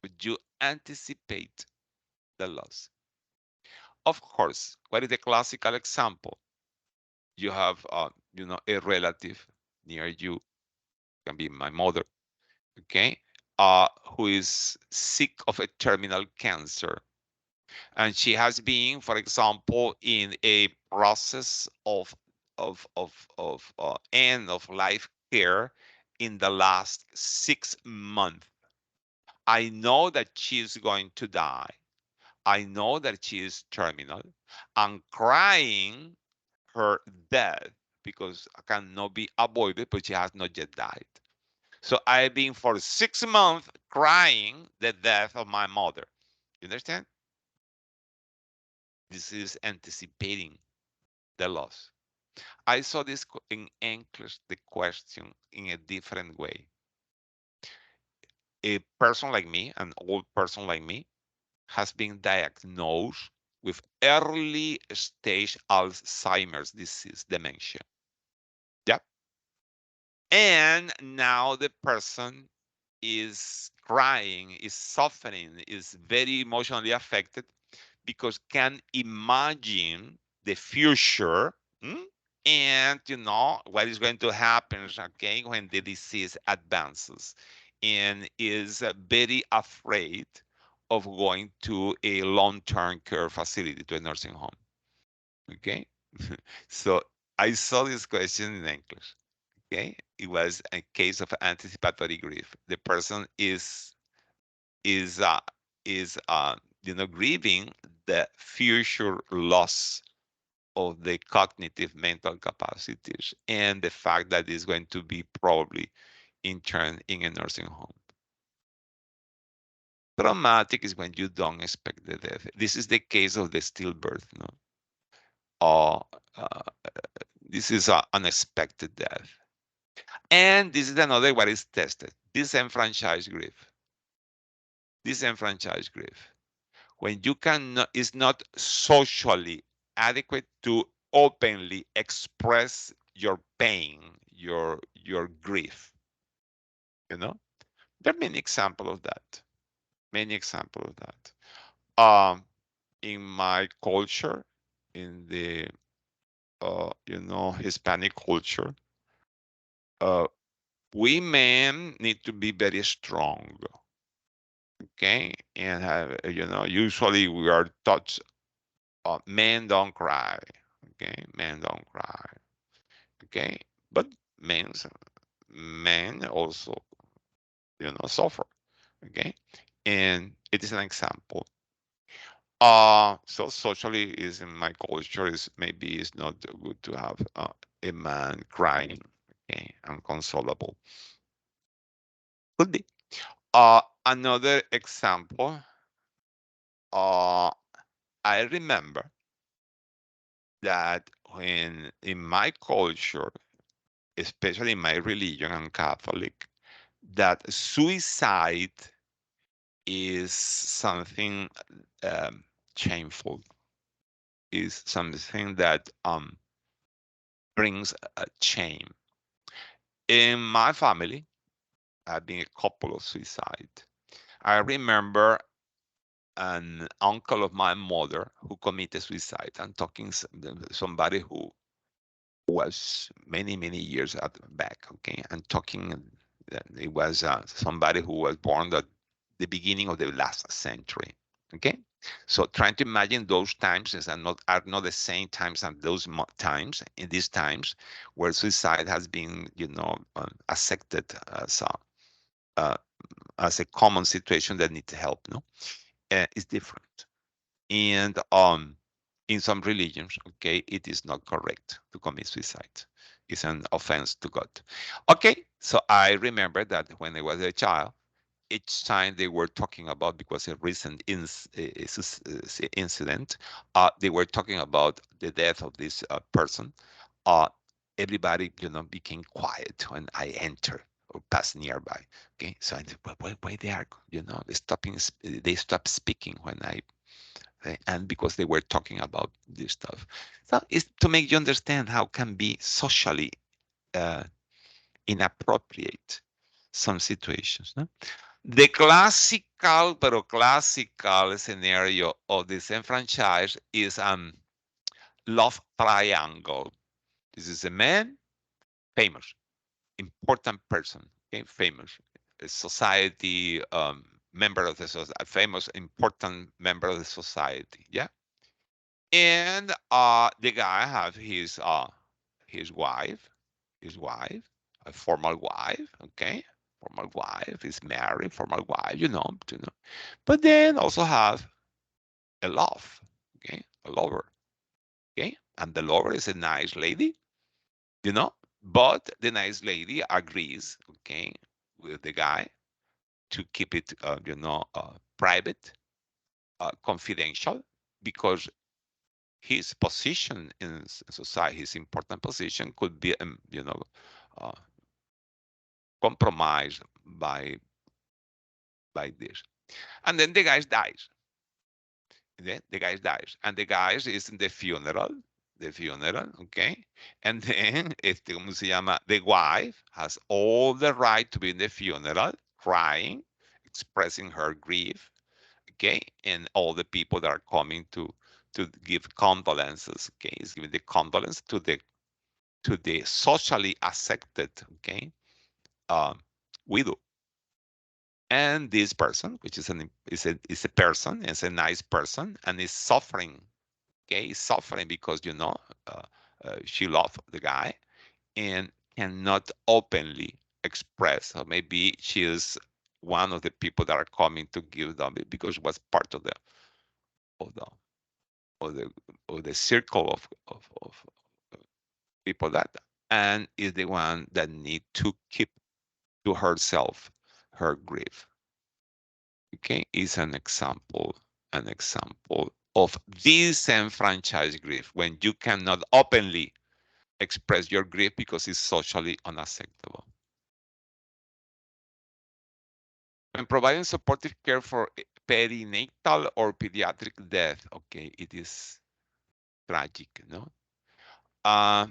but you anticipate the loss. Of course, what is the classical example? You have, a relative near you, can be my mother, okay, who is sick of a terminal cancer, and she has been, for example, in a process of end of life care in the last 6 months. I know that she is going to die. I know that she is terminal. I'm crying her death because it cannot be avoided, but she has not yet died. So I've been for 6 months crying the death of my mother. You understand? This is anticipating the loss. I saw this in English, the question in a different way. A person like me, an old person like me, has been diagnosed with early stage Alzheimer's disease, dementia. And now the person is crying, is suffering, is very emotionally affected because can imagine the future, hmm, and what is going to happen, okay, when the disease advances, and is very afraid of going to a long-term care facility, to a nursing home. Okay. So I saw this question in English. Okay, it was a case of anticipatory grief. The person is uh, is grieving the future loss of the cognitive mental capacities and the fact that it's going to be probably interned in a nursing home. Traumatic is when you don't expect the death. This is the case of the stillbirth. No, uh, uh, this is an unexpected death, and this is another what is tested: disenfranchised grief. Disenfranchised grief when you can is not socially adequate to openly express your pain, your grief. You know, there are many examples of that. Many examples of that. In my culture, in the Hispanic culture, uh, we men need to be very strong. Okay, and usually we are taught men don't cry. Okay, men don't cry. Okay, but men also suffer. Okay, and it is an example. So socially is in my culture is maybe it's not good to have a man crying. Okay, unconsolable. Could be. Another example. Uh, I remember that when in my culture, especially in my religion, I'm Catholic, that suicide is something um, shameful, is something that brings a shame. In my family, I've been a couple of suicide. I remember an uncle of my mother who committed suicide. I'm talking somebody who was many many years back. Okay, I'm talking. It was somebody who was born at the beginning of the last century. Okay, so trying to imagine those times are not the same times as those times in these times where suicide has been accepted uh, as a common situation that needs help. No, it's different. And in some religions, okay, it is not correct to commit suicide. It's an offense to God. Okay, so I remember that when I was a child, each time they were talking about, because a recent incident, they were talking about the death of this person. Uh, Everybody, became quiet when I enter or pass nearby. Okay, so I said, why they are, they stop speaking when I and because they were talking about this stuff. So it's to make you understand how can be socially uh, inappropriate some situations. No? The classical scenario of disenfranchised is love triangle. This is a man, famous, important person, okay, famous, a society member of the society, a famous important member of the society. Yeah, and the guy have his wife, his wife, a formal wife, okay, formal wife is married, formal wife, but then also have a love, okay, a lover, okay, and the lover is a nice lady, you know, but the nice lady agrees, okay, with the guy to keep it, private, confidential, because his position in society, his important position, could be, uh, compromised by this. And then the guy dies. The guy dies, and the guy is in the funeral. the funeral, okay? And then, ¿cómo se llama? The wife has all the right to be in the funeral, crying, expressing her grief, okay? And all the people that are coming to give condolences, okay? Is giving the condolence to the socially accepted, okay, um, widow. And this person, which is a person, is a nice person, and is suffering, okay, is suffering because she loved the guy and cannot openly express, or maybe she is one of the people that are coming to give them because she was part of the of the of the circle of people that, and is the one that need to keep to herself her grief. Okay, is an example of disenfranchised grief when you cannot openly express your grief because it's socially unacceptable. When providing supportive care for perinatal or pediatric death, okay, it is tragic, no? Uh,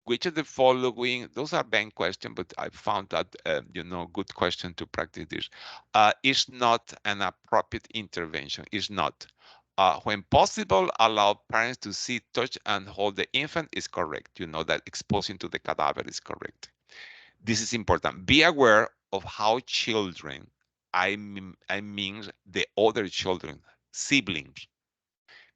which of the following, those are bank questions, but I found that, good question to practice this, is not an appropriate intervention, is not. When possible, allow parents to see, touch, and hold the infant is correct. You know that exposing to the cadaver is correct. This is important. Be aware of how children, I mean the other children, siblings,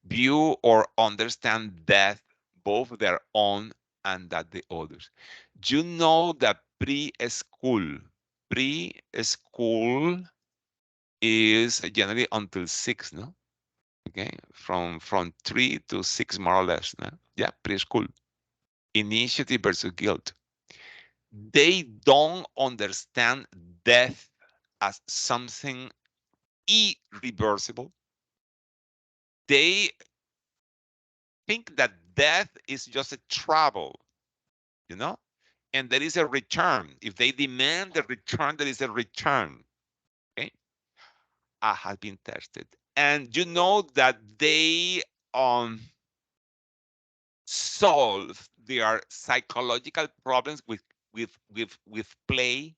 view or understand death, both their own and that the others. You know that preschool is generally until 6, no? Okay, from 3 to 6 more or less, no? Yeah, preschool. Initiative versus guilt. They don't understand death as something irreversible. They think that death is just a travel, you know, and there is a return. If they demand a return, there is a return. Okay, I have been tested, and you know that they um solve their psychological problems with play.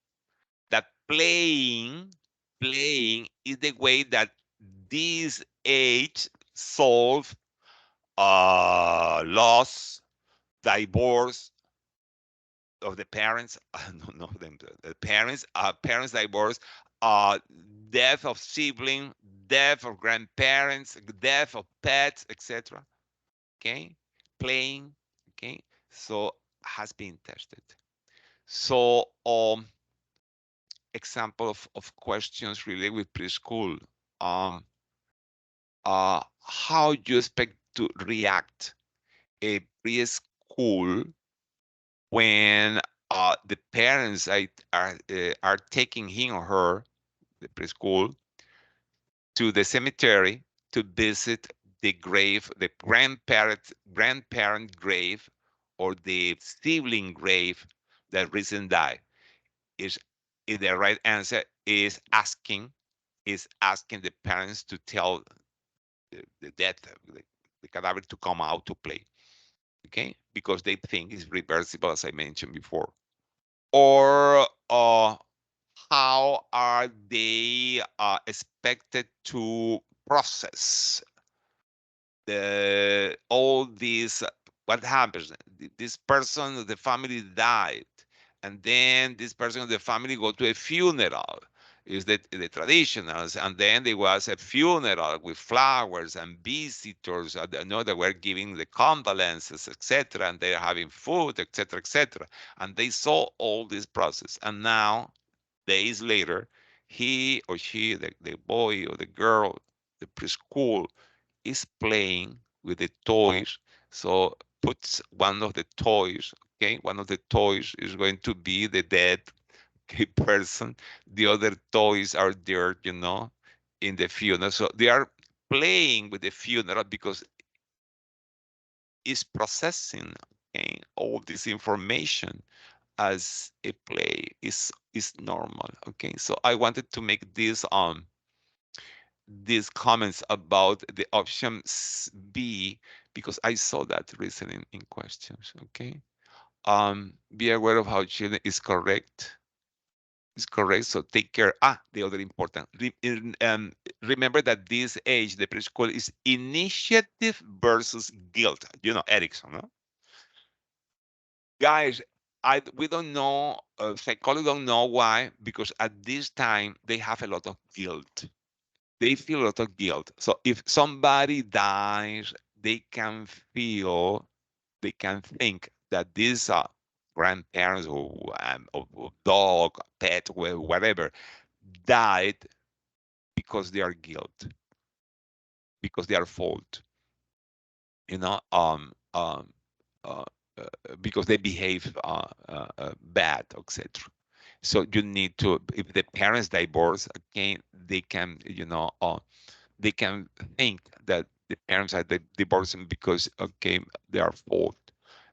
That playing is the way that this age solve loss, divorce of the parents, no, no, the parents, parents divorce, uh, death of sibling, death of grandparents, death of pets, etc. Okay, playing. Okay, so has been tested. So, example of questions related with preschool. Um, how you expect to react a preschool when the parents are taking him or her, the preschool, to the cemetery to visit the grave, the grandparent grave, or the sibling grave that recently died. Is is the right answer is asking the parents to tell the death, the cadaver to come out to play. Okay, because they think it's reversible, as I mentioned before. Or how are they expected to process the all these what happens, this person, the family died, and then this person of the family go to a funeral, is the traditionals, and then there was a funeral with flowers and visitors, they were giving the condolences, etc., and they're having food, etc., etc., and they saw all this process, and now days later he or she, the boy or the girl, the preschool, is playing with the toys. So puts one of the toys, okay, one of the toys is going to be the dead, okay, person. The other toys are there, in the funeral. So they are playing with the funeral because it's processing, okay, all this information as a play is normal. Okay, so I wanted to make these comments about the option B because I saw that recently in questions. Okay. Be aware of how children is correct. Is correct. So take care. The other important. Remember that this age, the preschool, is initiative versus guilt. You know, Erickson, no? Guys, we don't know. Psychologists don't know why, because at this time they have a lot of guilt. They feel a lot of guilt. So if somebody dies, they can feel, they can think that these grandparents or dog, pet, whatever, died because they are guilt, because they are fault, you know, uh, because they behave bad, etc. So you need to, if the parents divorce again, they can, they can think that the parents are divorcing because okay they are fault,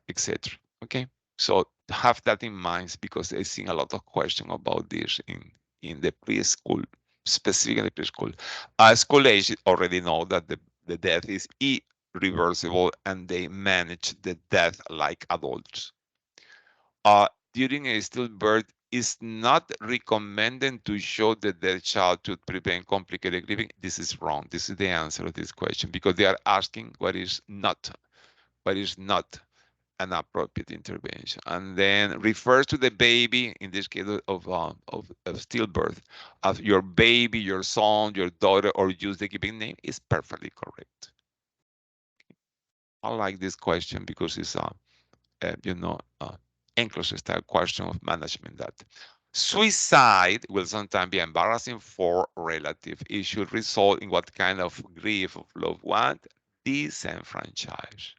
etc. Okay, so have that in mind because I've seen a lot of questions about this in the preschool, specifically preschool. School age already know that the death is irreversible and they manage the death like adults. During a stillbirth is not recommended to show the dead child to prevent complicated grieving. This is wrong. This is the answer to this question because they are asking what is not an appropriate intervention, and then refers to the baby in this case of stillbirth as your baby, your son, your daughter, or use the giving name is perfectly correct. I like this question because it's you know, English style question of management that suicide will sometimes be embarrassing for relative. It should result in what kind of grief of loved one? Disenfranchised.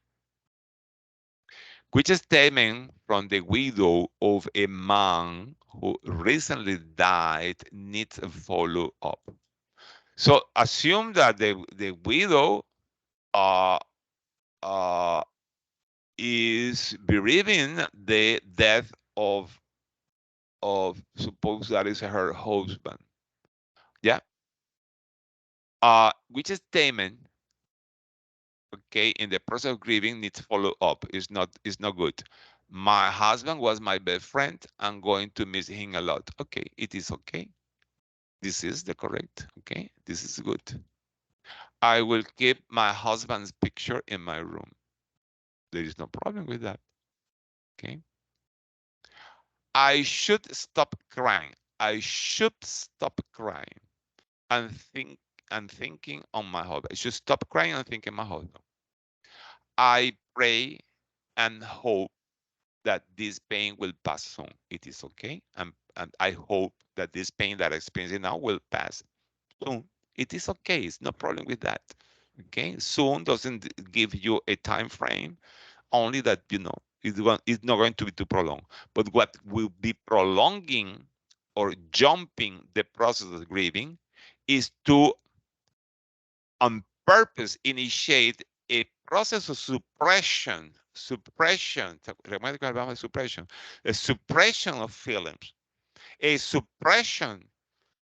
Which statement from the widow of a man who recently died needs a follow up. So assume that the widow uh, uh, is bereaving the death of suppose that is her husband. Yeah. Which statement, okay, in the process of grieving needs follow up. Is not good. My husband was my best friend. I'm going to miss him a lot. Okay, it is okay. This is the correct. Okay, this is good. I will keep my husband's picture in my room. There is no problem with that. Okay. I should stop crying. I should stop crying and thinking on my husband. I should stop crying and thinking my husband. I pray and hope that this pain will pass soon. It is okay. And I hope that this pain that I'm experiencing now will pass soon. It is okay. It's no problem with that. Okay. Soon doesn't give you a time frame, only that it's not going to be too prolonged. But what will be prolonging or jumping the process of grieving is to on purpose initiate a process of suppression. Recuerda que hablamos de suppression. A suppression of feelings, a suppression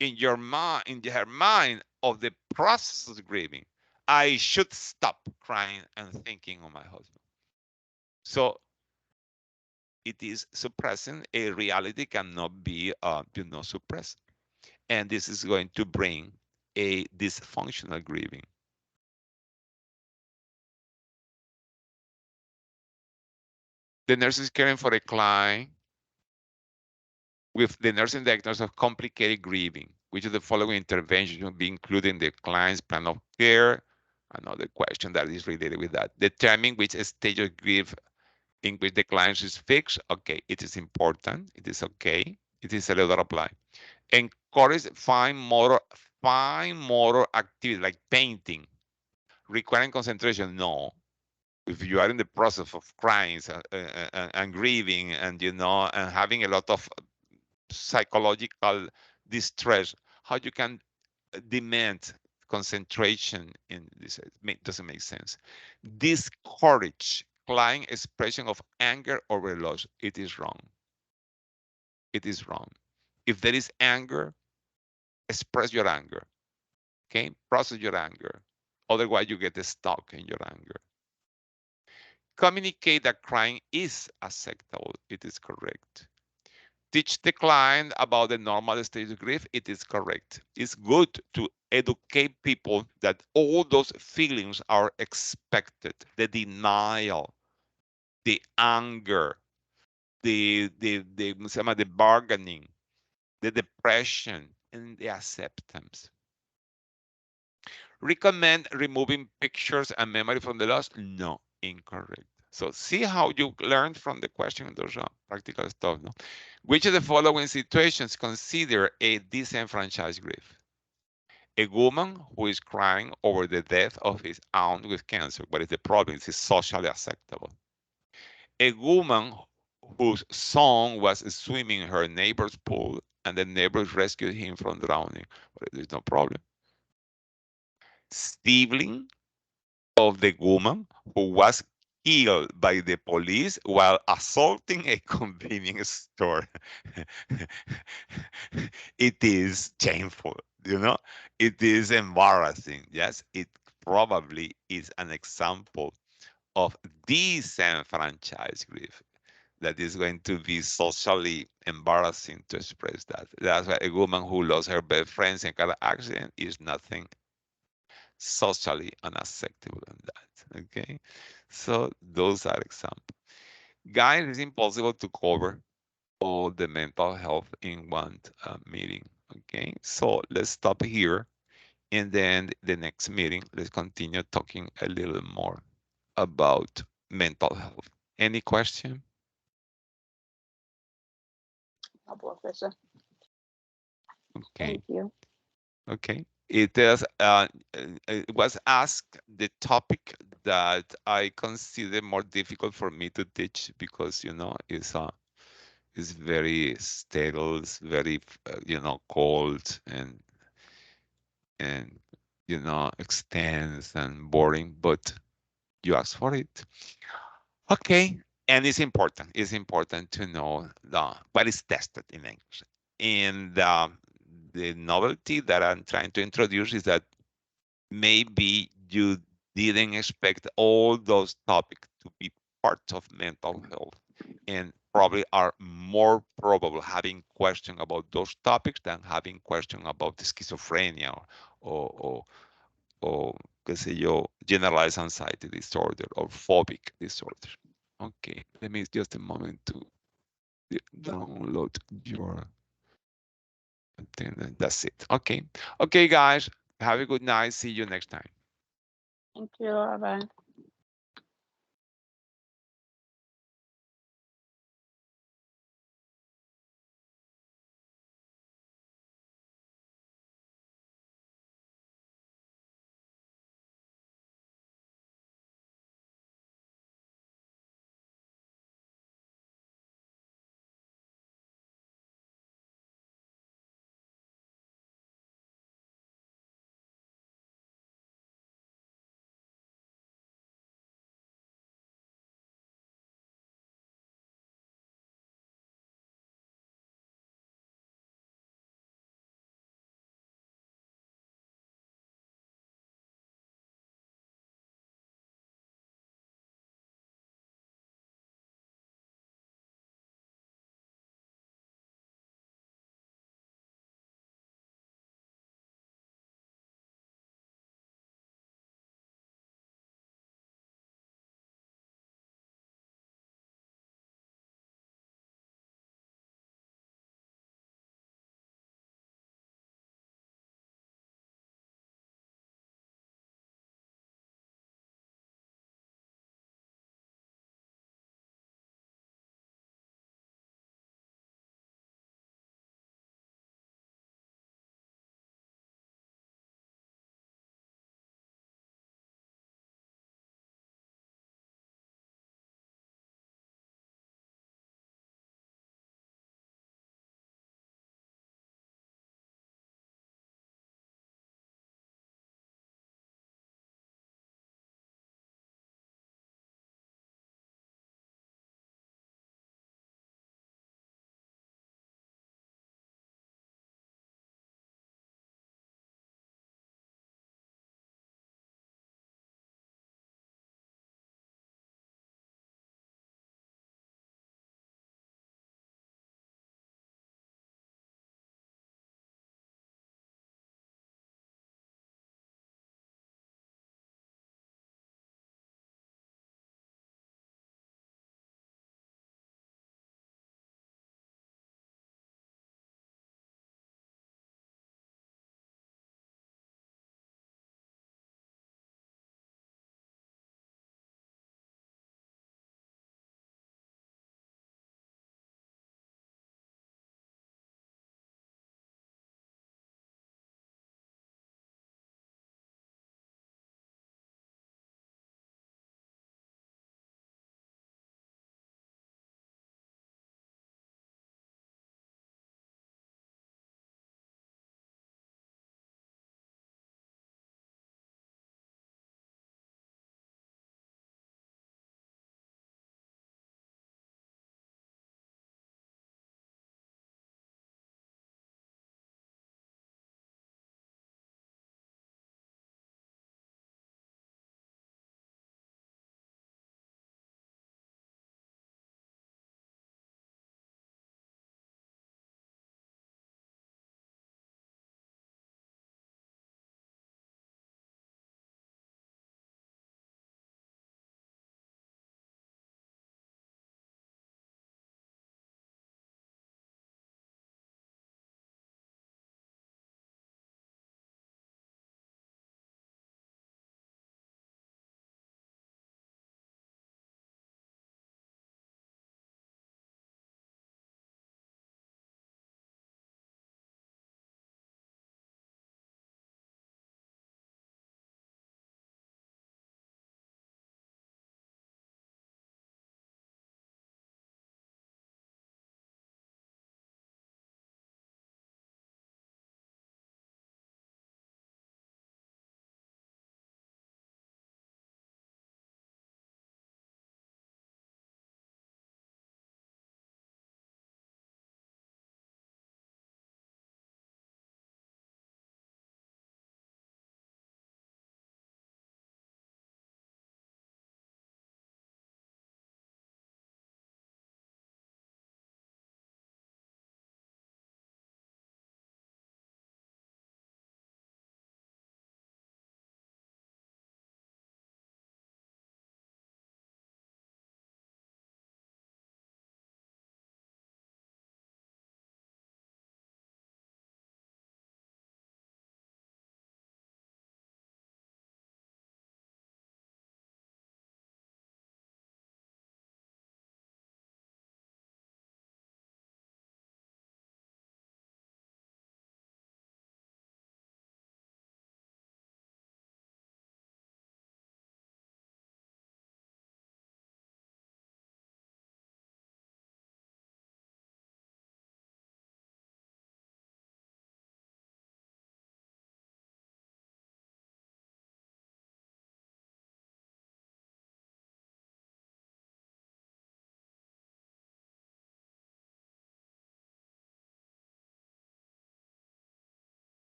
in your mind, in her mind, of the process of grieving. I should stop crying and thinking of my husband. So it is suppressing a reality cannot be, suppressed, and this is going to bring a dysfunctional grieving. The nurse is caring for a client with the nursing diagnosis of complicated grieving, which of the following interventions will be included in the client's plan of care? Another question that is related with that. Determine which stage of grief in which the client is fixed. Okay, it is important. It is okay. It is a letter apply. Encourage fine motor activity like painting, requiring concentration. No. If you are in the process of crying and grieving and and having a lot of psychological distress, how you can demand concentration in this doesn't make sense. Discourage client expression of anger or loss. It is wrong. It is wrong. If there is anger, express your anger. Okay, process your anger. Otherwise, you get stuck in your anger. Communicate that crying is acceptable. It is correct. Teach the client about the normal stage of grief. It is correct. It's good to educate people that all those feelings are expected. The denial, the anger, the bargaining, the depression, and the acceptance. Recommend removing pictures and memory from the loss? No, incorrect. So see how you learned from the question, those are practical stuff. No? Which of the following situations consider a disenfranchised grief? A woman who is crying over the death of his aunt with cancer. What is the problem? Is it socially acceptable? A woman whose son was swimming in her neighbor's pool and the neighbors rescued him from drowning. Well, there's no problem. Sibling of the woman who was killed by the police while assaulting a convenience store. It is shameful, you know? It is embarrassing. Yes, it probably is an example of disenfranchised grief that is going to be socially embarrassing to express that. That's why a woman who lost her best friend in a car accident is nothing socially unacceptable than that. Okay, so those are examples. Guys, it's impossible to cover all the mental health in one meeting. Okay, so let's stop here, and then the next meeting, let's continue talking a little more about mental health. Any question? No, Professor. Okay. Thank you. Okay. It was asked the topic that I consider more difficult for me to teach because it's very stale, it's very cold and extensive and boring. But you asked for it. Okay, and it's important. It's important to know what is tested in English. And the novelty that I'm trying to introduce is that maybe you didn't expect all those topics to be part of mental health and probably are more probable having question about those topics than having question about schizophrenia or, or qué sé yo, generalized anxiety disorder or phobic disorder. Okay, let me just a moment to download your thing. That's it. Okay. Okay, guys. Have a good night. See you next time. Thank you. Bye bye.